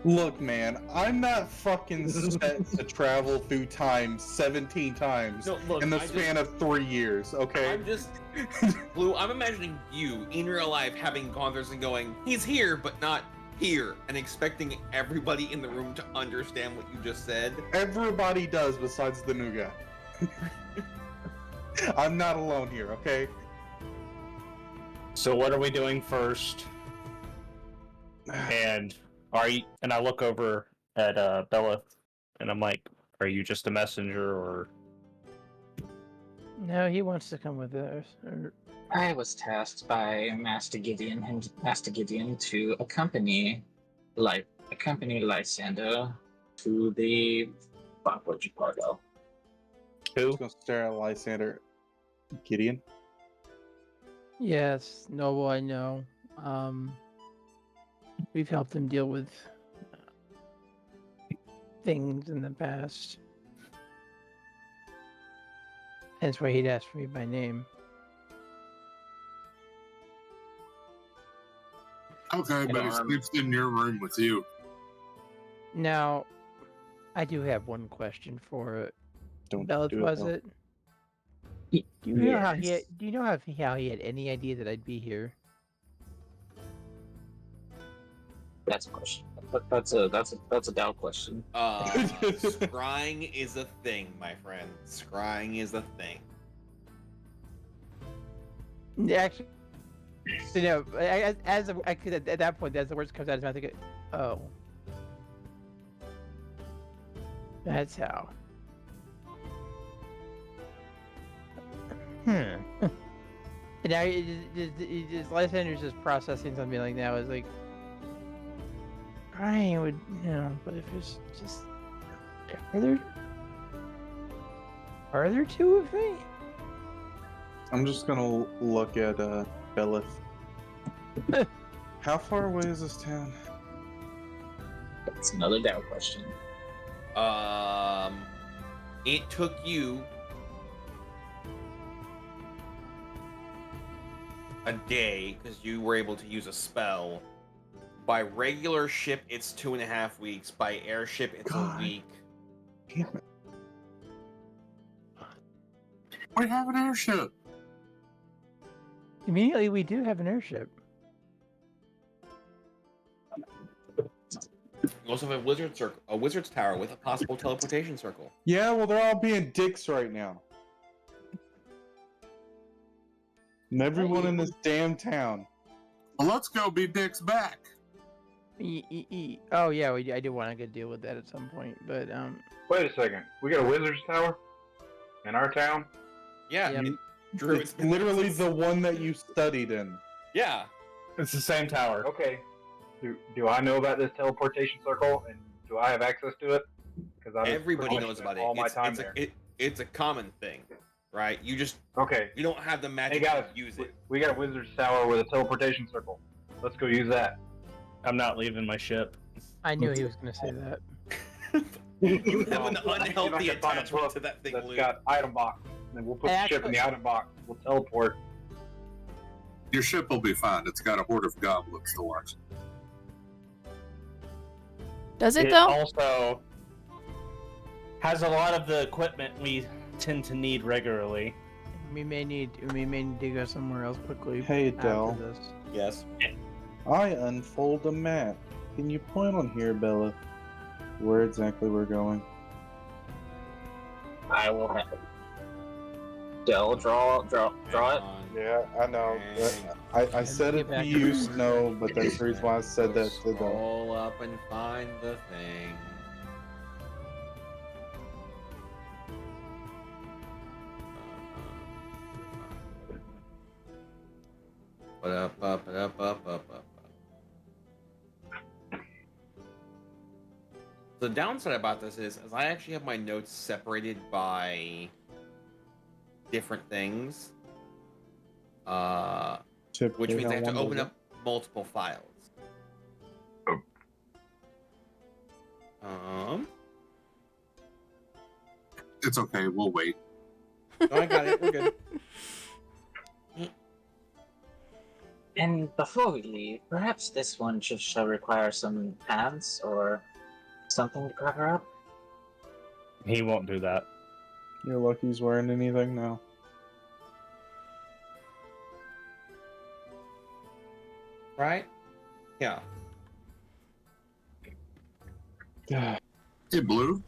Look, man, I'm not fucking set to travel through time 17 times No, look, in the I span of 3 years, okay? I'm just Blue. I'm imagining you in real life having gone through this and going, "He's here, but not here," and expecting everybody in the room to understand what you just said. Everybody does besides the new guy. I'm not alone here, okay? So what are we doing first? And and I look over at Bella, and I'm like, "Are you just a messenger, or?" No, he wants to come with us. I was tasked by Master Gideon to accompany Lysander to the fuck, what'd you call it? Who? Just gonna stare at Lysander. Gideon? Yes, Noble, I know. We've helped him deal with things in the past. That's why he'd asked for me by name. Okay, but he sleeps in your room with you. Now, I do have one question for it. Don't Bellet, do it, was though. it? Do you know how he had any idea that I'd be here? That's a question. That's a doubt question. Scrying is a thing, my friend. Scrying is a thing. Actually, you know, I could at that point, as the words comes out of his mouth, I think, oh, that's how. And now Lysander's just processing something like that. Was like, Brian would, but if it's just, are there two of me? I'm just gonna look at Belith. How far away is this town? That's another doubt question. It took you a day because you were able to use a spell. By regular ship, it's 2.5 weeks. By airship, it's a week. Damn it. We have an airship. Immediately, we do have an airship. You also have a wizard's tower with a possible teleportation circle. Yeah, well, they're all being dicks right now. And everyone in this damn town. Well, let's go be dicks back. Oh yeah, I do want to get deal with that at some point, but Wait a second. We got a wizard's tower in our town? Yeah, Yep. It's literally the one that you studied in. Yeah. It's the same tower. Okay. Do I know about this teleportation circle, and do I have access to it? Because Everybody knows about it. All my time there. It's a common thing, right? You just Okay. you don't have the magic Hey guys, to use it. we got a wizard's tower with a teleportation circle. Let's go use that. I'm not leaving my ship. I knew he was going to say that. You have an Well, unhealthy you have to find a attachment book to that thing, That's Luke. got item box. And then we'll put the ship in the item box. We'll teleport. Your ship will be fine. It's got a horde of goblins to watch. Does it though? Also has a lot of the equipment we tend to need regularly. We may need to go somewhere else quickly. Hey, after Del. this. Yes. I unfold a map. Can you point on here, Bella? Where exactly we're going? I will have Del draw it. Yeah, I know. I said it to you, Snow, but that's the reason why I said that to them. Scroll up and find the thing. Up. The downside about this is I actually have my notes separated by different things. which means I have to open up multiple files. It's okay. We'll wait. No, I got it. We're good. And before we leave, perhaps this one shall require some hands or something to cover up. He won't do that. You're lucky he's wearing anything now. Right? Yeah. Hey, Blue.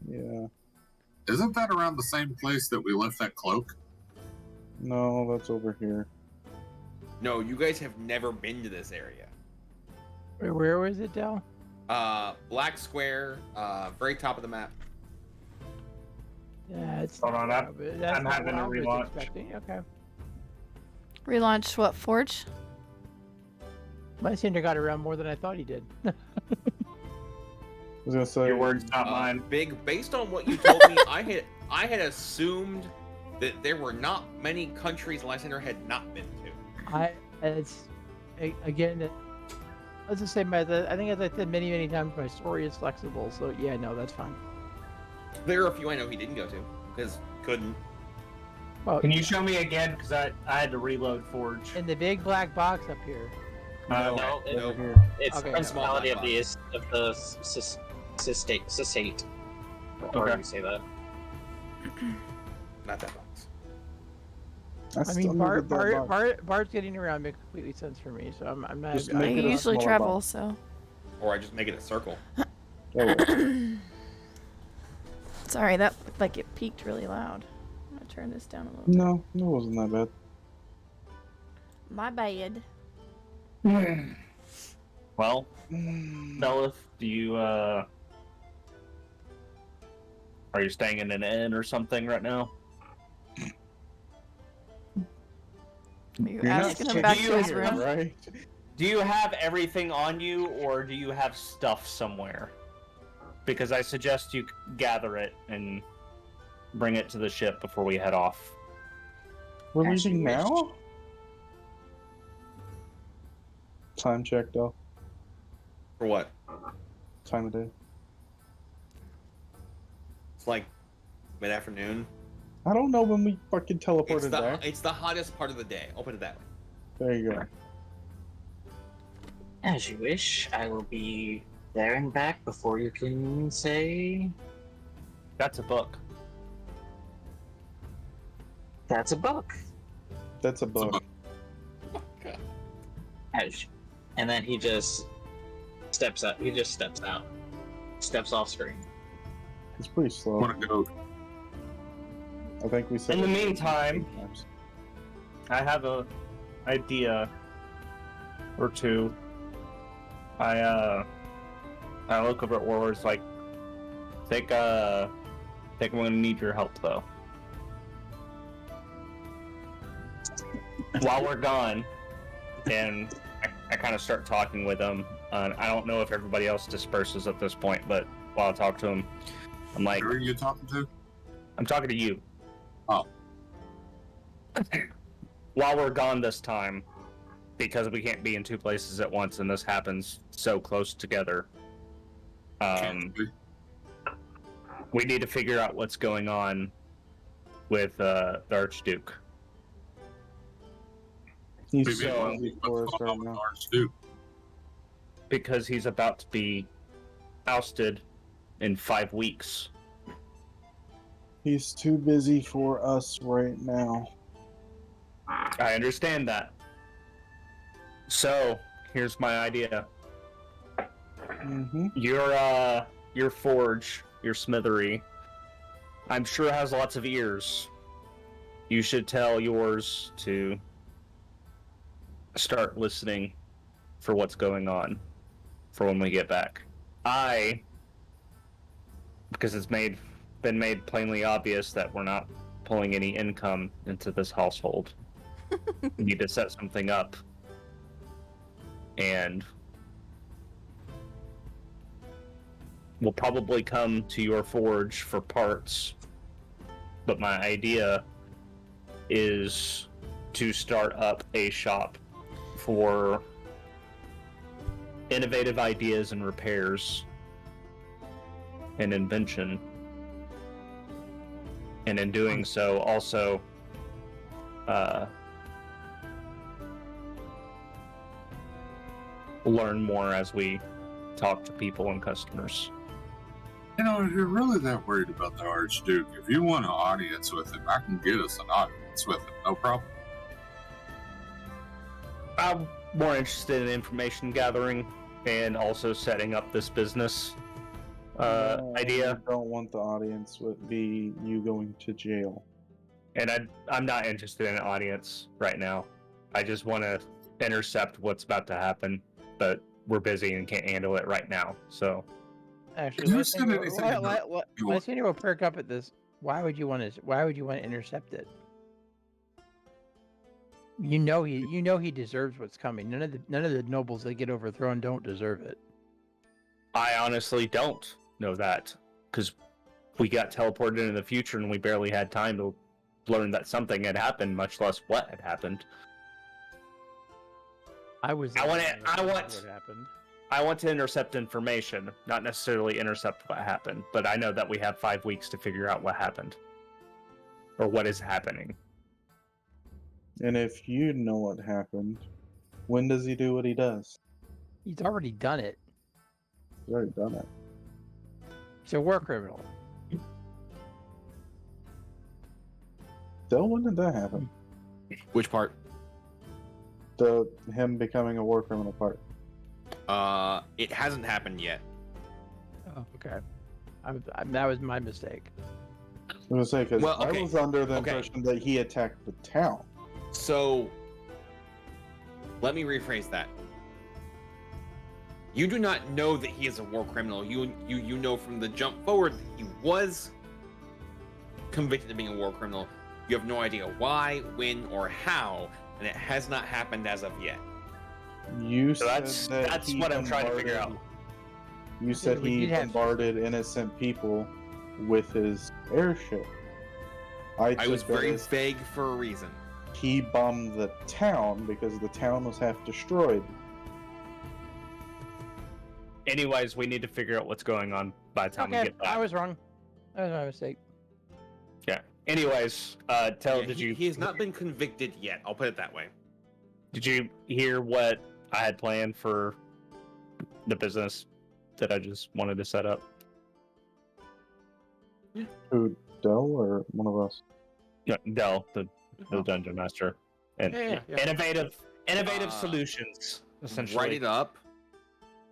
Yeah. Isn't that around the same place that we left that cloak? No, that's over here. No, you guys have never been to this area. Where was it, Del? Black square, very top of the map. Yeah, it's. Hold on, I'm that's not having what a I was relaunch. expecting. Okay. Relaunch what? Forge? My Cinder got around more than I thought he did. I was gonna say Your words, not mine. Big, based on what you told me, I had assumed that there were not many countries Lysander had not been to. Again, let's just say, I think as I said many times, my story is flexible. So yeah, no, that's fine. There are a few I know he didn't go to because couldn't. Well, Can you show me again? Because I had to reload Forge. in the big black box up here. No, it's Okay. the principality of the cystate. Or Okay. do you say that? Not that box. I mean, Bart's getting around makes completely sense for me. So I'm not. Just I make it a usually smaller travel, box. so. Or I just make it a circle. Sorry, that looked like it peaked really loud. I'm gonna turn this down a little. No, it wasn't that bad. My bad. Well, Belith, do you are you staying in an inn or something right now? Are you asking him back to his room? right? Do you have everything on you, or do you have stuff somewhere? Because I suggest you gather it and bring it to the ship before we head off. We're leaving now? Time check, though. For what? Time of day. It's like mid-afternoon. I don't know when we fucking teleported back. It's the hottest part of the day. I'll put it that way. There you go. As you wish. I will be there and back before you can say. That's a book. That's a book. That's a book. And then he just steps up. He just steps out. Steps off screen. It's pretty slow. I want to go. I think we said. In the it meantime, 8 times. I have a idea or two. I look over at Warlords like, think I'm gonna need your help though. While we're gone, and I kind of start talking with him. I don't know if everybody else disperses at this point, but while I talk to him, I'm like, Who are you talking to? I'm talking to you. Oh. While we're gone this time, because we can't be in two places at once, and this happens so close together, we need to figure out what's going on with the Archduke. He's So- busy for us right now. Because he's about to be ousted in 5 weeks. He's too busy for us right now. I understand that. So, here's my idea. Mm-hmm. Your forge, your smithery, I'm sure has lots of ears. You should tell yours to start listening for what's going on for when we get back. Because it's been made plainly obvious that we're not pulling any income into this household. We need to set something up. And we'll probably come to your forge for parts. But my idea is to start up a shop for innovative ideas and repairs and invention. And in doing so, also learn more as we talk to people and customers. You know, if you're really that worried about the Archduke, if you want an audience with him, I can get us an audience with him. No problem. I'm more interested in information gathering and also setting up this business idea. I don't want the audience would be you going to jail. And I'm not interested in an audience right now. I just want to intercept what's about to happen, but we're busy and can't handle it right now. So, Actually, let's see. We'll perk up at this. Why would you want to intercept it? You know he deserves what's coming. None of the nobles that get overthrown don't deserve it. I honestly don't know that, because we got teleported into the future and we barely had time to learn that something had happened, much less what had happened. I want to intercept information, not necessarily intercept what happened, but I know that we have 5 weeks to figure out what happened. Or what is happening. And if you know what happened, when does he do what he does? He's already done it. He's already done it. He's a war criminal. So when did that happen? Which part? Him becoming a war criminal part. It hasn't happened yet. Oh, okay. That was my mistake. I was gonna say, because Well, okay. I was under the impression that he attacked the town. So, let me rephrase that. You do not know that he is a war criminal. You know from the jump forward that he was convicted of being a war criminal. You have no idea why, when, or how, and it has not happened as of yet. So that's what I'm trying to figure out. You said he bombarded innocent people with his airship. I was very vague for a reason. He bombed the town because the town was half destroyed. Anyways, we need to figure out what's going on by the time we get back. I was wrong. That was my mistake. Yeah. Anyways, He has not been convicted yet. I'll put it that way. Did you hear what I had planned for the business that I just wanted to set up? Who, Dell or one of us? Yeah, Dell, the dungeon master, and innovative solutions. Essentially, Write it up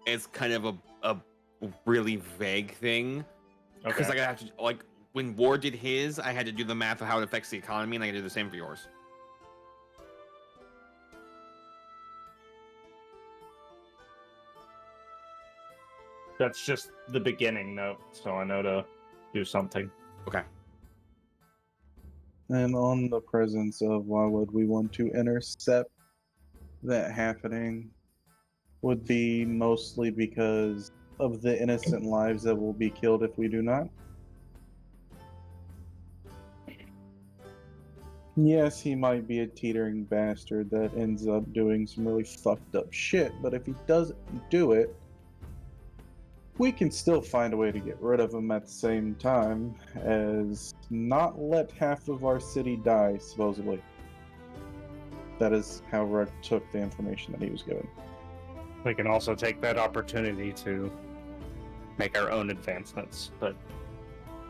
as kind of a really vague thing, because I have to, like, when War did his, I had to do the math of how it affects the economy, and I can do the same for yours. That's just the beginning note, so I know to do something. Okay. And on the presence of why would we want to intercept that happening would be mostly because of the innocent lives that will be killed if we do not. Yes, he might be a teetering bastard that ends up doing some really fucked up shit, but if he doesn't do it, we can still find a way to get rid of him at the same time as not let half of our city die, supposedly. That is how Rudd took the information that he was given. We can also take that opportunity to make our own advancements, but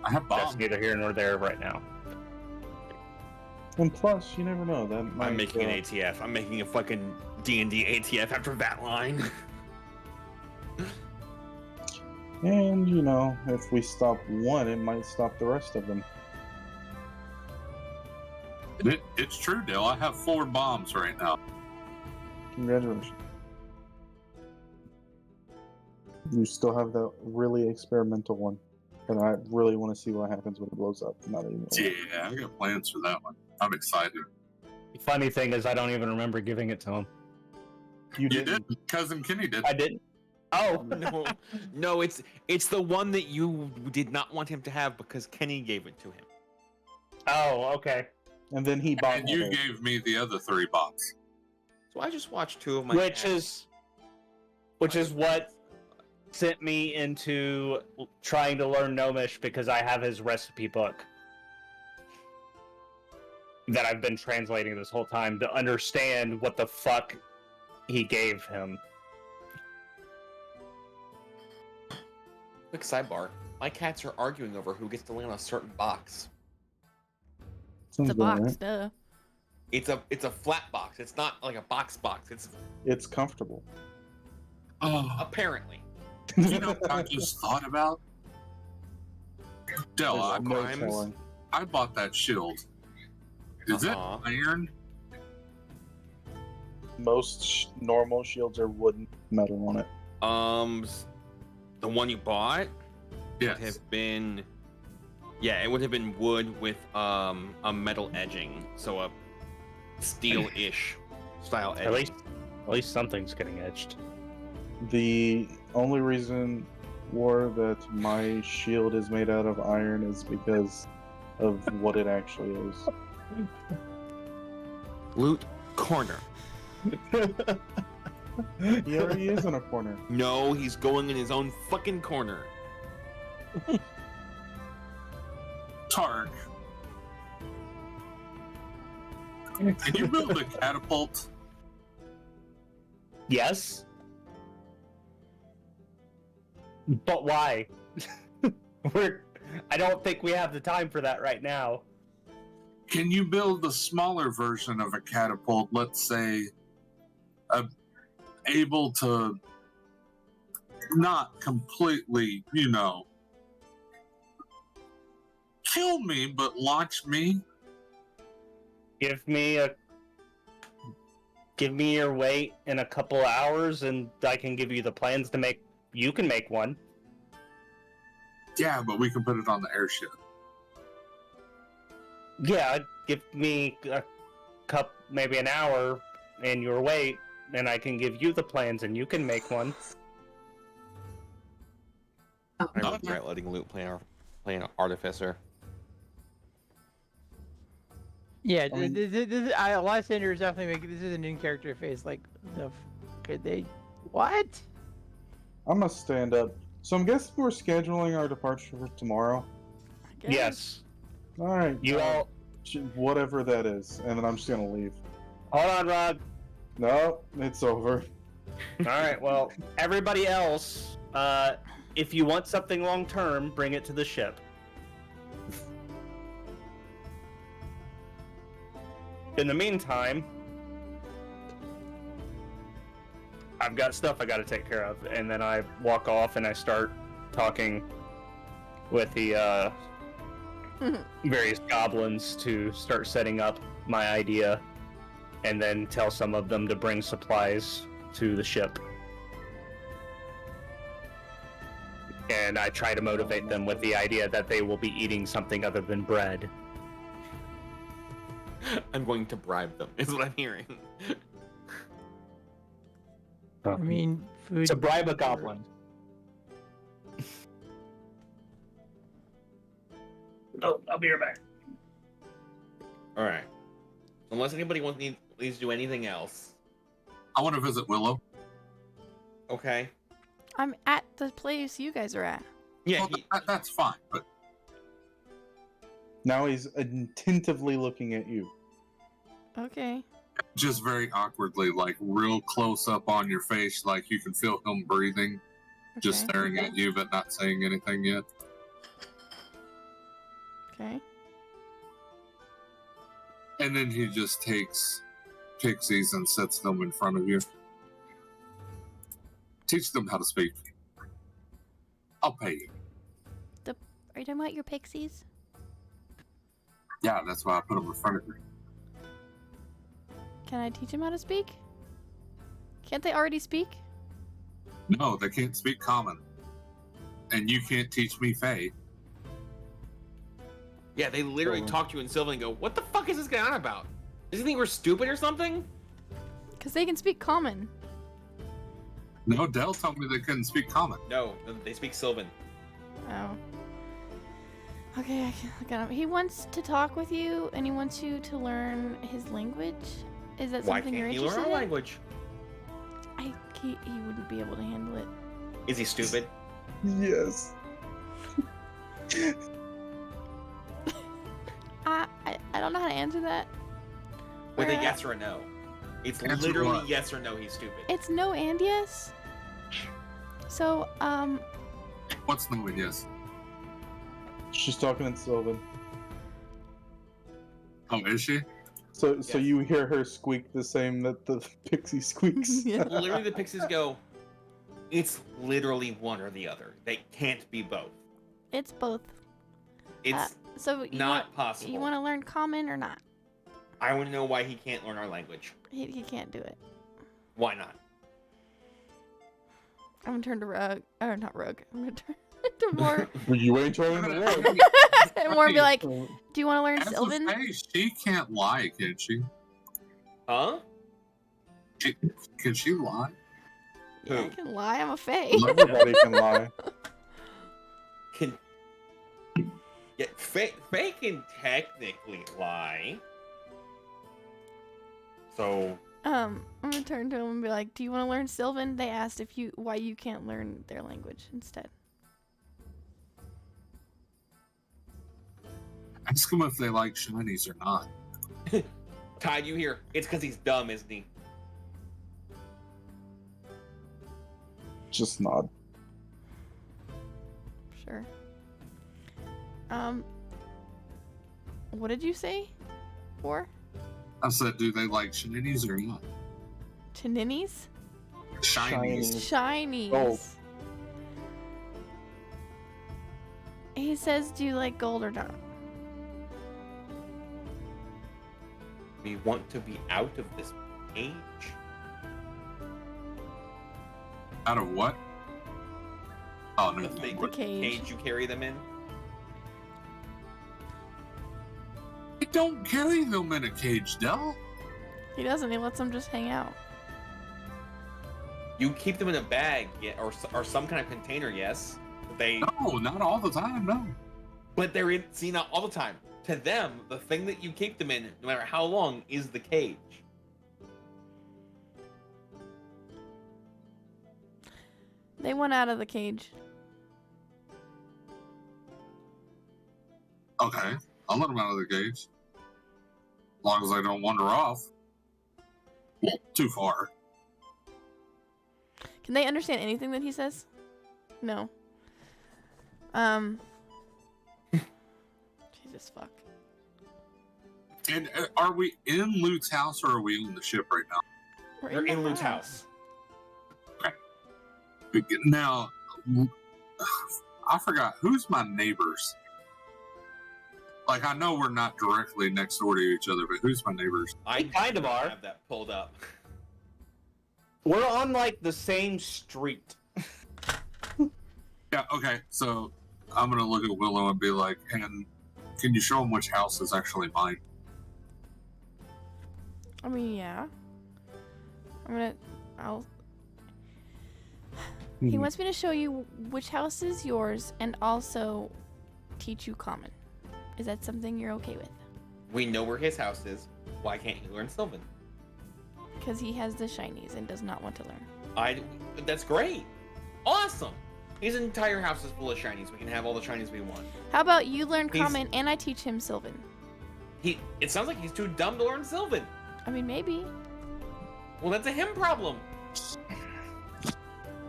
I have that's neither here nor there right now. And plus, you never know. That I'm making an ATF. I'm making a fucking DnD ATF after that line. And, you know, if we stop one, it might stop the rest of them. It's true, Dale. I have 4 bombs right now. Congratulations. You still have that really experimental one. And I really want to see what happens when it blows up. Not even Yeah, I got plans for that one. I'm excited. The funny thing is I don't even remember giving it to him. You did. Cousin Kenny did. I didn't. Oh no! It's the one that you did not want him to have because Kenny gave it to him. Oh, okay. And then he bought And you Heather. gave me the other 3 bots. So I just watched 2 of my which cats. is what sent me into trying to learn Gnomish because I have his recipe book that I've been translating this whole time to understand what the fuck he gave him. Quick sidebar. My cats are arguing over who gets to lay on a certain box. It's a box, duh. It's a flat box. It's not like a box. It's comfortable. Oh, Apparently. you know what I just thought about? Dell, There's no telling. I bought that shield. Is it iron? Most normal shields are wood and metal on it. The one you bought Yes. would have been, yeah, it would have been wood with a metal edging, so a steel-ish style edging. At least something's getting edged. The only reason, War, that my shield is made out of iron is because of what it actually is. Loot corner. He already is in a corner. No, he's going in his own fucking corner. Tark. Can you build a catapult? Yes. But why? I don't think we have the time for that right now. Can you build a smaller version of a catapult, let's say, able to not completely, kill me, but launch me? Give me your weight in a couple hours, and I can give you the plans to make. You can make one. Yeah, but we can put it on the airship. Yeah, give me maybe an hour and your weight, and I can give you the plans, and you can make one. I regret letting Loot play an artificer. Yeah, Lysander is definitely making this is an in-character face. Like, could they? What? I'm gonna stand up. So I'm guessing we're scheduling our departure for tomorrow. Yes. All right. You all. Whatever that is, and then I'm just gonna leave. Hold on, Rod. No, it's over. All right. Well, everybody else, if you want something long term, bring it to the ship. In the meantime, I've got stuff I got to take care of, and then I walk off and I start talking with the various goblins to start setting up my idea, and then tell some of them to bring supplies to the ship. And I try to motivate them with the idea that they will be eating something other than bread. I'm going to bribe them, is what I'm hearing. I mean, food. To bribe a goblin. Oh, I'll be right back. Alright. Unless anybody needs to do anything else. I want to visit Willow. Okay. I'm at the place you guys are at. Yeah, well, that's fine, but... Now he's attentively looking at you. Okay. Just very awkwardly, like real close up on your face, like you can feel him breathing, just staring at you but not saying anything yet. Okay. And then he just takes pixies and sets them in front of you. Teach them how to speak. I'll pay you. Are you talking about your pixies? Yeah, that's why I put them in front of you. Can I teach them how to speak? Can't they already speak? No, they can't speak common. And you can't teach me Fae. Yeah, they literally talk to you in Sylvan and go, what the fuck is this guy on about? Does he think we're stupid or something? Because they can speak common. No, Dell told me they couldn't speak common. No, they speak Sylvan. Oh. Okay, I can look at him. He wants to talk with you, and he wants you to learn his language. Is that Why something can't you're he interested learn our in? language? He wouldn't be able to handle it. Is he stupid? Yes. I don't know how to answer that. With a Where- yes or a no. It's Answer literally what? yes or no. He's stupid. It's no and yes. So, What's no and yes? She's talking in Sylvan. Oh, is she? So Yes. you hear her squeak the same that the pixie squeaks. Literally, the pixies go. It's literally one or the other. They can't be both. it's both. It's So you not want, possible. You want to learn common or not? I want to know why he can't learn our language. He can't do it. Why not? I'm gonna turn to Rug. Or not Rug. I'm gonna turn to more. You ain't turning the road. And more be like, do you want to learn As Sylvan? of hey, she can't lie, can she? Huh? Can she lie? Yeah, I can lie. I'm a fae. Everybody can lie. Can yeah, Faye can technically lie. So I'm gonna turn to him and be like, do you want to learn Sylvan? They asked why you can't learn their language instead. Ask him if they like shinies or not. Tide, you here? It's because he's dumb, isn't he? Just nod. Sure. What did you say? For? I said, do they like shinies or not? Chininis? Shinies. Shinies. Gold. He says, do you like gold or not? We want to be out of this cage. Out of what? Oh, no. The cage you carry them in. I don't carry them in a cage, Del. He doesn't. He lets them just hang out. You keep them in a bag, yeah, or some kind of container, yes. They No, not all the time, no. but they're in. See, not all the time. To them, the thing that you keep them in, no matter how long, is the cage. They went out of the cage. Okay, I'll let them out of the cage. As long as I don't wander off. Well, too far. Can they understand anything that he says? No. Jesus fuck. And are we in Lute's house or are we on the ship right now? We're in Lute's house. Now, I forgot, who's my neighbors? Like, I know we're not directly next door to each other, but who's my neighbors? I kind of are. have that pulled up. We're on like the same street. Yeah, okay, so I'm gonna look at Willow and be like, and can you show him which house is actually mine? I mean, yeah. He wants me to show you which house is yours and also teach you common. Is that something you're okay with? We know where his house is. Why can't you learn Sylvan? Because he has the shinies and does not want to learn. That's great. Awesome. His entire house is full of shinies. We can have all the shinies we want. How about you learn He's- common and I teach him Sylvan? It sounds like he's too dumb to learn Sylvan. I mean, maybe. Well, that's a him problem.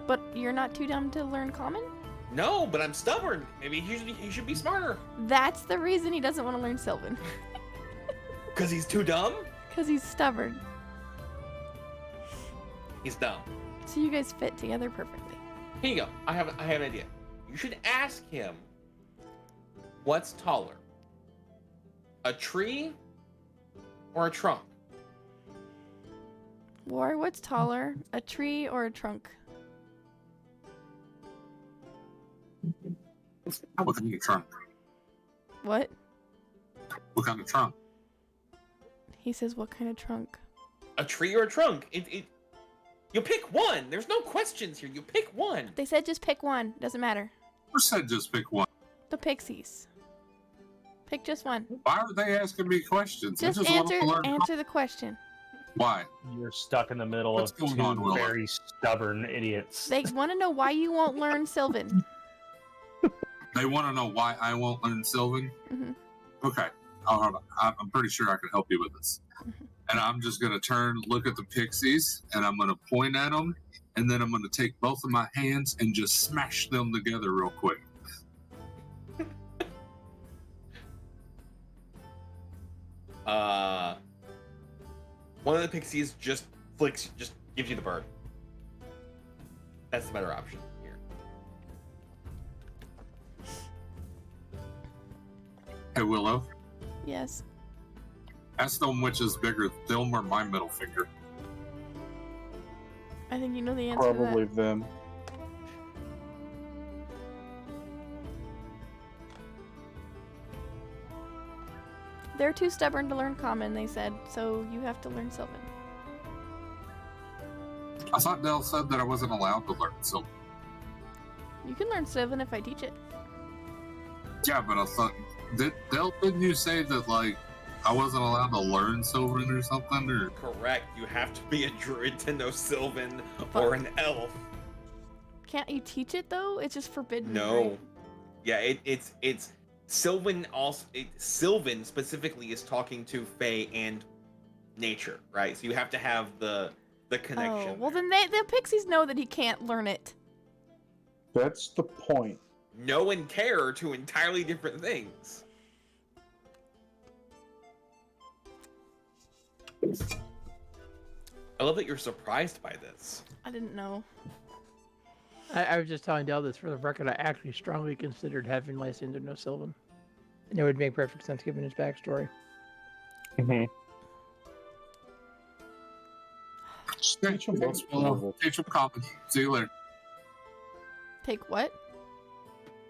But you're not too dumb to learn common? No, but I'm stubborn. Maybe he should be smarter. That's the reason he doesn't want to learn Sylvan. Because he's too dumb? Because he's stubborn. He's dumb. So you guys fit together perfectly. Here you go. I have an idea. You should ask him what's taller, a tree or a trunk? War, what's taller, a tree or a trunk? What kind of trunk? What? What kind of trunk? He says, what kind of trunk? A tree or a trunk? You pick one. There's no questions here. You pick one. They said just pick one. Doesn't matter. Who said just pick one? The pixies. Pick just one. Why are they asking me questions? Just I just want to learn. answer the question. Why? You're stuck in the middle What's of going two on, Willow? very stubborn idiots. They want to know why you won't learn Sylvan. They want to know why I won't learn Sylvan? Mhm. Okay. I'm pretty sure I can help you with this. And I'm just going to look at the pixies, and I'm going to point at them, and then I'm going to take both of my hands and just smash them together real quick. One of the pixies just gives you the bird. That's the better option here. Hey, Willow. Yes. Ask them which is bigger, them or my middle finger. I think you know the answer Probably to that. them. They're too stubborn to learn Common, they said, so you have to learn Sylvan. I thought Dell said that I wasn't allowed to learn Sylvan. You can learn Sylvan if I teach it. Yeah, but I thought didn't you say that like I wasn't allowed to learn Sylvan or something? Or Correct. You have to be a druid to know Sylvan or an elf. Can't you teach it though? It's just forbidden. No. Right? Yeah, it's Sylvan also. Sylvan specifically is talking to Fae and nature, right? So you have to have the connection. Oh, well then the pixies know that he can't learn it. That's the point. Know and care are two entirely different things. I love that you're surprised by this. I didn't know. I was just telling Del this for the record. I actually strongly considered having Lysander know Sylvan. And it would make perfect sense given his backstory. Mm-hmm. Teach them both. Teach them common. See you later. Take what?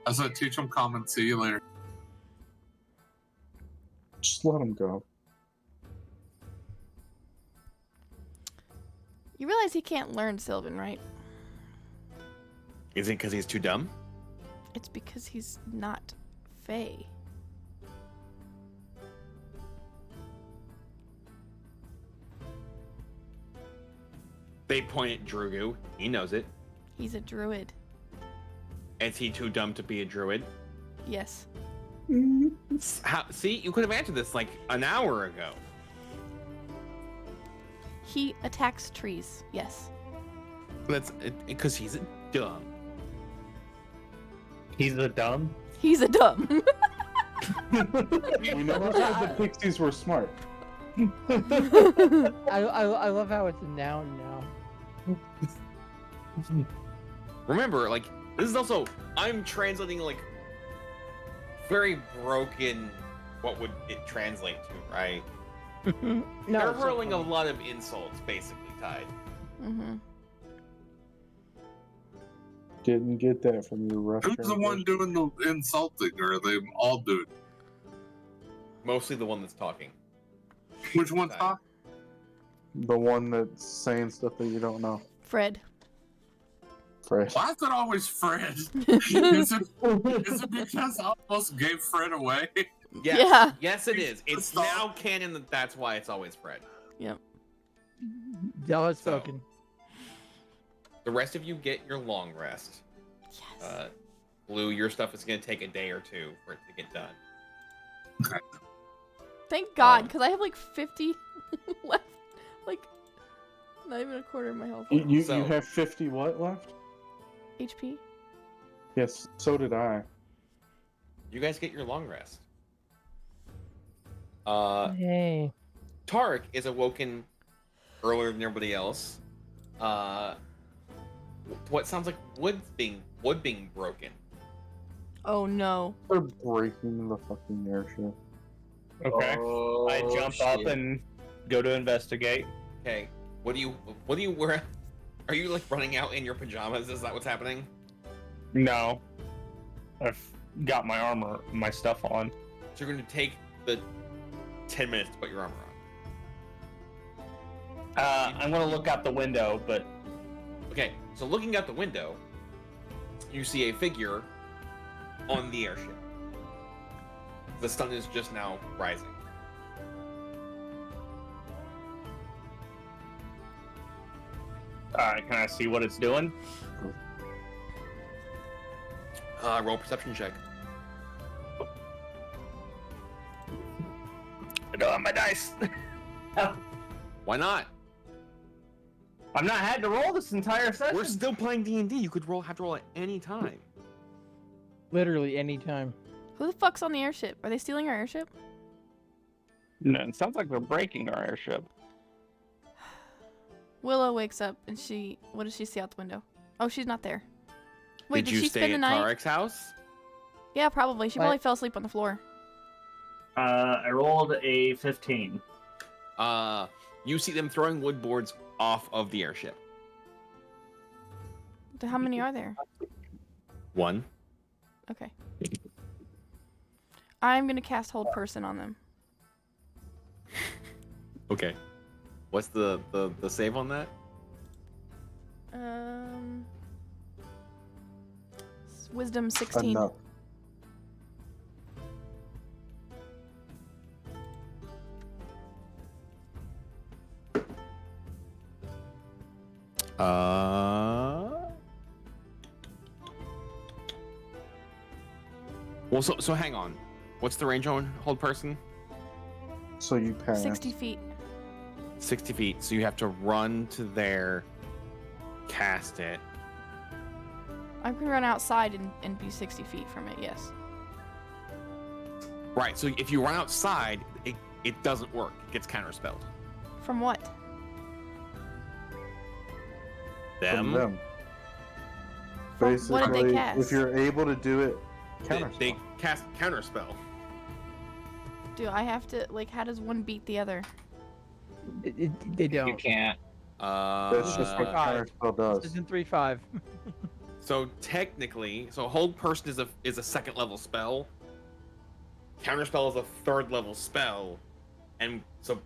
I said teach them common. See you later. Just let them go. You realize he can't learn Sylvan, right? Is it because he's too dumb? It's because he's not Fae. They point at Drugu. He knows it. He's a druid. Is he too dumb to be a druid? Yes. See, you could have answered this like an hour ago. He attacks trees. Yes. That's because he's a dumb. He's a dumb? He's a dumb. We never said the pixies were smart. I love how it's a noun now. Remember, like, this is also, I'm translating, like, very broken, what would it translate to, right? No, They're it's hurling a okay. lot of insults, basically, Tide. Mm-hmm. Didn't get that from your rough. Who's the one doing the insulting, or are they all doing? Mostly the one that's talking. Which one's talking? The one that's saying stuff that you don't know. Fred. Fred. Why is it always Fred? is it because I almost gave Fred away? Yes. Yeah. Yes, it is. It's now canon that that's why it's always Fred. Yep. Del has spoken. The rest of you get your long rest. Yes. Blue, your stuff is going to take a day or two for it to get done. Thank God, because I have like 50 left. Like, not even a quarter of my health. You have 50 what left? HP? Yes, so did I. You guys get your long rest. Hey. Tarek is awoken earlier than everybody else. What sounds like wood being broken. Oh no. They're breaking the fucking airship. Okay. I Oh, jump up shit. and go to investigate. Okay. What do you wear? Are you like running out in your pajamas? Is that what's happening? No. I've got my armor, my stuff on. So you're going to take the 10 minutes to put your armor on. I'm gonna look out the window, but Okay, so looking out the window, you see a figure on the airship. The sun is just now rising. Alright, can I see what it's doing? Roll perception check. I don't have my dice. Why not? I've not had to roll this entire session. We're still playing D&D. You could have to roll at any time. Literally any time. Who the fuck's on the airship? Are they stealing our airship? No, it sounds like they're breaking our airship. Willow wakes up and what does she see out the window? Oh, she's not there. Wait, did you she stay spend the at night? Tarek's house? Yeah, probably. She What? probably fell asleep on the floor. I rolled a 15. You see them throwing wood boards off of the airship. How many are there? One. Okay. I'm gonna cast Hold Person on them. Okay. What's the save on that? Wisdom 16. Enough. Well, so hang on. What's the range on Hold Person? So you pass. 60 feet. 60 feet. So you have to run to there, cast it. I can run outside and be 60 feet from it, yes. Right. So if you run outside, it doesn't work. It gets counterspelled. From what? Them. From them. From- Basically, what did they cast? if you're able to do it, They cast counterspell. Do I have to, like, how does one beat the other? They don't. You can't. that's just what counterspell does. This isn't 3-5. So technically, Hold Person is a second level spell. Counterspell is a third level spell, and so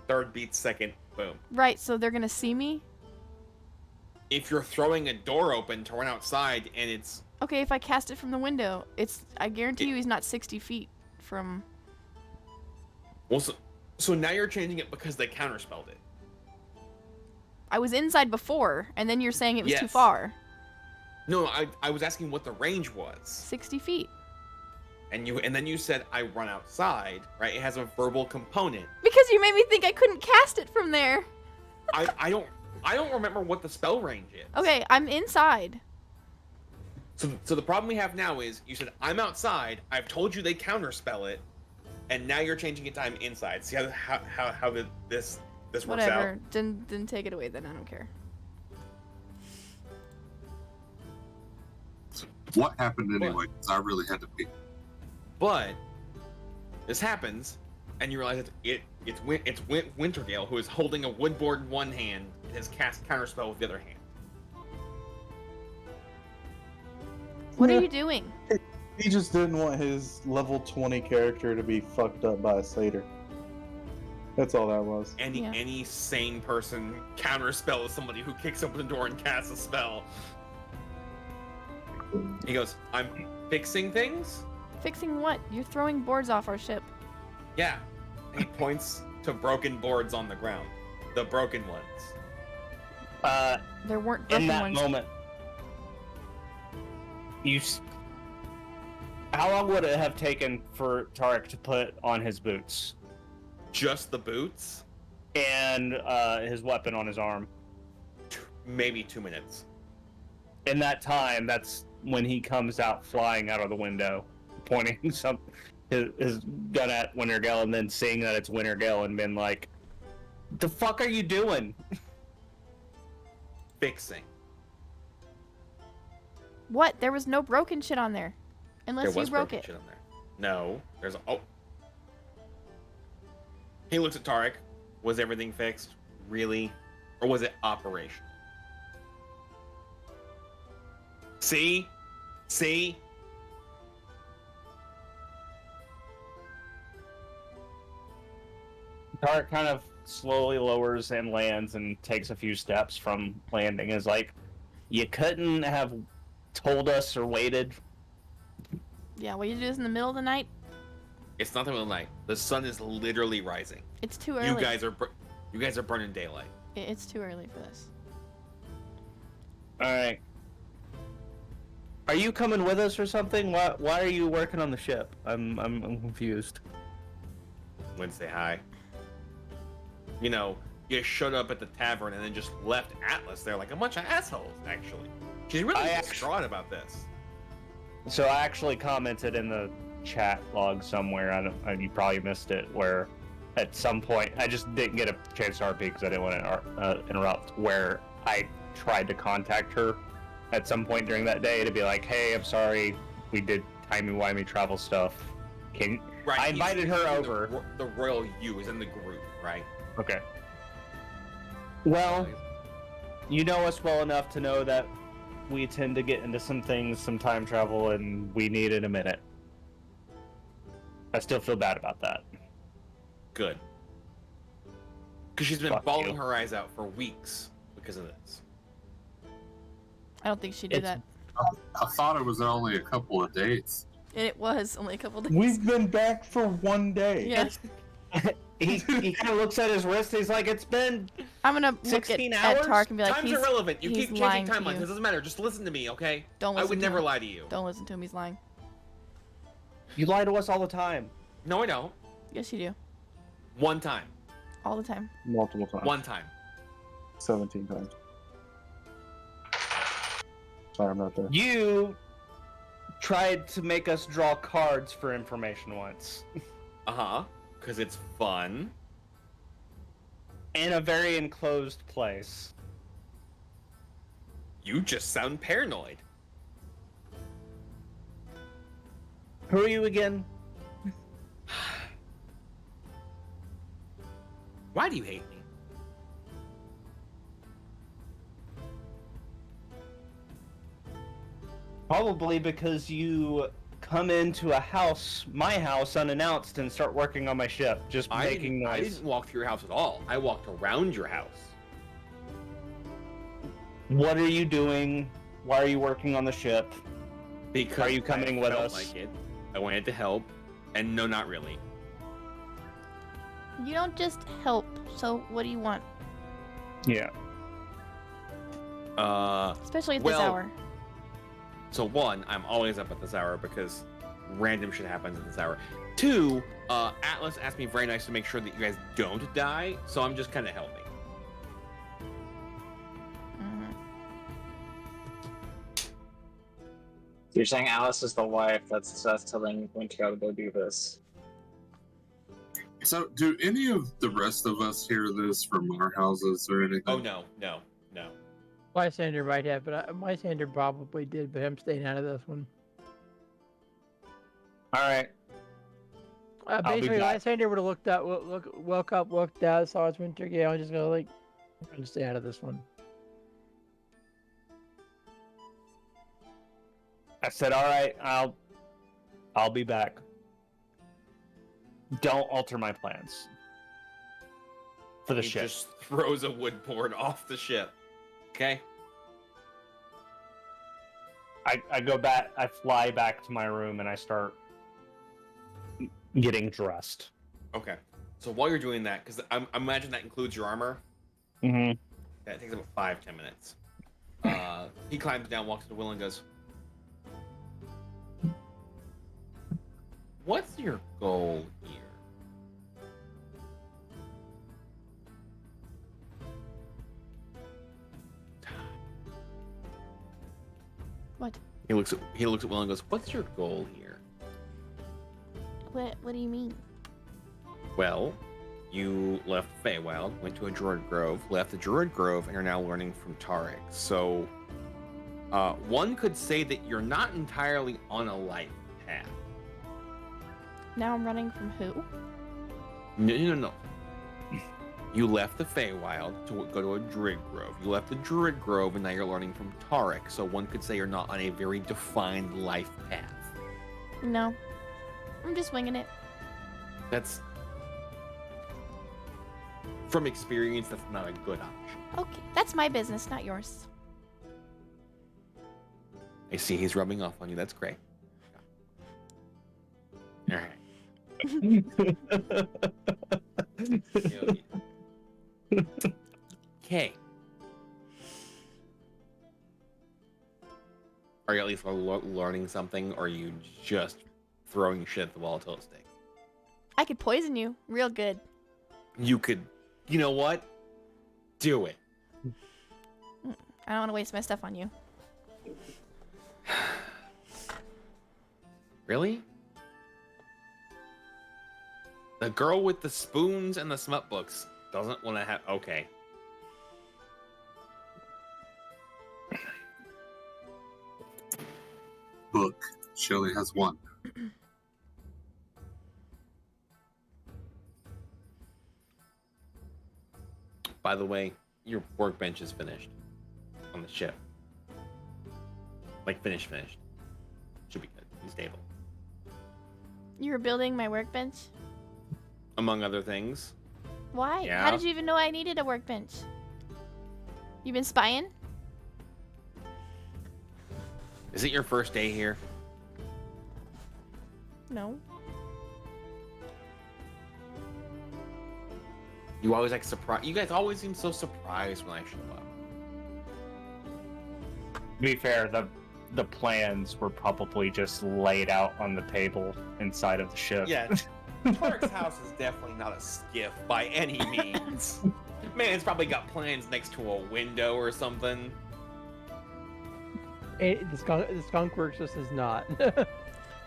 third beats second. Boom. Right, so they're gonna see me? If you're throwing a door open to run outside and it's Okay, if I cast it from the window, I guarantee you he's not 60 feet from... well, so now you're changing it because they counterspelled it. I was inside before, and then you're saying it was too Yes. far. No, I was asking what the range was. 60 feet. And then you said I run outside, right? It has a verbal component. Because you made me think I couldn't cast it from there. I don't remember what the spell range is. Okay, I'm inside. So the problem we have now is you said I'm outside. I've told you they counterspell it, and now you're changing it to I'm inside. See how this works Whatever. out. Didn't take it away then. I don't care. What happened anyway? 'Cause I really had to pee. But this happens, and you realize it's Wintergale who is holding a wood board in one hand and has cast counterspell with the other hand. What are you doing? He just didn't want his level 20 character to be fucked up by a satyr. That's all that was. Any sane person counterspells somebody who kicks open the door and casts a spell. He goes, I'm fixing things? Fixing what? You're throwing boards off our ship. Yeah. And he points to broken boards on the ground. The broken ones. There weren't In broken that ones. moment, how long would it have taken for Tarek to put on his boots? Just the boots? And his weapon on his arm. Maybe 2 minutes. In that time, that's when he comes out flying out of the window, pointing his gun at Wintergale, and then seeing that it's Wintergale and being like, "The fuck are you doing?" Fixing. What? There was no broken shit on there. Unless There you was broke broken it. shit on there. No. He looks at Tarek. Was everything fixed? Really? Or was it operation? See? Tarek kind of slowly lowers and lands and takes a few steps from landing. Is like, you couldn't have told us or waited. Yeah, well, you do this in the middle of the night? It's not the middle of the night. The sun is literally rising. It's too early. You guys are burning daylight. It's too early for this. All right. Are you coming with us or something? Why are you working on the ship? I'm confused. Went to say hi. You know, you showed up at the tavern and then just left Atlas there like a bunch of assholes. Actually, she's really distraught about this. So I actually commented in the chat log somewhere. You probably missed it. Where at some point I just didn't get a chance to RP because I didn't want to interrupt. Where I tried to contact her at some point during that day to be like, "Hey, I'm sorry, we did timey-wimey travel stuff. Right, I invited her over. The royal you is in the group, right? Okay. Well, you know us well enough to know that we tend to get into some things, some time travel, and we needed a minute. I still feel bad about that. Good. Because she's been bawling her eyes out for weeks because of this. I don't think she did that. I thought it was only a couple of dates. It was only a couple days. We've been back for 1 day. Yeah. he kind of looks at his wrist. He's like, "It's been I'm gonna look 16 at hours? Tark and be like, Time's he's irrelevant. You he's keep lying changing to timelines. you. It doesn't matter. Just listen to me, okay? Don't I listen would to never him. lie to you. Don't listen to him. He's lying. You lie to us all the time." No, I don't. Yes, you do. One time. All the time. Multiple times. One time. 17 times. Sorry, I'm not there. You tried to make us draw cards for information once. Uh-huh. Because it's fun. In a very enclosed place. You just sound paranoid. Who are you again? Why do you hate me? Probably because you come into a house, my house, unannounced and start working on my ship, just making noise. I didn't walk through your house at all. I walked around your house. What are you doing? Why are you working on the ship? Because are you coming I with felt us? like it. I wanted to help, and no, not really. You don't just help. So what do you want? Yeah. Especially at this hour. So one, I'm always up at this hour because random shit happens at this hour. Two, Atlas asked me very nice to make sure that you guys don't die, so I'm just kind of helping. You're saying Alice is the wife that's telling Winter to go do this. So, do any of the rest of us hear this from our houses or anything? Oh, no. Lysander might have, but Lysander probably did, but I'm staying out of this one. Alright. Basically, Lysander would have looked up, woke up, looked out, saw it's Winter Gale, and just go like, I'm gonna stay out of this one. I said, alright, I'll be back. Don't alter my plans. For the ship. He just throws a wood board off the ship. Okay? I go back, I fly back to my room and I start getting dressed. Okay. So while you're doing that, because I imagine that includes your armor. Mm-hmm. That takes about 5-10 minutes. He climbs down, walks to the Will, and goes, "What's your goal here?" What? He looks at Will and goes, "What's your goal here?" What do you mean? Well, you left Feywild, went to a Druid Grove, left the Druid Grove, and are now learning from Tarek. So, one could say that you're not entirely on a life path. Now I'm running from who? No. You left the Feywild to go to a Druid Grove. You left the Druid Grove, and now you're learning from Tarek. So one could say you're not on a very defined life path. No. I'm just winging it. That's... From experience, that's not a good option. Okay, that's my business, not yours. I see he's rubbing off on you. That's great. Alright. Okay. Are you at least learning something, or are you just throwing shit at the wall till it sticks? I could poison you real good. You could. You know what? Do it. I don't want to waste my stuff on you. Really? The girl with the spoons and the smut books doesn't want to have. Okay. Book. She only has one. By the way, your workbench is finished on the ship. Like finished. Should be good. Be stable. You were building my workbench? Among other things. Why? Yeah. How did you even know I needed a workbench? You been spying? Is it your first day here? No. You always like surprise. You guys always seem so surprised when I show up. To be fair, the plans were probably just laid out on the table inside of the ship. Yeah, Tarek's house is definitely not a skiff by any means. Man, it's probably got plans next to a window or something. The skunk works just as not.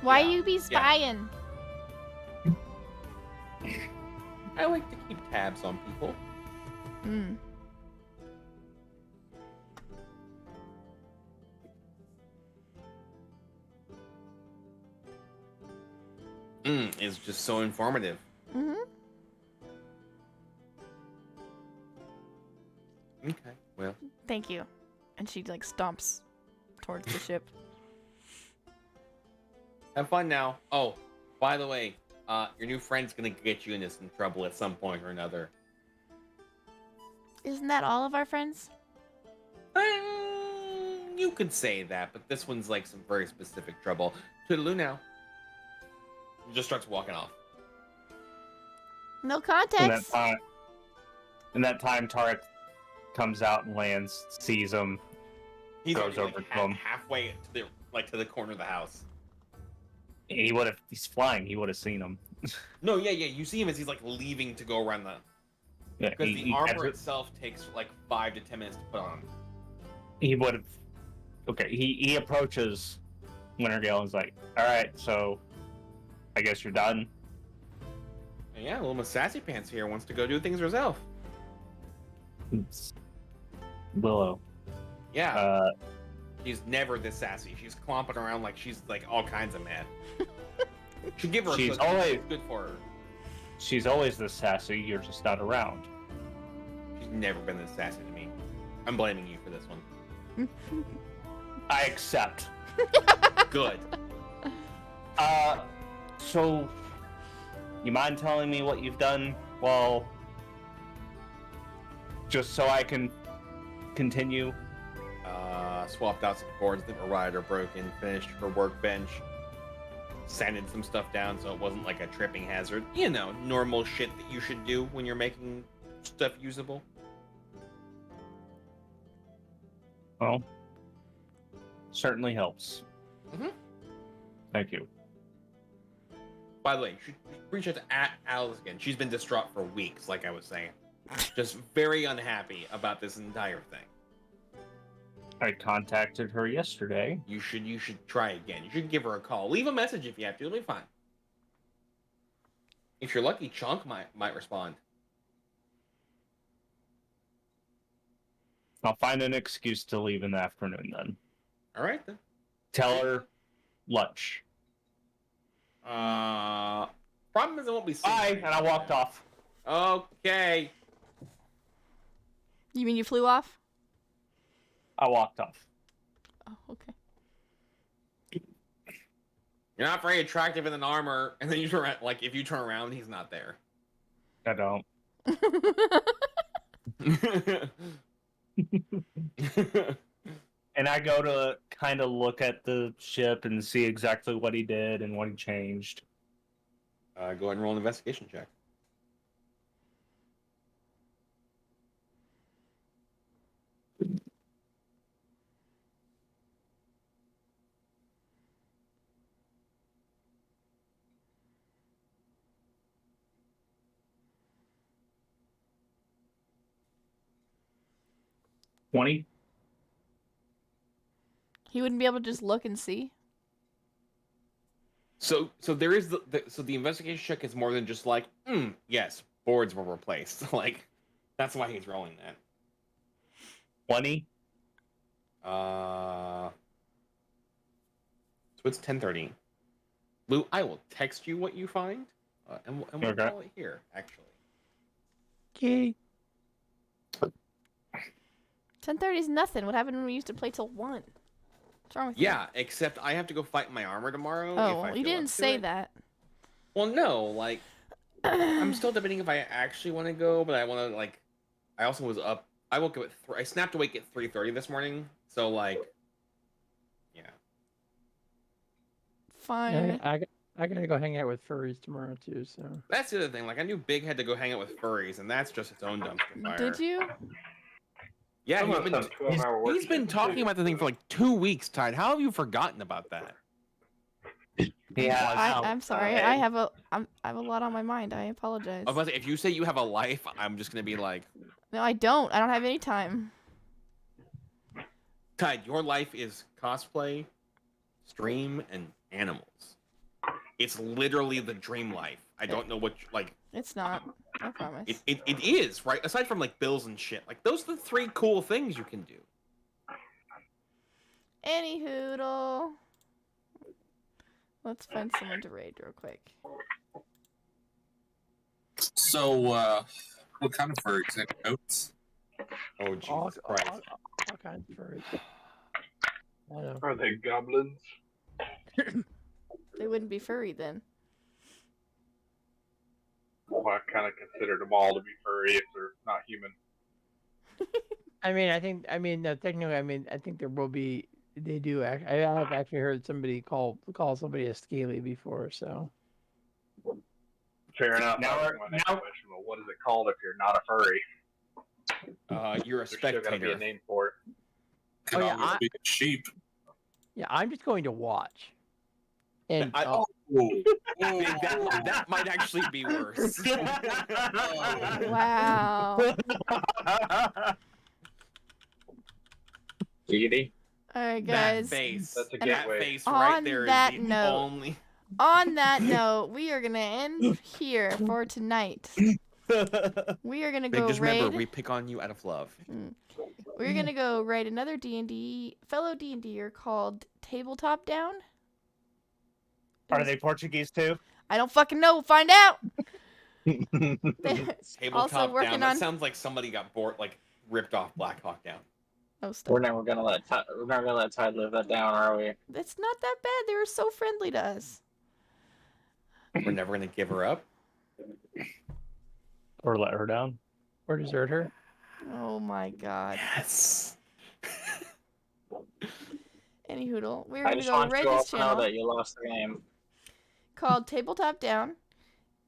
Why you be spying? I like to keep tabs on people. Hmm. It's just so informative. Mm-hmm. Okay, well. Thank you. And she like stomps towards the ship. Have fun now. Oh, by the way, your new friend's gonna get you into some trouble at some point or another. Isn't that all of our friends? You could say that, but this one's like some very specific trouble. Toodaloo now. He just starts walking off. No context. In that time, Tarek comes out and lands, sees him, He's goes already, over like, to him. halfway to the corner of the house. He's flying. He would have seen him. No, yeah. You see him as he's like leaving to go around the. Yeah, Because the he armor itself takes like 5 to 10 minutes to put on. He would have. Okay, he approaches Wintergale and is like, "All right, so I guess you're done." Yeah, little Miss Sassy Pants here wants to go do things herself. It's Willow. Yeah. She's never this sassy. She's clomping around like she's like all kinds of mad. Should give her a She's cookie. always- It's good for her. She's always this sassy. You're just not around. She's never been this sassy to me. I'm blaming you for this one. I accept. Good. So you mind telling me what you've done? Well, just so I can continue. Swapped out some boards that were rotted or broken, finished her workbench, sanded some stuff down so it wasn't like a tripping hazard. You know, normal shit that you should do when you're making stuff usable. Well, certainly helps. Mm-hmm. Thank you. By the way, you should reach out to Alice again. She's been distraught for weeks, like I was saying. Just very unhappy about this entire thing. I contacted her yesterday. You should try again. You should give her a call. Leave a message if you have to. It'll be fine. If you're lucky, Chunk might respond. I'll find an excuse to leave in the afternoon then. All right then. Tell her lunch. Problem is I won't be seeing Bye, you. and I walked off. Okay. You mean you flew off? I walked off. Oh, okay. You're not very attractive in an armor, and then you turn around, like if you turn around, he's not there. I don't. And I go to kind of look at the ship and see exactly what he did and what he changed. Go ahead and roll an investigation check. $20. He wouldn't be able to just look and see. So there is the investigation check is more than just like, yes, boards were replaced. Like, that's why he's rolling that. 20. So it's 10:30. Lou, I will text you what you find, and we'll call it here. Actually. Okay. 10:30 is nothing. What happened when we used to play till 1? What's wrong with you? Yeah, except I have to go fight my armor tomorrow. Oh, if I well, you feel didn't up to say it. that. Well, no, like I'm still debating if I actually want to go, but I want to like. I also was up. I woke up at I snapped awake at 3:30 this morning, so like, yeah. Fine. I gotta go hang out with furries tomorrow too. So That's the other thing. Like, I knew Big had to go hang out with furries, and that's just its own dumpster fire. Did you? Yeah, Some of us have 12-hour work he's been shifts, talking too. about the thing for like 2 weeks, Tide. How have you forgotten about that? Yeah, I'm sorry. I have a lot on my mind. I apologize. I was about to say, if you say you have a life, I'm just gonna be like, No, I don't. I don't have any time. Tide, your life is cosplay, stream, and animals. It's literally the dream life. I don't know what like. It's not. I promise. It is, right? Aside from like bills and shit, like those are the 3 cool things you can do. Any hoodle. Let's find someone to raid real quick. So, what kind of furries? Any goats? Oh, Jesus Christ. all kinds of furries. I know. Are they goblins? They wouldn't be furry then. Well, I kind of consider them all to be furry if they're not human. Technically, I think there will be. They do. I have actually heard somebody call somebody a scaly before. So Fair enough. Now That was we're- my next now- question. Well, what is it called if you're not a furry? You're a There's still got to be spectator. a name for it. Could Oh, yeah, always be a sheep. yeah, I'm just going to watch. And That might actually be worse. Wow. Beauty. All right, That guys. face. That's a That gateway. face On right there is that the note- only. On that note, we are gonna end here for tonight. We are gonna Big, go just raid. remember, we pick on you out of love. We're gonna go raid another fellow D&D'er called Tabletop Down. Are they Portuguese too? I don't fucking know. Find out. Tabletop working down. That on- sounds like somebody got bored, like ripped off Black Hawk Down. Oh, stop. We're never gonna let Tide live that down, are we? It's not that bad. They were so friendly to us. We're never gonna give her up. Or let her down? or desert her. Oh my god. Yes. Any hoodle. We're I gonna just go want raid you all this to know channel that you lost the game. called Tabletop Down.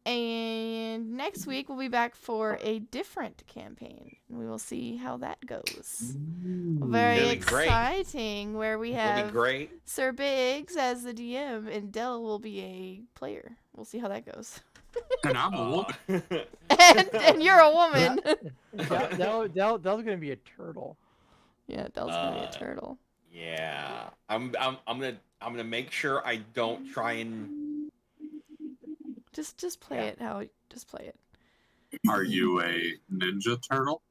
And next week we'll be back for a different campaign. And we will see how that goes. Very It'll be great. exciting. Where we It'll be have great. Sir Biggs as the DM and Dell will be a player. We'll see how that goes. And I'm a woman. and you're a woman. Dell's gonna be a turtle. Yeah, Dell's gonna be a turtle. Yeah, I'm gonna make sure I don't try and Just play it how just play it. Are you a ninja turtle?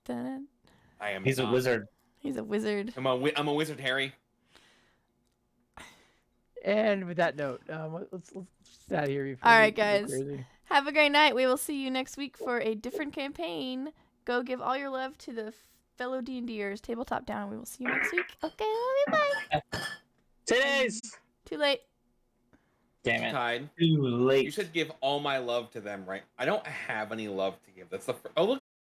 Dun. I am. He's a not. wizard. He's a wizard. I'm a wizard, Harry. And with that note, let's get out of here. Before All we right, go guys. crazy. Have a great night. We will see you next week for a different campaign. Go give all your love to the fellow D&D'ers. Tabletop Down. We will see you next week. Okay, love you. Bye. Today's Too late. damn it. Tide. Too late. You should give all my love to them, right? I don't have any love to give. That's the. Oh, look